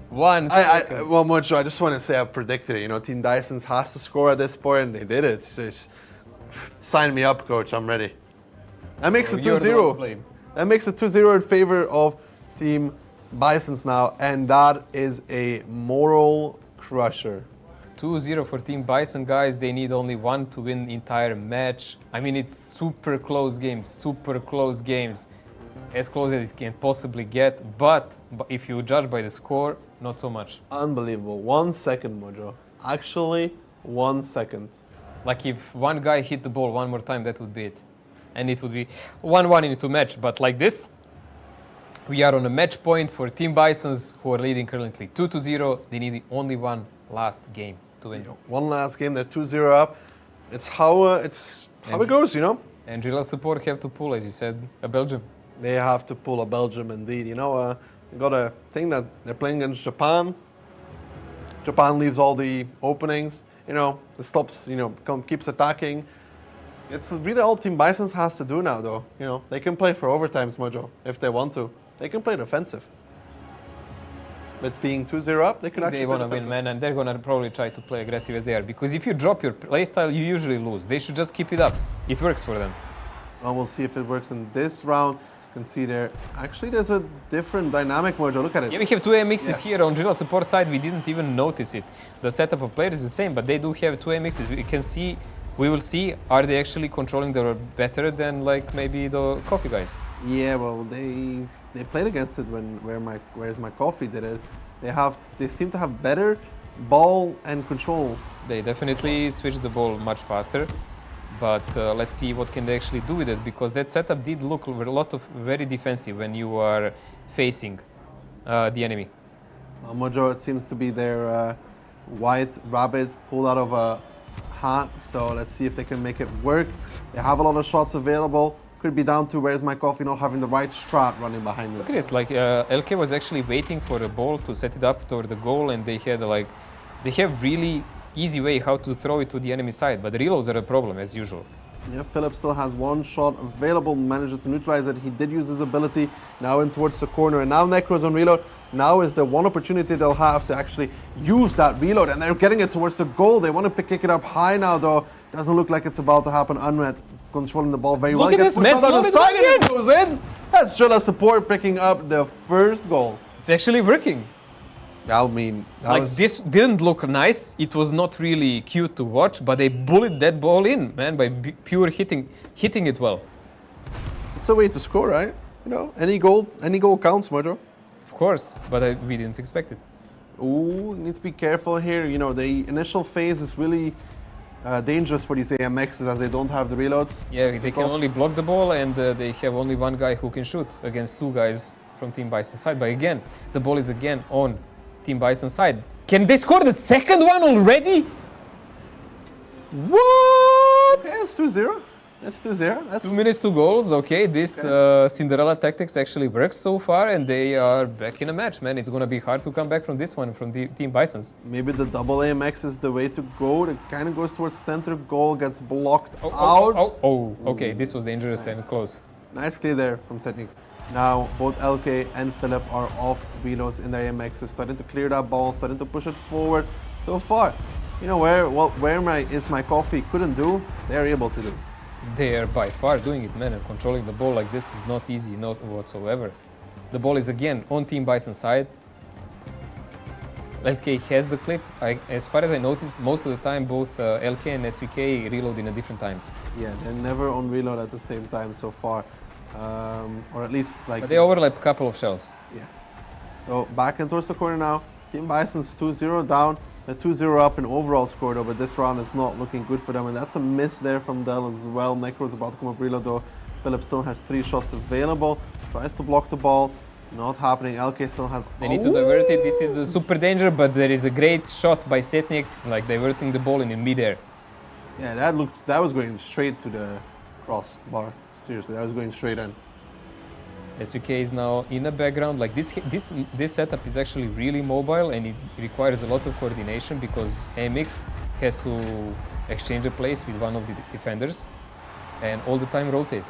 1 second. Well, Mojo, I just want to say I predicted it. You know, Team Bisons has to score at this point, and they did it. Just sign me up, coach. I'm ready. That makes it 2-0. That makes it 2-0 in favor of Team Bisons now, and that is a moral crusher. 2-0 for Team Bison, guys. They need only 1 to win the entire match. I mean, it's super close games, super close games. as close as it can possibly get, but if you judge by the score, not so much. Unbelievable. 1 second, Mojo. Actually, 1 second. Like if one guy hit the ball one more time, that would be it. And it would be 1-1 into match. But like this, we are on a match point for Team Bisons, who are leading currently 2-0. They need only one last game to win. One last game, they're 2-0 up. It's how it goes, you know? And Gila support have to pull, as you said, a Belgium. They have to pull a Belgium indeed. You know, you got to think that they're playing against Japan. Japan leaves all the openings. You know, it stops, keeps attacking. It's really all Team Bisons has to do now, though. You know, they can play for overtimes, Mojo, if they want to. They can play defensive. But being 2-0 up, they could actually They play want to win, defensive. man, and they're going to probably try to play aggressive as they are. Because if you drop your playstyle, you usually lose. They should just keep it up. It works for them. Well, we'll see if it works in this round. You can see there, actually there's a different dynamic, Mojo. Look at it. Yeah, we have two AMXs here on Gila support side. We didn't even notice it. The setup of players is the same, but they do have two AMXs. We will see, are they actually controlling the road better than like maybe the coffee guys? Yeah, well, they played against it when Where's My Coffee did it. They seem to have better ball and control. They definitely switched the ball much faster, but let's see what can they actually do with it, because that setup did look a lot of very defensive when you are facing the enemy. Mojo, it seems to be their white rabbit pulled out of a hat, so let's see if they can make it work. They have a lot of shots available. Could be down to Where's My Coffee not having the right strat running behind this. Look at this, like LK was actually waiting for a ball to set it up toward the goal, and they have really easy way how to throw it to the enemy side, but the reloads are a problem as usual. Yeah, Philip still has one shot available, managed to neutralize it. He did use his ability now in towards the corner, and now Necro's on reload. Now is the one opportunity they'll have to actually use that reload, and they're getting it towards the goal. They want to kick it up high now, though. Doesn't look like it's about to happen. Unred controlling the ball very well. Look at this mess, On the side and it goes in. That's Gila support picking up the first goal. It's actually working. I mean, this didn't look nice. It was not really cute to watch, but they bullied that ball in, man, by pure hitting it well. It's a way to score, right? You know, any goal counts, Mojo. Of course, but we didn't expect it. Ooh, need to be careful here. You know, the initial phase is really dangerous for these AMXs as they don't have the reloads. Yeah, they can only block the ball, and they have only one guy who can shoot against two guys from Team Bison side. But again, the ball is again on Team Bison side. Can they score the second one already? What? Yeah, it's 2-0. It's 2-0. That's 2 minutes, 2 goals. Okay, this Cinderella tactics actually works so far, and they are back in a match, man. It's going to be hard to come back from this one, from the Team Bisons. Maybe the double AMX is the way to go. It kind of goes towards center. Goal gets blocked out. Oh, okay, this was dangerous and close. Nice clear there from Setnix. Now, both LK and Philip are off reloads in their AMXs, starting to clear that ball, starting to push it forward. So far, you know, where my coffee couldn't do, they're able to do. They are by far doing it, man, and controlling the ball like this is not easy, not whatsoever. The ball is again on Team Bison side. LK has the clip. As far as I noticed, most of the time both LK and SVK reload in different times. Yeah, they're never on reload at the same time so far. Or at least like... But they overlap a couple of shells. Yeah. So back in towards the corner now. Team Bison's 2-0 down. They're 2-0 up in overall score though, but this round is not looking good for them, and that's a miss there from Dell as well. Necro's about to come up reload though. Philip still has 3 shots available. Tries to block the ball. Not happening. LK still has... They need to divert it. This is a super danger, but there is a great shot by Setnix, like diverting the ball in midair. Yeah, that was going straight to the crossbar. Seriously, that was going straight in. SVK is now in the background. Like this setup is actually really mobile, and it requires a lot of coordination because AMX has to exchange a place with one of the defenders and all the time rotate.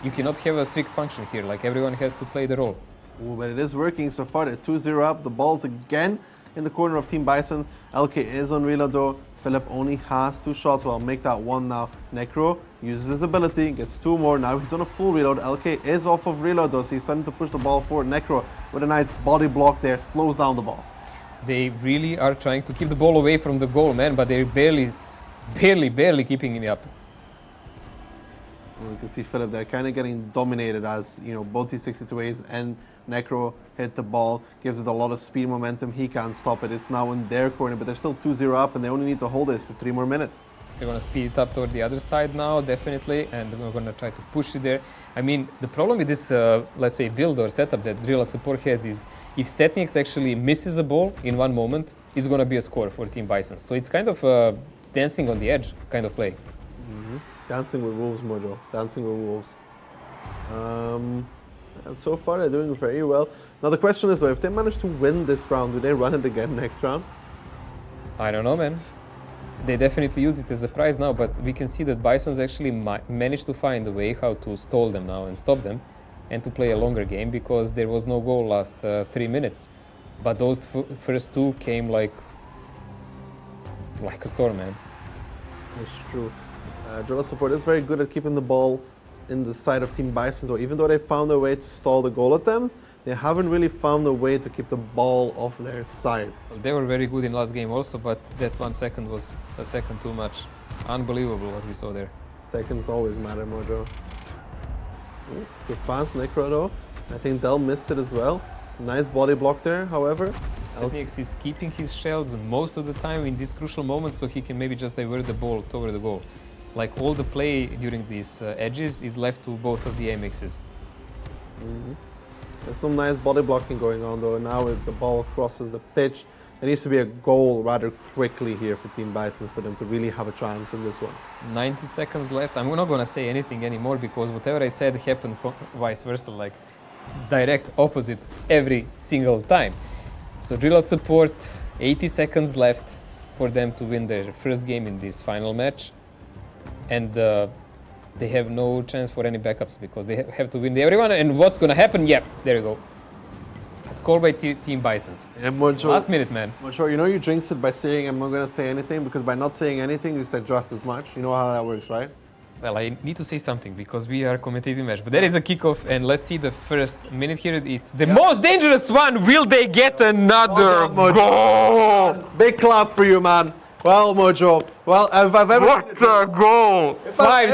You cannot have a strict function here, like everyone has to play the role. Ooh, but it is working so far. They're 2-0 up. The ball's again in the corner of Team Bison. LK is on reload though. Philip only has 2 shots. Well, make that 1 now. Necro uses his ability, gets 2 more. Now he's on a full reload. LK is off of reload though, so he's starting to push the ball forward. Necro with a nice body block there, slows down the ball. They really are trying to keep the ball away from the goal, man, but they're barely keeping it up. And we can see Philip there kind of getting dominated as, you know, both T62As and Necro hit the ball, gives it a lot of speed momentum. He can't stop it. It's now in their corner, but they're still 2-0 up and they only need to hold this for 3 more minutes. We're going to speed it up toward the other side now, definitely, and we're going to try to push it there. I mean, the problem with this, let's say, build or setup that Drilla Support has is if Setniks actually misses a ball in one moment, it's going to be a score for Team Bison. So it's kind of dancing on the edge kind of play. Dancing with Wolves, Mojo. Dancing with Wolves. And so far, they're doing very well. Now, the question is, though, if they manage to win this round, do they run it again next round? I don't know, man. They definitely use it as a prize now, but we can see that Bisons actually managed to find a way how to stall them now and stop them and to play a longer game because there was no goal last 3 minutes. But those first 2 came like a storm, man. That's true. Drilla Support is very good at keeping the ball in the side of Team Bison, so even though they found a way to stall the goal attempts, they haven't really found a way to keep the ball off their side. Well, they were very good in last game also, but that 1 second was a second too much. Unbelievable what we saw there. Seconds always matter, Mojo. Good pass, Necro though. I think Del missed it as well. Nice body block there, however. Setniks is keeping his shells most of the time in these crucial moments so he can maybe just divert the ball toward the goal. Like all the play during these edges is left to both of the AMXs. There's some nice body blocking going on though. Now if the ball crosses the pitch, there needs to be a goal rather quickly here for Team Bisons for them to really have a chance in this one. 90 seconds left. I'm not going to say anything anymore because whatever I said happened vice versa, like direct opposite every single time. So Drilla Support, 80 seconds left for them to win their first game in this final match. And they have no chance for any backups because they have to win everyone. And what's going to happen? Yep, there you go. Score by Team Bisons. Yeah, Mojo, last minute, man. Mojo, you know you jinxed it by saying I'm not going to say anything because by not saying anything you said just as much. You know how that works, right? Well, I need to say something because we are commentating match. But there is a kickoff and let's see the first minute here. It's the most dangerous one. Will they get another goal? Big clap for you, man. Well, Mojo. Well, if I've ever what a goal! If I've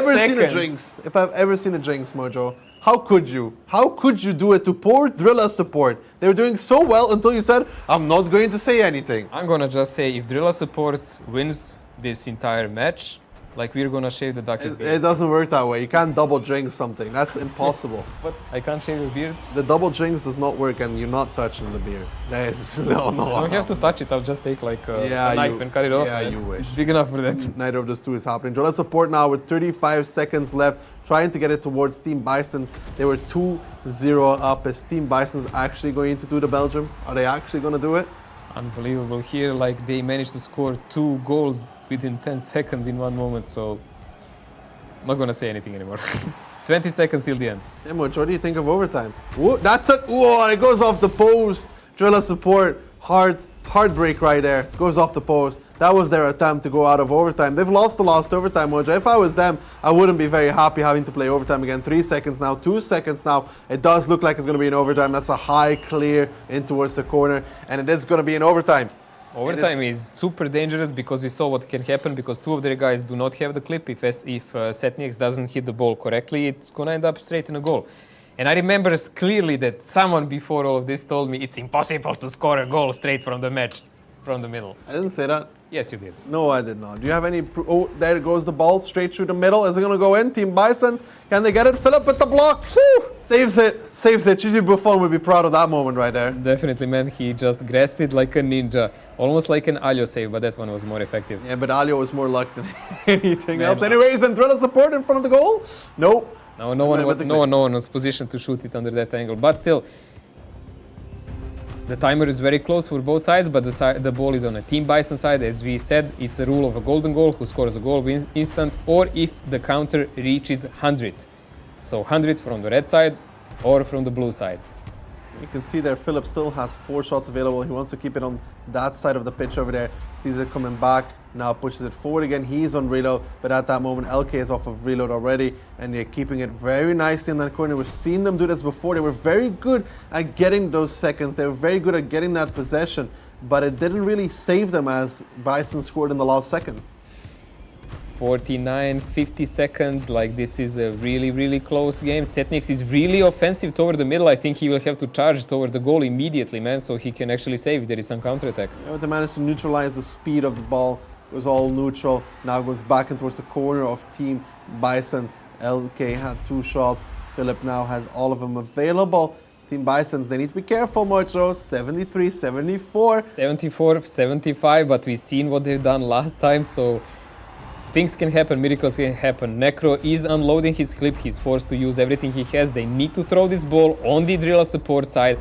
ever seen a jinx, Mojo, how could you? How could you do it to poor Drilla Support? They were doing so well until you said, I'm not going to say anything. I'm gonna just say if Drilla Support wins this entire match, like we're gonna shave the duck. It doesn't work that way. You can't double jinx something. That's impossible. What? I can't shave your beard? The double jinx does not work and you're not touching the beard. That is, no. I don't have to touch it. I'll just take like a knife and cut it off. Yeah, you wish. It's big enough for that. Neither of those two is happening. Drilla Support now with 35 seconds left, trying to get it towards Team Bisons. They were 2-0 up. Is Team Bisons actually going to do the Belgium? Are they actually going to do it? Unbelievable here. Like they managed to score 2 goals within 10 seconds in one moment, so I'm not gonna say anything anymore. 20 seconds till the end. What do you think of overtime? Whoa, that's it. Whoa, it goes off the post. Drilla Support, heartbreak right there. Goes off the post. That was their attempt to go out of overtime. They've lost overtime, Mojo. If I was them, I wouldn't be very happy having to play overtime again. 3 seconds now, 2 seconds now. It does look like it's going to be in overtime. That's a high clear in towards the corner, and it is going to be in overtime. Overtime is super dangerous because we saw what can happen because 2 of their guys do not have the clip. If Setniks doesn't hit the ball correctly, it's going to end up straight in a goal. And I remember clearly that someone before all of this told me it's impossible to score a goal straight from the match, from the middle. I didn't say that. Yes, you did. No, I did not. Do you have any... Oh, there goes the ball straight through the middle. Is it going to go in? Team Bisons, can they get it? Philip with the block. Whew. Saves it. Saves it. Gigi Buffon would be proud of that moment right there. Definitely, man. He just grasped it like a ninja. Almost like an Alio save, but that one was more effective. Yeah, but Alio was more luck than anything else. Anyways, and Drilla Support in front of the goal? Nope. No one was positioned to shoot it under that angle. But still, the timer is very close for both sides, but the ball is on a Team Bison side. As we said, it's a rule of a golden goal. Who scores a goal wins instant, or if the counter reaches 100. So 100 from the red side or from the blue side. You can see there Philip still has 4 shots available. He wants to keep it on that side of the pitch over there. Sees it coming back. Now pushes it forward again. He's on reload, but at that moment LK is off of reload already, and they're keeping it very nicely in that corner. We've seen them do this before. They were very good at getting those seconds. They were very good at getting that possession, but it didn't really save them as Bison scored in the last second. 49, 50 seconds. Like, this is a really, really close game. Setniks is really offensive toward the middle. I think he will have to charge toward the goal immediately, man, so he can actually save if there is some counterattack. They managed to neutralize the speed of the ball. It was all neutral. Now goes back in towards the corner of Team Bison. LK had 2 shots. Philip now has all of them available. Team Bisons, they need to be careful, Mojo. 73, 74. 74, 75, but we've seen what they've done last time, so things can happen, miracles can happen. Necro is unloading his clip. He's forced to use everything he has. They need to throw this ball on the Drilla support side,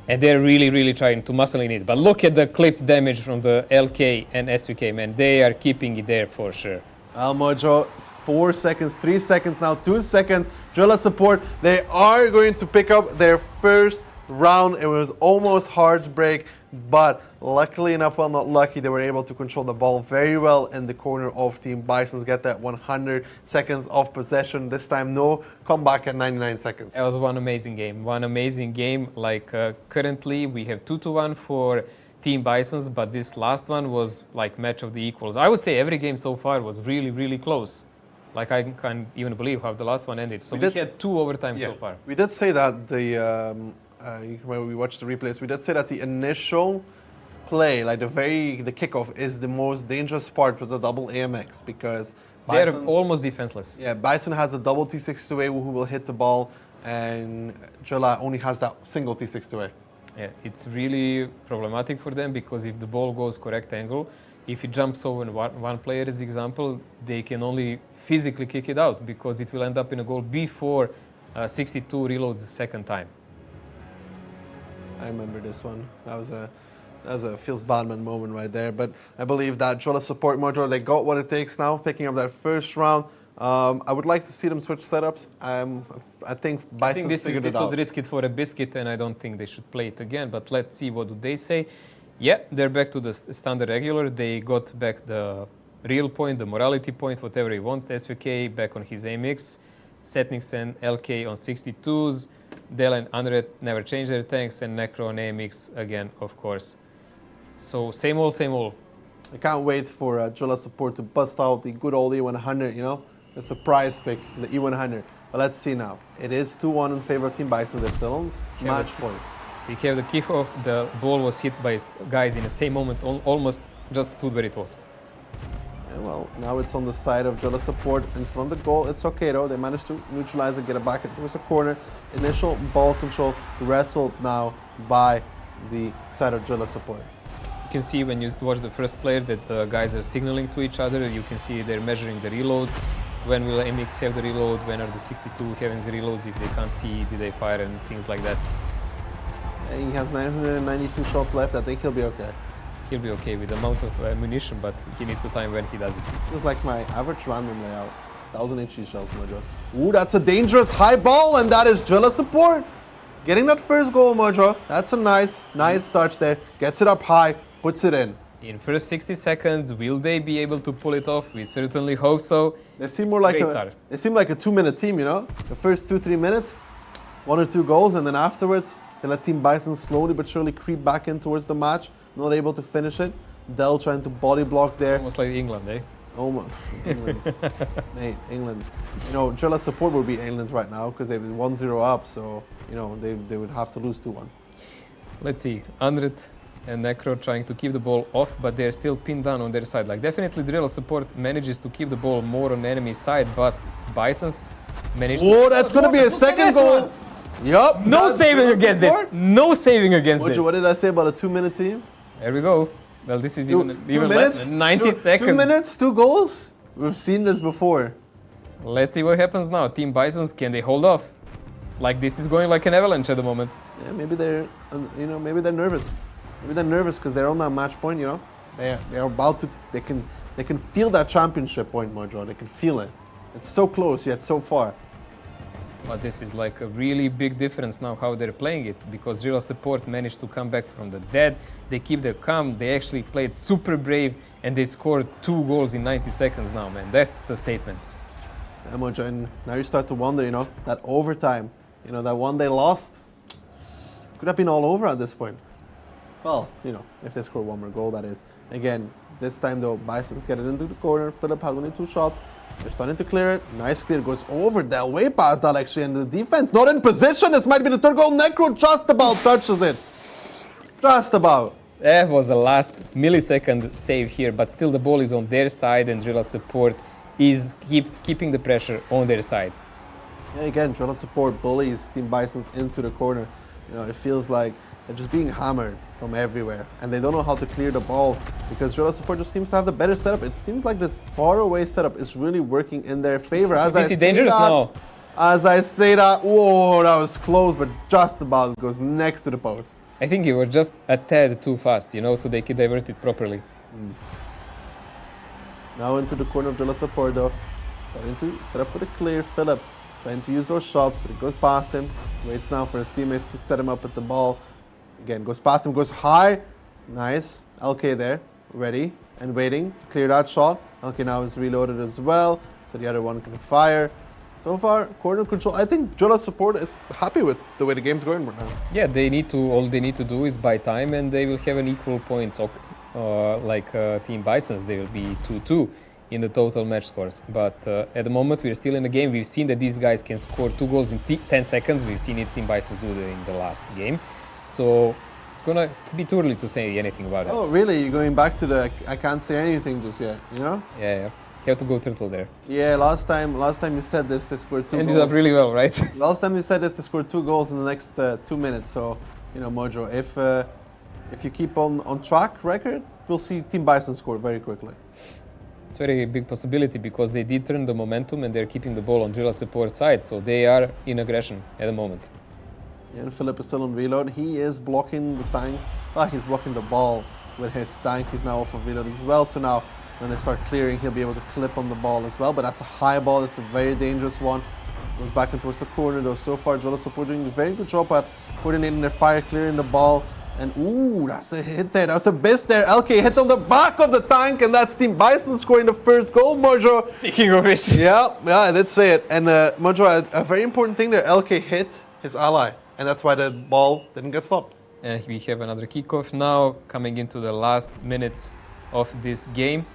and they're really, really trying to muscle in it. But look at the clip damage from the LK and SVK, man. They are keeping it there for sure. Well, Mojo, 4 seconds, 3 seconds now, 2 seconds. Drilla support, they are going to pick up their first round. It was almost heartbreak, but luckily enough, well, not lucky, they were able to control the ball very well in the corner of Team Bisons, get that 100 seconds of possession. This time, no comeback at 99 seconds. That was one amazing game. One amazing game. Like, currently, we have 2-1 for Team Bisons, but this last one was like match of the equals. I would say every game so far was really, really close. Like, I can't even believe how the last one ended. So we had 2 overtimes so far. We did say that when we watched the replays, we did say that the initial play, like the kickoff, is the most dangerous part with the double AMX because they're almost defenseless. Yeah, Bison has a double T62A who will hit the ball, and Drilla only has that single T62A. Yeah, it's really problematic for them because if the ball goes correct angle, if it jumps over one player, as example, they can only physically kick it out because it will end up in a goal before 62 reloads the second time. I remember this one. That was a feels Badman moment right there. But I believe that Drilla support Mojo, they got what it takes now, picking up that first round. I would like to see them switch setups. I think Bison figured it out. This was risky for a biscuit, and I don't think they should play it again. But let's see what do they say. Yeah, they're back to the standard regular. They got back the real point, the morality point, whatever you want. SVK back on his AMX. Setniks and LK on 62s. Del and Unred never changed their tanks, and Necro on AMX again, of course. So same old, same old. I can't wait for Drilla support to bust out the good old E100, you know? The surprise pick, the E100. But let's see now. It is 2-1 in favor of Team Bison. They're still on match point. We have the kickoff. The ball was hit by guys in the same moment, almost just stood where it was. Yeah, well, now it's on the side of Drilla support in front of the goal. It's okay though. They managed to neutralize it, get it back towards the corner. Initial ball control wrestled now by the side of Drilla support. You can see when you watch the first player that guys are signaling to each other. You can see they're measuring the reloads. When will MX have the reload? When are the 62 having the reloads? If they can't see, did they fire and things like that. He has 992 shots left. I think he'll be okay. He'll be okay with the amount of ammunition, but he needs to time when he does it. It's like my average random layout. 1000 HE shells, Mojo. Ooh, that's a dangerous high ball, and that is Drilla support. Getting that first goal, Mojo. That's a nice touch there. Gets it up high, puts it in. In first 60 seconds, will they be able to pull it off? We certainly hope so. They seem more like they seem like a 2-minute team, you know? The first 2-3 minutes, 1 or 2 goals, and then afterwards, they let Team Bison slowly but surely creep back in towards the match, not able to finish it. Dell trying to body block there. Almost like England, eh? Oh my, England. Mate, England. You know, Drilla support would be England right now because they've been 1-0 up, so, you know, they would have to lose 2-1. Let's see. Unred and Necro trying to keep the ball off, but they're still pinned down on their side. Like, definitely Drilla support manages to keep the ball more on the enemy side, but Bisons managed to... that's going to be a second goal! Yup. No saving against this. No saving against this. What did I say about a 2-minute team? There we go. Well, this is even less than 90 seconds. 2 minutes, 2 goals? We've seen this before. Let's see what happens now. Team Bisons, can they hold off? Like, this is going like an avalanche at the moment. Yeah, maybe they're, maybe they're nervous. Maybe they're nervous because they're on that match point, you know? They're about to, they can feel that championship point, Mojo. They can feel it. It's so close yet so far. But this is like a really big difference now how they're playing it, because Drilla support managed to come back from the dead. They keep their calm. They actually played super brave, and they scored 2 goals in 90 seconds now, man. That's a statement. Yeah, Mojo, and now you start to wonder, you know, that overtime, you know, that one they lost, could have been all over at this point. Well, you know, if they score 1 more goal, that is. Again, This time though, Bison's getting into the corner. Philip has only 2 shots. They're starting to clear it. Nice clear. Goes over that, way past that actually. And the defense not in position. This might be the third goal. Necro just about touches it. Just about. That was the last millisecond save here, but still the ball is on their side and Drilla Support is keeping the pressure on their side. Yeah, again, Drilla Support bullies Team Bisons into the corner. You know, it feels like they're just being hammered from everywhere, and they don't know how to clear the ball because Drilla Support just seems to have the better setup. It seems like this far away setup is really working in their favor. As Is it dangerous now? As I say that, whoa, that was close, but just about goes next to the post. I think it was just a tad too fast, you know, so they could divert it properly. Now into the corner of Drilla Support though, starting to set up for the clear. Philip trying to use those shots, but it goes past him. Waits now for his teammates to set him up with the ball. Again, goes past him, goes high. Nice. LK there, ready and waiting to clear that shot. LK now is reloaded as well, so the other one can fire. So far, corner control. I think Drilla Support is happy with the way the game's going right now. Yeah, all they need to do is buy time and they will have an equal points. Like Team Bisons, they will be 2-2 in the total match scores. But at the moment, we're still in the game. We've seen that these guys can score 2 goals in 10 seconds. We've seen it Team Bisons do in the last game. So it's gonna be too early to say anything about it. Oh, really? You're going back to the I can't say anything just yet, you know? Yeah. You have to go turtle there. Yeah, last time you said this, they scored 2 goals. Ended up really well, right? Last time you said this, they scored 2 goals in the next 2 minutes. So, you know, Mojo, if you keep on track record, we'll see Team Bison score very quickly. It's a very big possibility because they did turn the momentum and they're keeping the ball on Drilla Support side. So they are in aggression at the moment. Yeah, and Philip is still on reload. He is blocking the tank. Well, he's blocking the ball with his tank. He's now off of reload as well. So now when they start clearing, he'll be able to clip on the ball as well. But that's a high ball. It's a very dangerous one. Goes back in towards the corner though. So far, Drilla Support doing a very good job at coordinating their fire, clearing the ball. And ooh, that's a hit there. That was a miss there. LK hit on the back of the tank, and that's Team Bison scoring the first goal, Mojo. Speaking of which. Yeah, I did say it. And Mojo, a very important thing there, LK hit his ally, and that's why the ball didn't get stopped. We have another kickoff now, coming into the last minutes of this game.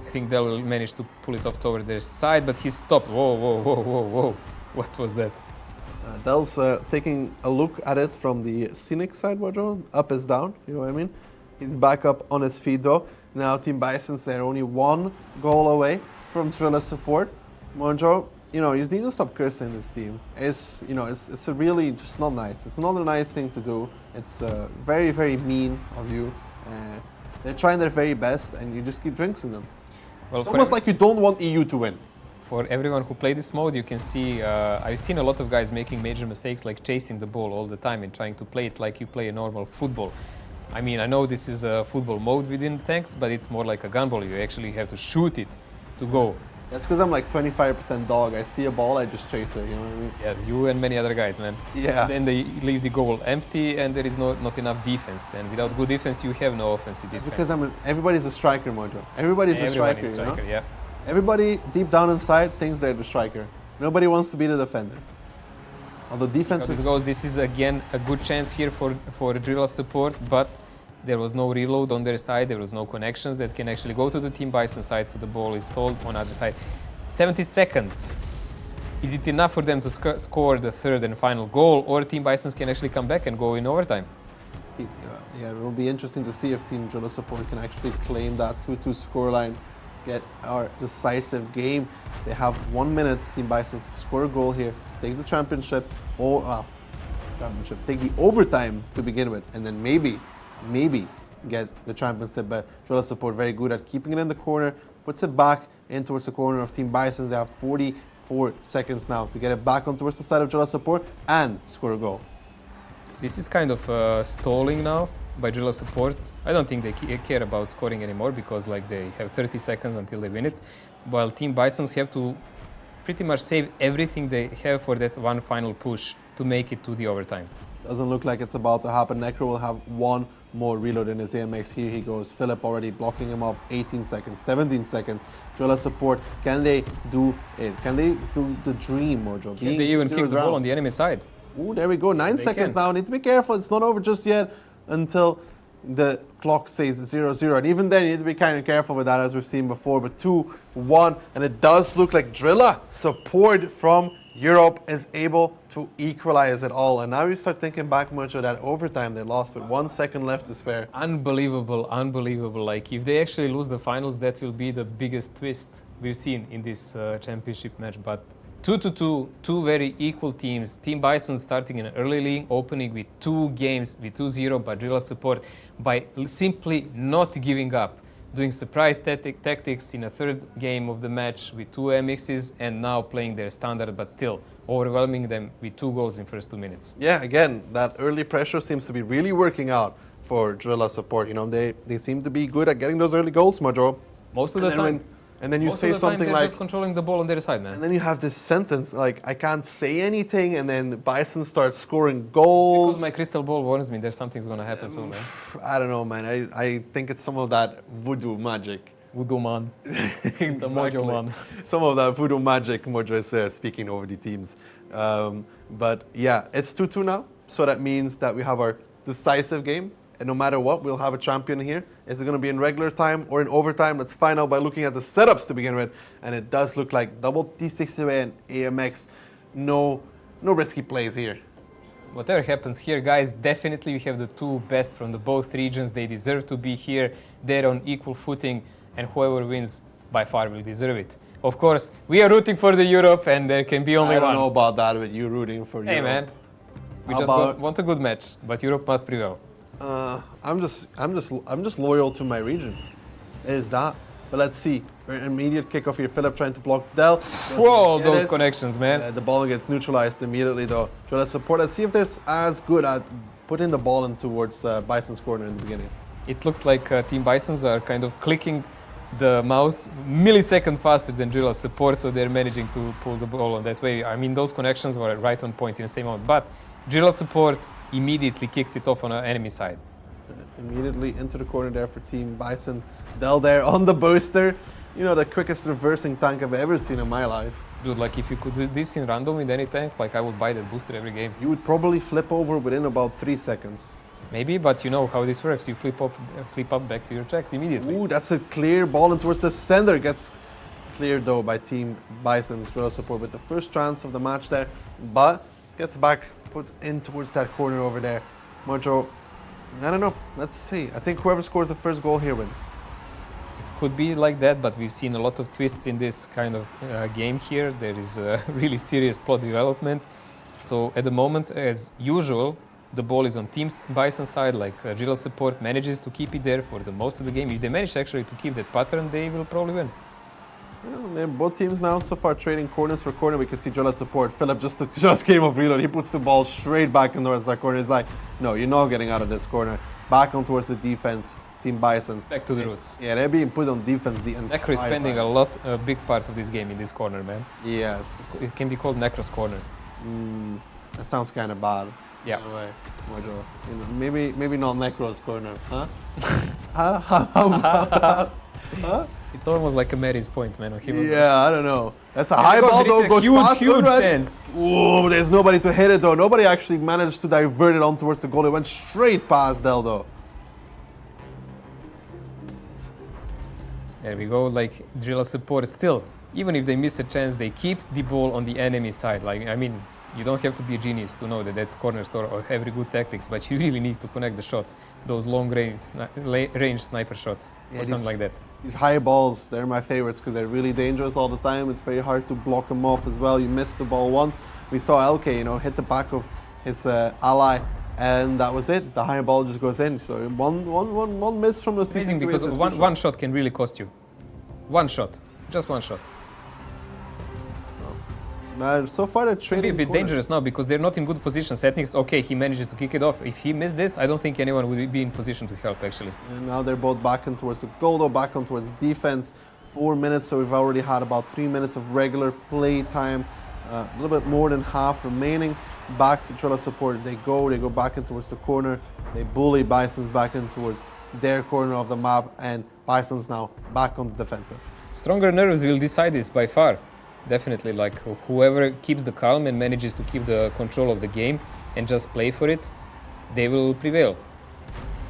I think they'll manage to pull it off toward their side, but he stopped. Whoa. What was that? Dell's taking a look at it from the scenic side, Mojo. Up is down, you know what I mean? He's back up on his feet though. Now Team Bisons, they're only 1 goal away from Drilla Support. Mojo, you know, you need to stop cursing this team. It's a really just not nice. It's not a nice thing to do. It's very, very mean of you. They're trying their very best and you just keep drinking them. Well, it's almost like you don't want EU to win. For everyone who played this mode, you can see, I've seen a lot of guys making major mistakes like chasing the ball all the time and trying to play it like you play a normal football. I mean, I know this is a football mode within tanks, but it's more like a gun ball. You actually have to shoot it to go. That's because I'm like 25% dog. I see a ball, I just chase it, you know what I mean? Yeah, you and many other guys, man. Yeah. And then they leave the goal empty and there is not enough defense. And without good defense, you have no offensive defense. Because everybody's a striker, Mojo. Everybody's a striker, is striker, you know? Yeah. Everybody deep down inside thinks they're the striker. Nobody wants to be the defender. Although defense is... This is again a good chance here for Drilla Support, but there was no reload on their side. There was no connections that can actually go to the Team Bison side, so the ball is stalled on the other side. 70 seconds. Is it enough for them to score the third and final goal, or Team Bisons can actually come back and go in overtime? Yeah, it will be interesting to see if Team Drilla Support can actually claim that 2-2 scoreline, get our decisive game. They have 1 minute, Team Bisons, to score a goal here, take the championship, take the overtime to begin with, and then maybe get the championship. But Drilla Support very good at keeping it in the corner, puts it back in towards the corner of Team Bisons. They have 44 seconds now to get it back on towards the side of Drilla Support and score a goal. This is kind of stalling now by Drilla Support. I don't think they care about scoring anymore because like they have 30 seconds until they win it, while Team Bisons have to pretty much save everything they have for that one final push to make it to the overtime. Doesn't look like it's about to happen. Necro will have 1 more reload in his AMX. Here he goes. Philip already blocking him off. 18 seconds, 17 seconds. Drilla Support, can they do it? Can they do the dream, Mojo? Can they even kick the ball on the enemy side? Ooh, there we go. 9 seconds now. Need to be careful. It's not over just yet until the clock says 0-0. And even then, you need to be kind of careful with that, as we've seen before. But 2-1, and it does look like Drilla support from Europe is able to equalize it all. And now you start thinking back much of that overtime they lost with 1 second left to spare. Unbelievable, unbelievable. Like, if they actually lose the finals, that will be the biggest twist we've seen in this championship match. But 2-2, two very equal teams. Team Bison starting in an early league, opening with 2 games with 2-0, but Drilla support by simply not giving up, doing surprise tactics in a third game of the match with 2 MXs, and now playing their standard, but still overwhelming them with 2 goals in first 2 minutes. Yeah, again, that early pressure seems to be really working out for Drilla support. You know, they seem to be good at getting those early goals, Mojo. Most of the time. And then you Most say of the time something they're like, just controlling the ball on their side, man. and then you have this sentence like, I can't say anything, and then Bison starts scoring goals. Because my crystal ball warns me there's something's gonna happen soon, man. I don't know, man. I think it's some of that voodoo magic. Voodoo man. It's a Mojo man. Some of that voodoo magic Mojo is speaking over the teams. But yeah, it's 2-2 now. So that means that we have our decisive game. And no matter what, we'll have a champion here. Is it going to be in regular time or in overtime? Let's find out by looking at the setups to begin with. And it does look like double T60 and AMX. No risky plays here. Whatever happens here, guys, definitely we have the 2 best from the both regions. They deserve to be here. They're on equal footing, and whoever wins by far will deserve it. Of course, we are rooting for the Europe, and there can be only I don't one. know about that with you rooting for Hey, Europe. man, we How just about- want a good match, but Europe must prevail. I'm just loyal to my region. It is that. But let's see. An immediate kickoff here. Philip trying to block Dell. Whoa, Get those it. connections, man. The ball gets neutralized immediately though. Drilla support. Let's see if they're as good at putting the ball in towards Bison's corner in the beginning. It looks like Team Bisons are kind of clicking the mouse millisecond faster than Drilla support, so they're managing to pull the ball on that way. I mean, those connections were right on point in the same moment. But Drilla support immediately kicks it off on an enemy side. Immediately into the corner there for Team Bisons. Dell there on the booster. You know, the quickest reversing tank I've ever seen in my life. Dude, like if you could do this in random with any tank, like I would buy that booster every game. You would probably flip over within about 3 seconds. Maybe, but you know how this works. You flip up back to your tracks immediately. Ooh, that's a clear ball in towards the center. Gets cleared though by Team Bison's Drilla support with the first chance of the match there, but gets back put in towards that corner over there. Mojo, I don't know. Let's see. I think whoever scores the first goal here wins. It could be like that, but we've seen a lot of twists in this kind of game here. There is really serious plot development. So at the moment, as usual, the ball is on Team Bison side, like Drilla support manages to keep it there for the most of the game. If they manage actually to keep that pattern, they will probably win. They're both teams now so far trading corners for corner. We can see Drilla support. Philip just came off reload. He puts the ball straight back in towards that corner. He's like, no, you're not getting out of this corner. Back on towards the defense. Team Bisons. Back to the roots. Yeah, they're being put on defense the entire Necro is spending time. a big part of this game in this corner, man. Yeah, It can be called Necro's corner. that sounds kind of bad. Yeah. In a way, Mojo. You know, maybe not Necro's corner, huh? How about that? Huh? It's almost like a Mary's point, man. He was Yeah, I don't know. That's a high ball though, goes past the huge red. chance. Ooh, there's nobody to hit it though. Nobody actually managed to divert it on towards the goal. It went straight past Deldo. There we go, like Drilla support still. Even if they miss a chance, they keep the ball on the enemy side. Like, I mean, you don't have to be a genius to know that that's corner store or have good tactics, but you really need to connect the shots, those long range sniper shots or something like that. These high balls, they're my favorites because they're really dangerous all the time. It's very hard to block them off as well. You miss the ball once. We saw LK, you know, hit the back of his ally, and that was it. The high ball just goes in. So one miss from those Amazing, because one shot can really cost you. One shot, just one shot. So far they're trading It can be a bit corners. dangerous now because they're not in good position. Setniks, okay, he manages to kick it off. If he missed this, I don't think anyone would be in position to help, actually. And now they're both back in towards the goal, though, back on towards defense. 4 minutes, so we've already had about 3 minutes of regular play time. A little bit more than half remaining. Back, Drilla support, they go back in towards the corner. They bully Bisons back in towards their corner of the map, and Bisons now back on the defensive. Stronger nerves will decide this by far. Definitely, like whoever keeps the calm and manages to keep the control of the game and just play for it, they will prevail.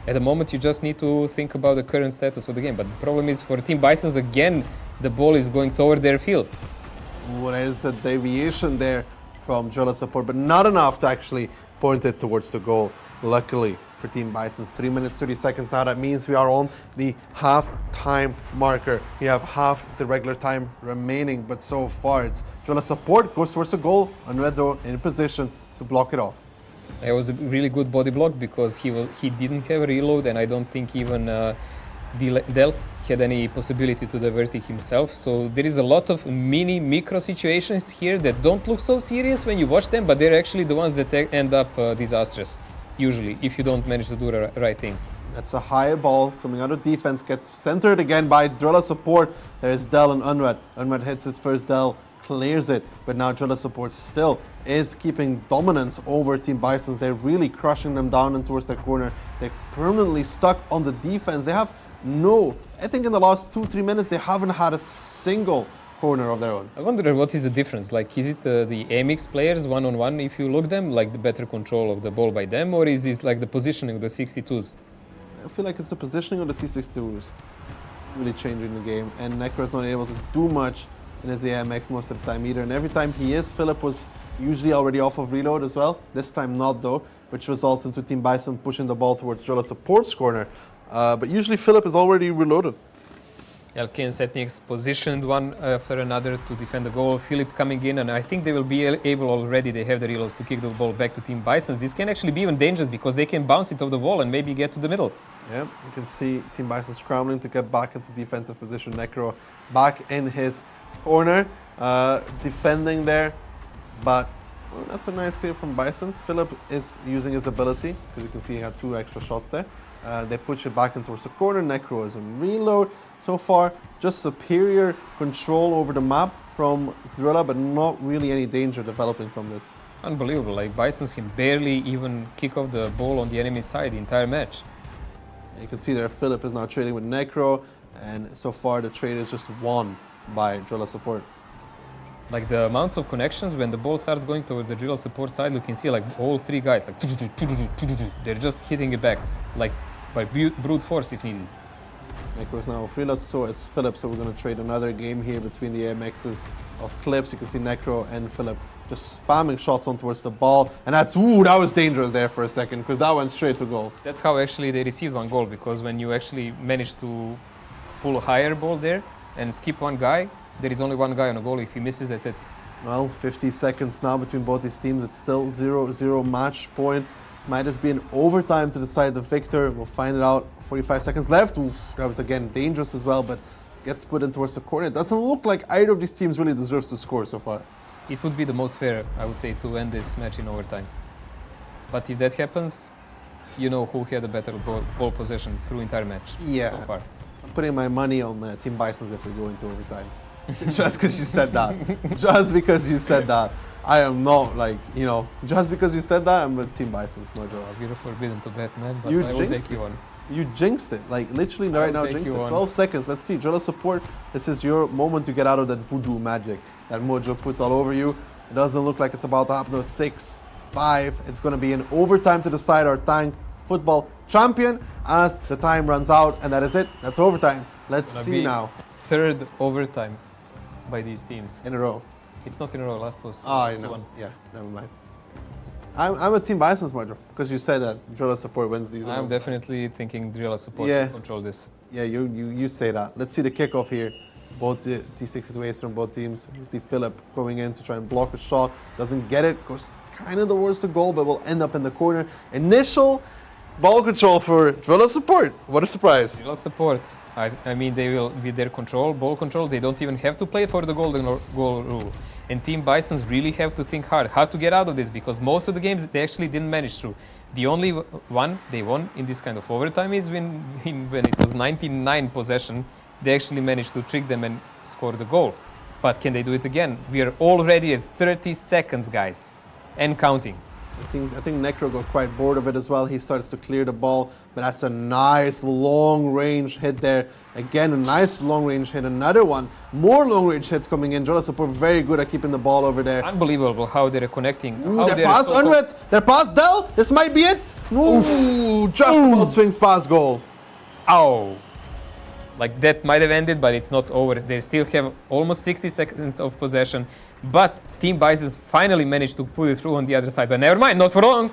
At the moment, you just need to think about the current status of the game. But the problem is for Team Bisons, again, the ball is going toward their field. Well, there's a deviation there from Drilla support, but not enough to actually point it towards the goal. Luckily for Team Bisons, 3 minutes, 30 seconds now. That means we are on the half-time marker. We have half the regular time remaining, but so far it's Drilla support goes towards the goal, and Redo in position to block it off. It was a really good body block because he didn't have a reload, and I don't think even Del had any possibility to divert it himself. So there is a lot of micro situations here that don't look so serious when you watch them, but they're actually the ones that end up disastrous, usually, if you don't manage to do the right thing. That's a high ball coming out of defense, gets centered again by Drilla support. There's Del and Unrad. Unrad hits it first, Del clears it, but now Drilla support still is keeping dominance over Team Bisons. They're really crushing them down and towards their corner. They're permanently stuck on the defense. They have I think in the last 2-3 minutes, they haven't had a single corner of their own. I wonder what is the difference. Like, is it the AMX players one-on-one, if you look them, like the better control of the ball by them, or is this like the positioning of the 62s? I feel like it's the positioning of the T62s really changing the game, and Necro's not able to do much in his AMX most of the time either. And every time he is, Philip was usually already off of reload as well. This time not though, which results into Team Bison pushing the ball towards Drilla support's corner. But usually Philip is already reloaded. LK and Setniks positioned one after another to defend the goal. Philip coming in, and I think they will be able already, they have the reloads to kick the ball back to Team Bisons. This can actually be even dangerous because they can bounce it off the wall and maybe get to the middle. Yeah, you can see Team Bison scrambling to get back into defensive position. Necro back in his corner, defending there, but well, that's a nice clear from Bisons. Philip is using his ability, because you can see he had 2 extra shots there. They push it back in towards the corner. Necro is in reload. So far, just superior control over the map from Drilla, but not really any danger developing from this. Unbelievable, like Bisons can barely even kick off the ball on the enemy side the entire match. You can see there Philip is now trading with Necro, and so far the trade is just won by Drilla support. Like the amounts of connections when the ball starts going toward the Drilla support side, you can see like all 3 guys, like they're just hitting it back, like by brute force if needed. Necro is now off reload, so it's Philip, so we're going to trade another game here between the AMXs of Clips. You can see Necro and Philip just spamming shots on towards the ball, and that was dangerous there for a second, because that went straight to goal. That's how actually they received 1 goal, because when you actually manage to pull a higher ball there and skip 1 guy, there is only 1 guy on a goal. If he misses, that's it. Well, 50 seconds now between both these teams. It's still 0-0 match point. Might just be an overtime to decide the victor. We'll find it out. 45 seconds left. Ooh, that was again dangerous as well, but gets put in towards the corner. It doesn't look like either of these teams really deserves to score so far. It would be the most fair, I would say, to end this match in overtime. But if that happens, you know who had a better ball possession through entire match so far. I'm putting my money on Team Bisons if we go into overtime. Just because you said that. Just because you said that. I am not like, just because you said that, I'm with Team Bisons, Mojo. You're forbidden to bet, man, but you I will take you on. You jinxed it, like literally right now jinxed it. 12 seconds, let's see, Drilla support, this is your moment to get out of that voodoo magic that Mojo put all over you. It doesn't look like it's about to happen. 6, 5, it's going to be an overtime to decide our Tank football champion as the time runs out, and that is it, that's overtime. Let's see now. 3rd overtime by these teams. In a row. It's not in a row, last was I know. 1. Yeah, never mind. I'm a Team Bisons, Mojo, because you said that Drilla support wins these. I'm definitely thinking Drilla support will control this. Yeah, you say that. Let's see the kickoff here. Both the T62As from both teams. You see Philip going in to try and block a shot. Doesn't get it. Goes kind of towards the goal, but will end up in the corner. Initial ball control for Drilla support. What a surprise. Drilla support. I mean, they will, with their ball control, they don't even have to play for the golden goal rule. And Team Bisons really have to think hard how to get out of this, because most of the games they actually didn't manage to. The only one they won in this kind of overtime is when it was 99 possession, they actually managed to trick them and score the goal. But can they do it again? We are already at 30 seconds, guys, and counting. I think Necro got quite bored of it as well. He starts to clear the ball, but that's a nice long-range hit there. Again, a nice long-range hit. Another one. More long-range hits coming in. Jola Support very good at keeping the ball over there. Unbelievable how they're connecting. Ooh, they're past Unred. They're past Dell. This might be it. Ooh, just about swings past goal. Ow. Like that might have ended, but it's not over. They still have almost 60 seconds of possession. But Team Bisons finally managed to put it through on the other side. But never mind, not for long.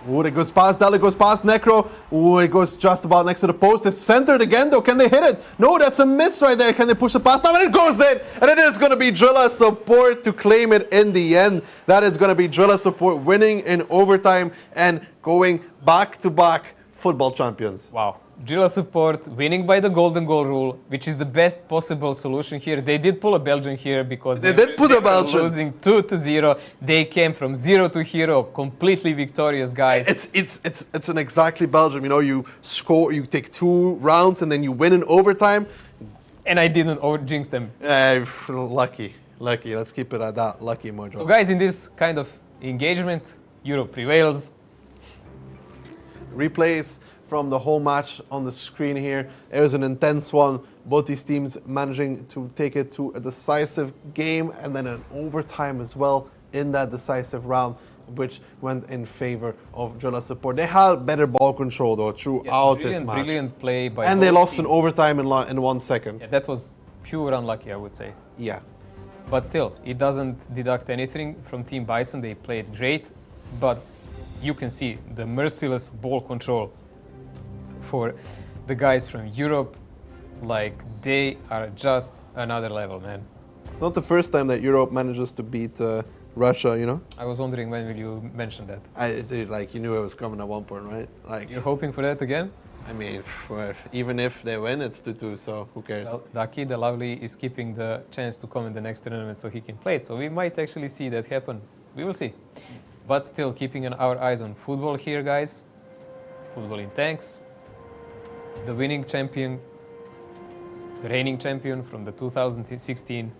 Ooh, it goes past Dell, it goes past Necro. Ooh, it goes just about next to the post. It's centered again though. Can they hit it? No, that's a miss right there. Can they push it past them? And it goes in. And it is going to be Jola Support to claim it in the end. That is going to be Jola Support winning in overtime and going back-to-back football champions. Wow. Jola Support winning by the golden goal rule, which is the best possible solution here. They did pull a Belgian here because they did put a Belgian. Losing 2-0. They came from 0 to hero, completely victorious, guys. It's an exactly Belgium. You know, you score, you take 2 rounds and then you win in overtime. And I didn't jinx them. Lucky. Let's keep it at that. Lucky, Mojo. So, guys, in this kind of engagement, Europe prevails. Replays from the whole match on the screen here. It was an intense one. Both these teams managing to take it to a decisive game and then an overtime as well in that decisive round, which went in favor of Jola Support. They had better ball control though throughout this match. Brilliant play by and they lost teams. in overtime in 1 second. Yeah, that was pure unlucky, I would say. Yeah. But still, it doesn't deduct anything from Team Bison. They played great, but you can see the merciless ball control for the guys from Europe. Like, they are just another level, man. Not the first time that Europe manages to beat Russia, you know? I was wondering when will you mention that. Like, you knew it was coming at one point, right? Like, you're hoping for that again? I mean, even if they win, it's 2-2, so who cares? Well, Daki, the Lovely, is keeping the chance to come in the next tournament so he can play it. So we might actually see that happen. We will see. But still, keeping our eyes on football here, guys. Football in tanks. The winning champion, the reigning champion from the 2016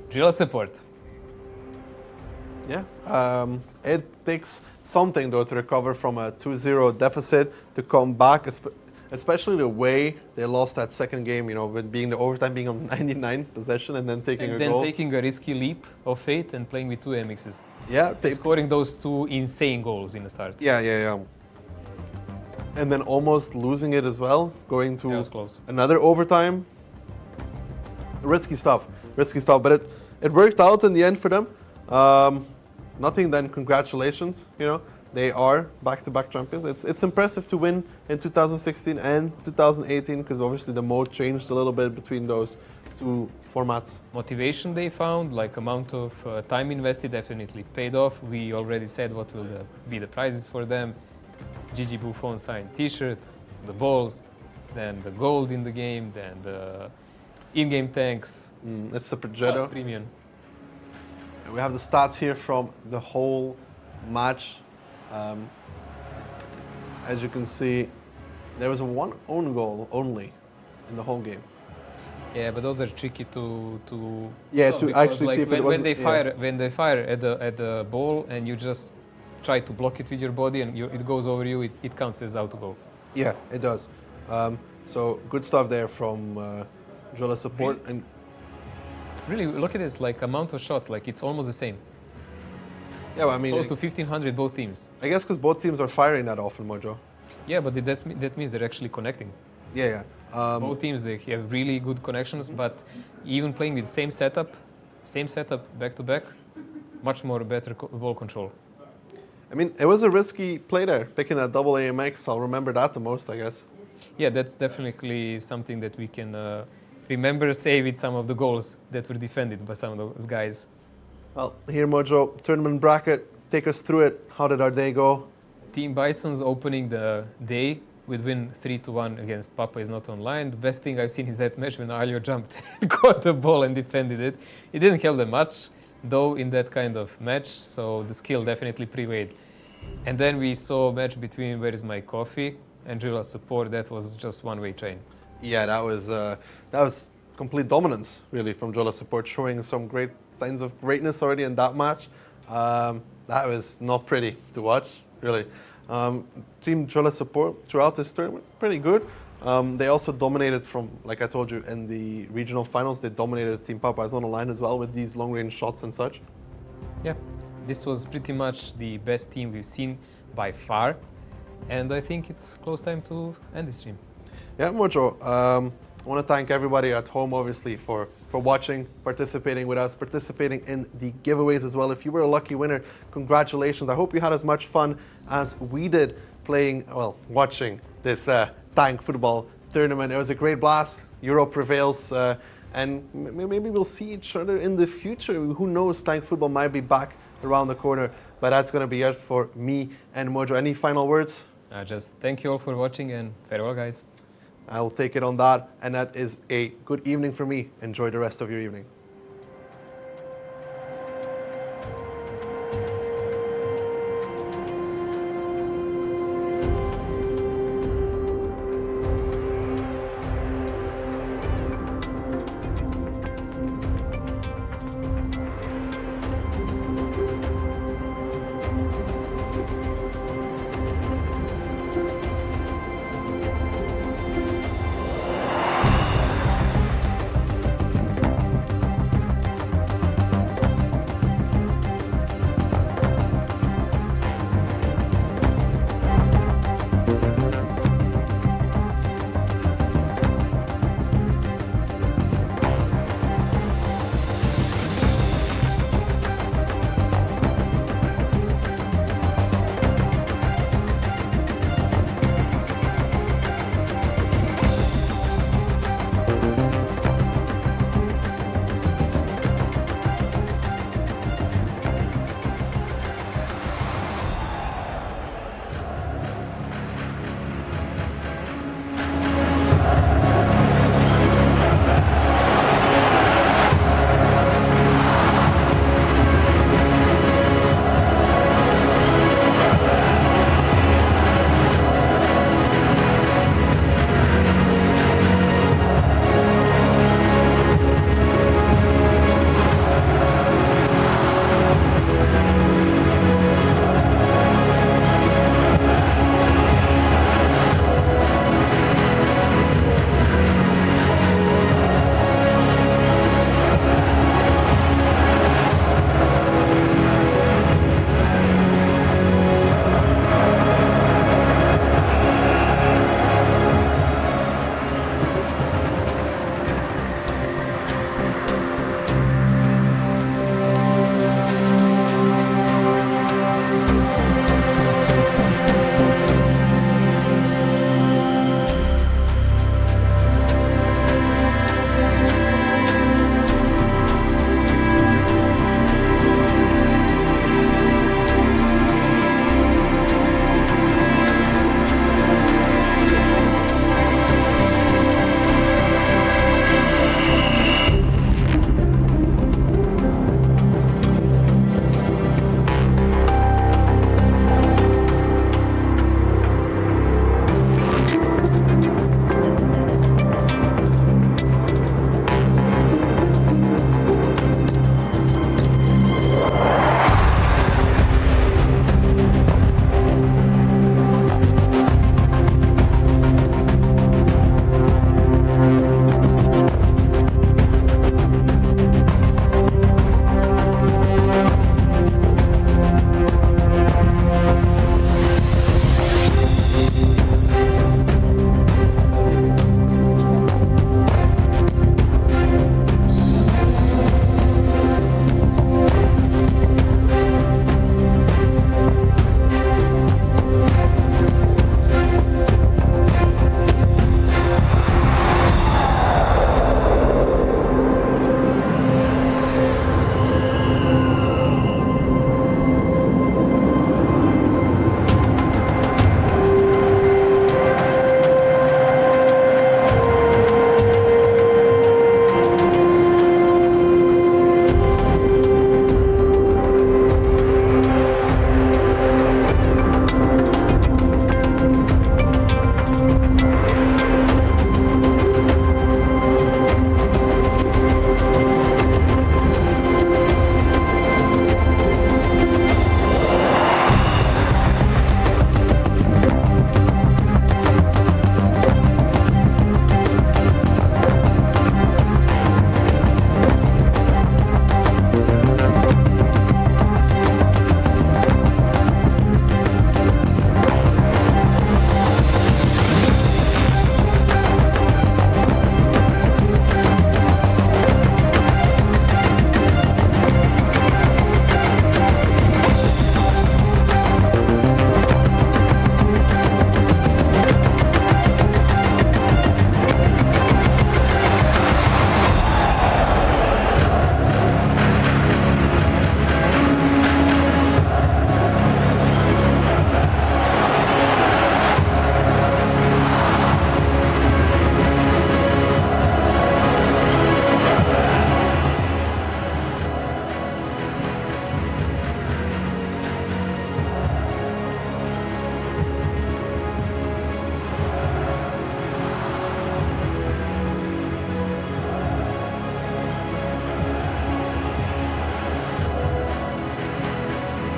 Jola Support. Yeah, it takes something though to recover from a 2-0 deficit to come back, especially the way they lost that second game, you know, with being the overtime being on 99 possession and then taking a goal. And then taking a risky leap of faith and playing with 2 MXs. Yeah. Scoring those 2 insane goals in the start. Yeah. And then almost losing it as well, going to that was close. Another overtime. Risky stuff, but it worked out in the end for them. Nothing then, congratulations, you know. They are back-to-back champions. It's impressive to win in 2016 and 2018 because obviously the mode changed a little bit between those 2 formats. Motivation they found, like amount of time invested definitely paid off. We already said what will be the prizes for them. Gigi Buffon signed T-shirt, the balls, then the gold in the game, then the in-game tanks. It's the Progetto. Premium. We have the stats here from the whole match. As you can see, there was 1 own goal only in the whole game. Yeah, but those are tricky to actually see if it was when they fire at the ball and you just try to block it with your body and it goes over you, it counts as out goal. Yeah, it does. So good stuff there from Jola Support. And really, look at this, like amount of shot, like it's almost the same. Yeah, well, I mean, close to 1,500 both teams. I guess because both teams are firing that often, Mojo. Yeah, but that means they're actually connecting. Yeah. Both teams, they have really good connections, but even playing with same setup back to back, much more better ball control. I mean, it was a risky play there, picking a double AMX. I'll remember that the most, I guess. Yeah, that's definitely something that we can remember, say, with some of the goals that were defended by some of those guys. Well, here, Mojo, tournament bracket, take us through it. How did our day go? Team Bison's opening the day with win 3-1 against Papa is Not Online. The best thing I've seen is that match when Alio jumped and caught the ball and defended it. It didn't help them much, though, in that kind of match, so the skill definitely prevailed. And then we saw a match between Where Is My Coffee and Jola Support. That was just one-way train. Yeah, that was complete dominance, really, from Jola Support, showing some great signs of greatness already in that match. That That was not pretty to watch, really. Team Jolla support throughout this tournament, pretty good. They also dominated from, like I told you, in the regional finals, they dominated Team Popeyes on the line as well with these long-range shots and such. Yeah, this was pretty much the best team we've seen by far. And I think it's close time to end the stream. Yeah, Mojo, I want to thank everybody at home, obviously, for watching, participating with us, participating in the giveaways as well. If you were a lucky winner, congratulations. I hope you had as much fun as we did watching this Tank football tournament. It was a great blast. Europe prevails, and maybe we'll see each other in the future. Who knows, Tank football might be back around the corner. But that's going to be it for me and Mojo. Any final words? Just thank you all for watching and farewell, guys. I'll take it on that. And that is a good evening for me. Enjoy the rest of your evening.